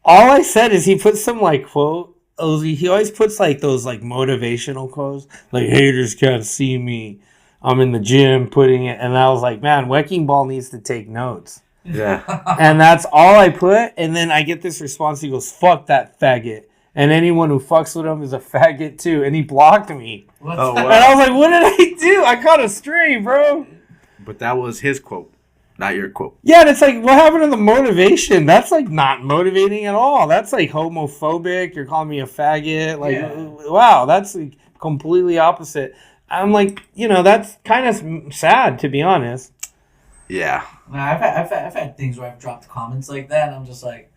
All I said is he put some like quote. He always puts like those like motivational quotes, like haters can't see me. I'm in the gym putting it, and I was like, man, Wrecking Ball needs to take notes. Yeah. And that's all I put, and then I get this response. He goes, "Fuck that faggot," and anyone who fucks with him is a faggot too. And he blocked me. Oh, wow. And I was like, what did I do? I caught a stray, bro. But that was his quote, not your quote. Yeah, and it's like, what happened to the motivation? That's like not motivating at all. That's like homophobic. You're calling me a faggot. Like, wow, that's like completely opposite. I'm like, that's kind of sad, to be honest. Yeah. I've had things where I've dropped comments like that, and I'm just like,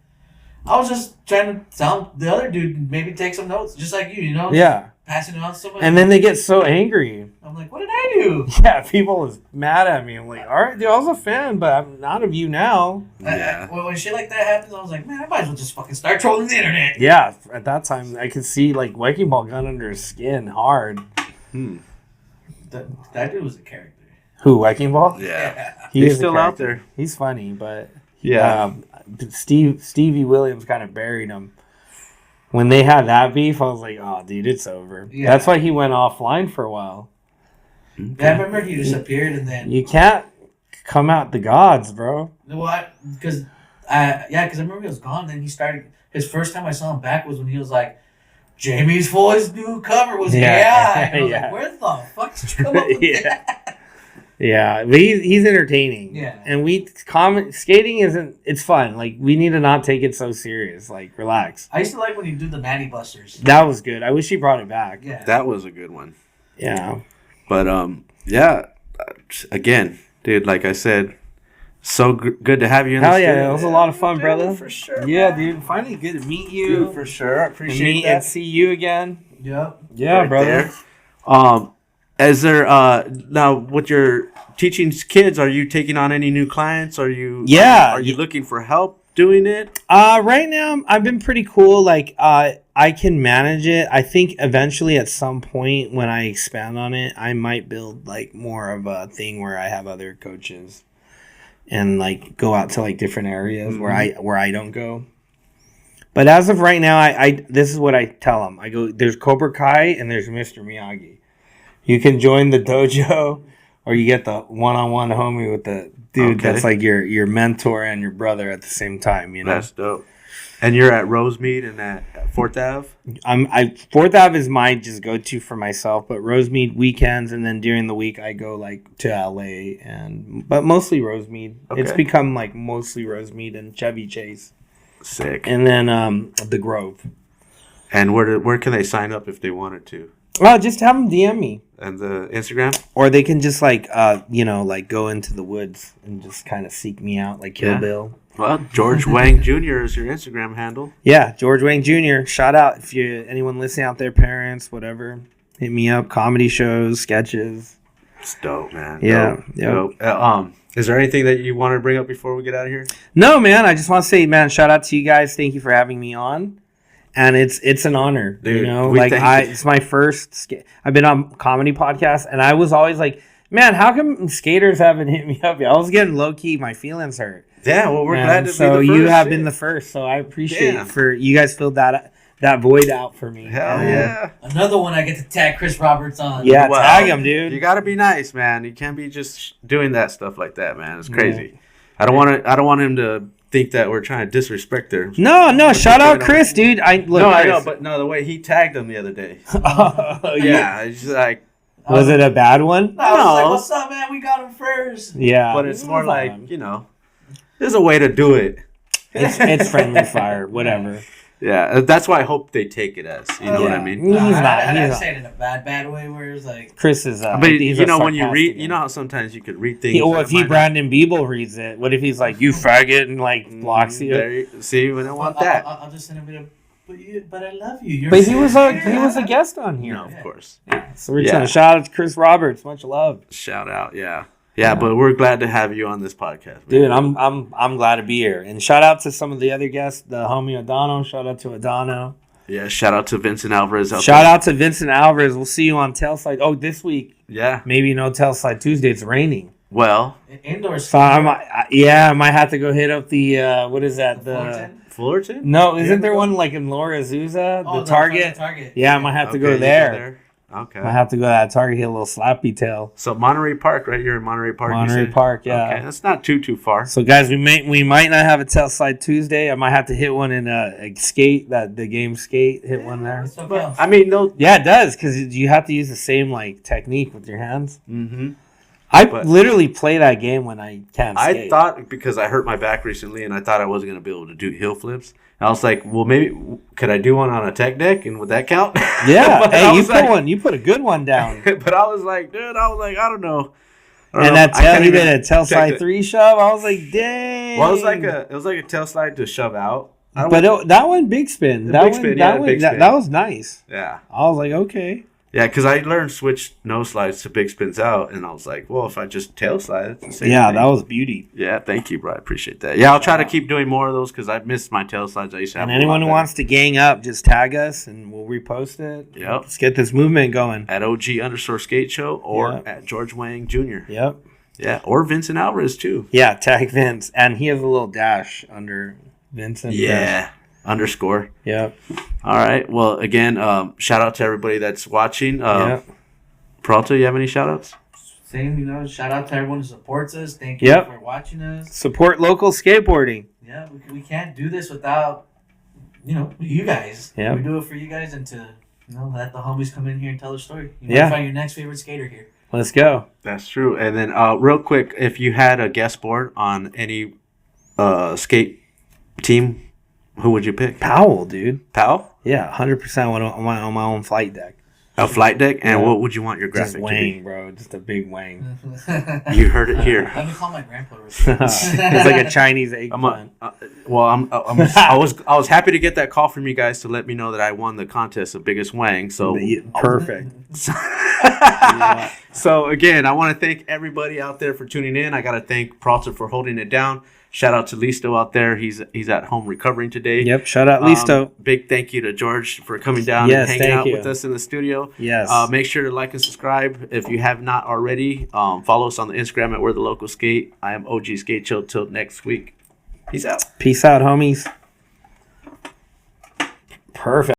I was just trying to tell the other dude maybe take some notes, just like you, Yeah. passing it on to someone. And then they get so angry. I'm like, what did I do? Yeah, people is mad at me. I'm like, all right, dude, I was a fan, but I'm not of you now. Yeah. When shit like that happens, I was like, man, I might as well just fucking start trolling the internet. Yeah, at that time, I could see like Wrecking Ball gun under his skin hard. That dude was a character. Who, Wrecking Ball? Yeah. He's still out there. He's funny, but Yeah. Stevie Williams kind of buried him. When they had that beef, I was like, oh, dude, it's over. Yeah. That's why he went offline for a while. Okay. Yeah, I remember he disappeared, and then You can't come out the gods, bro. what? Because I remember he was gone. Then he started. His first time I saw him back was when he was like, Jamie's Foy's new cover was yeah. And I was like, where the fuck did you come up with that? Yeah, but he's entertaining. Yeah. And skating it's fun. Like, we need to not take it so serious. Like, relax. I used to like when he do the Natty Busters. That was good. I wish he brought it back. Yeah. That was a good one. Yeah. But yeah, again, dude, like I said, so good to have you in the Hell yeah, studio. it was a lot of fun, Dude, brother. for sure. Yeah, man. dude. Finally good to meet you. Dude, for sure. I appreciate that. And see you again. Yep. Yeah, Right brother. there. Is there now with your teaching kids, are you taking on any new clients? Are you looking for help doing it? Right now I've been pretty cool. Like, I can manage it. I think eventually at some point when I expand on it, I might build like more of a thing where I have other coaches and like go out to like different areas where I don't go. But as of right now, I this is what I tell them. I go, there's Cobra Kai and there's Mr. Miyagi. You can join the dojo, or you get the one-on-one homie with the dude that's like your mentor and your brother at the same time. That's dope. And you're at Rosemead and at 4th Ave? 4th Ave is my just go-to for myself, but Rosemead weekends, and then during the week I go like to LA, but mostly Rosemead. Okay. It's become like mostly Rosemead and Chevy Chase. Sick. And then the Grove. And where can they sign up if they wanted to? Just have them DM me. And the Instagram? Or they can just like go into the woods and just kind of seek me out like Kill Bill. Well, George Wang Jr. is your Instagram handle. Yeah, George Wang Jr. Shout out if anyone listening out there, parents, whatever. Hit me up. Comedy shows, sketches. It's dope, man. Yeah. Dope. Is there anything that you want to bring up before we get out of here? No, man. I just want to say, man, shout out to you guys. Thank you for having me on. And it's an honor, dude, it's my first. I've been on comedy podcasts, and I was always like, man, how come skaters haven't hit me up yet? I was getting low key, my feelings hurt. Yeah, well, we're glad to be the so first. you have been the first, so I appreciate for you guys filled that void out for me. Hell yeah. Another one I get to tag Chris Roberts on. Yeah, tag him, dude. You got to be nice, man. You can't be just doing that stuff like that, man. It's crazy. Yeah. I don't want him to think that we're trying to disrespect their. No. Shout out Chris, dude. I know, but the way he tagged him the other day. Yeah, it's just like. Was it a bad one? No. I was like, what's up, man? We got him first. Yeah, but it's more like there's a way to do it. It's friendly fire, whatever. Yeah, that's why I hope they take it as. You know what I mean? He's not. I say it in a bad way where it's like Chris is. But when you read, you know how sometimes you could read things. If Brandon Bieber reads it, what if he's like, "You faggot," and like blocks you? See, we don't want that. I'll just send him a bit of. But I love you. But he was a guest on here. No, of course. Yeah. So we're trying to shout out to Chris Roberts. Much love. Shout out, yeah. But we're glad to have you on this podcast, man. Dude. I'm glad to be here, and shout out to some of the other guests, the homie Adano. Shout out to Adano. Yeah, shout out to Vincent Alvarez. Shout out to Vincent Alvarez. We'll see you on Tailslide. Oh, this week. Yeah. Maybe no Tailslide Tuesday. It's raining. Well, indoor. So I might have to go hit up the what is that Fullerton? No, isn't there one like in Laura Azusa? Oh, the Target? Yeah, I might have to go there. Okay. I have to go to that Target, hit a little slappy tail. So Monte Rey Park, right? You're in Monte Rey Park. Monte Rey Park, yeah. Okay, that's not too far. So guys, we might not have a Tailslide Tuesday. I might have to hit one in a skate, the game skate. Hit one there. But, I mean, no. Yeah, it does because you have to use the same like technique with your hands. Mm-hmm. I literally play that game when I can't skate. I thought, because I hurt my back recently and I thought I wasn't going to be able to do heel flips. I was like, well, maybe could I do one on a tech deck, and would that count? Yeah. Hey, you put a good one down. But I was like, dude, I don't know. And that tail, you did a tail slide 3 shove. I was like, dang. Well, it was like a tail slide to shove out. But that one big spin. That was nice. Yeah. I was like, okay. Yeah, because I learned switch nose slides to big spins out, and I was like, well, if I just tail slide, it's the same thing. That was beauty. Yeah, thank you, bro. I appreciate that. Yeah, I'll try to keep doing more of those because I missed my tail slides. I used to have. And anyone who wants to gang up, just tag us, and we'll repost it. Yep. Let's get this movement going. At OG_skate show or at George Wang Jr. Yep. Yeah, or Vincent Alvarez, too. Yeah, tag Vince. And he has a little dash under Vincent. Yeah. _. Yep. All right. Well, again, shout out to everybody that's watching. Peralta, you have any shout outs? Same, shout out to everyone who supports us. Thank you for watching us. Support local skateboarding. Yeah, we can't do this without, you guys. Yeah. We do it for you guys and to, let the homies come in here and tell their story. Find your next favorite skater here. Let's go. That's true. And then real quick, if you had a guest board on any skate team, who would you pick? Powell, dude. Powell? Yeah, 100% on my own flight deck. A flight deck? And what would you want your graphic to be? Wang, bro. Just a big Wang. You heard it here. Let me call my grandpa. It's like a Chinese eggplant. I was happy to get that call from you guys to let me know that I won the contest of biggest Wang. So perfect. So again, I want to thank everybody out there for tuning in. I got to thank Peralta for holding it down. Shout out to Listo out there. He's at home recovering today. Yep. Shout out Listo. Big thank you to George for coming down and hanging out with us in the studio. Yes. Make sure to like and subscribe if you have not already. Follow us on the Instagram at Where the Locals Sk8. I am OG Skate Chill. Till next week. Peace out. Peace out, homies. Perfect.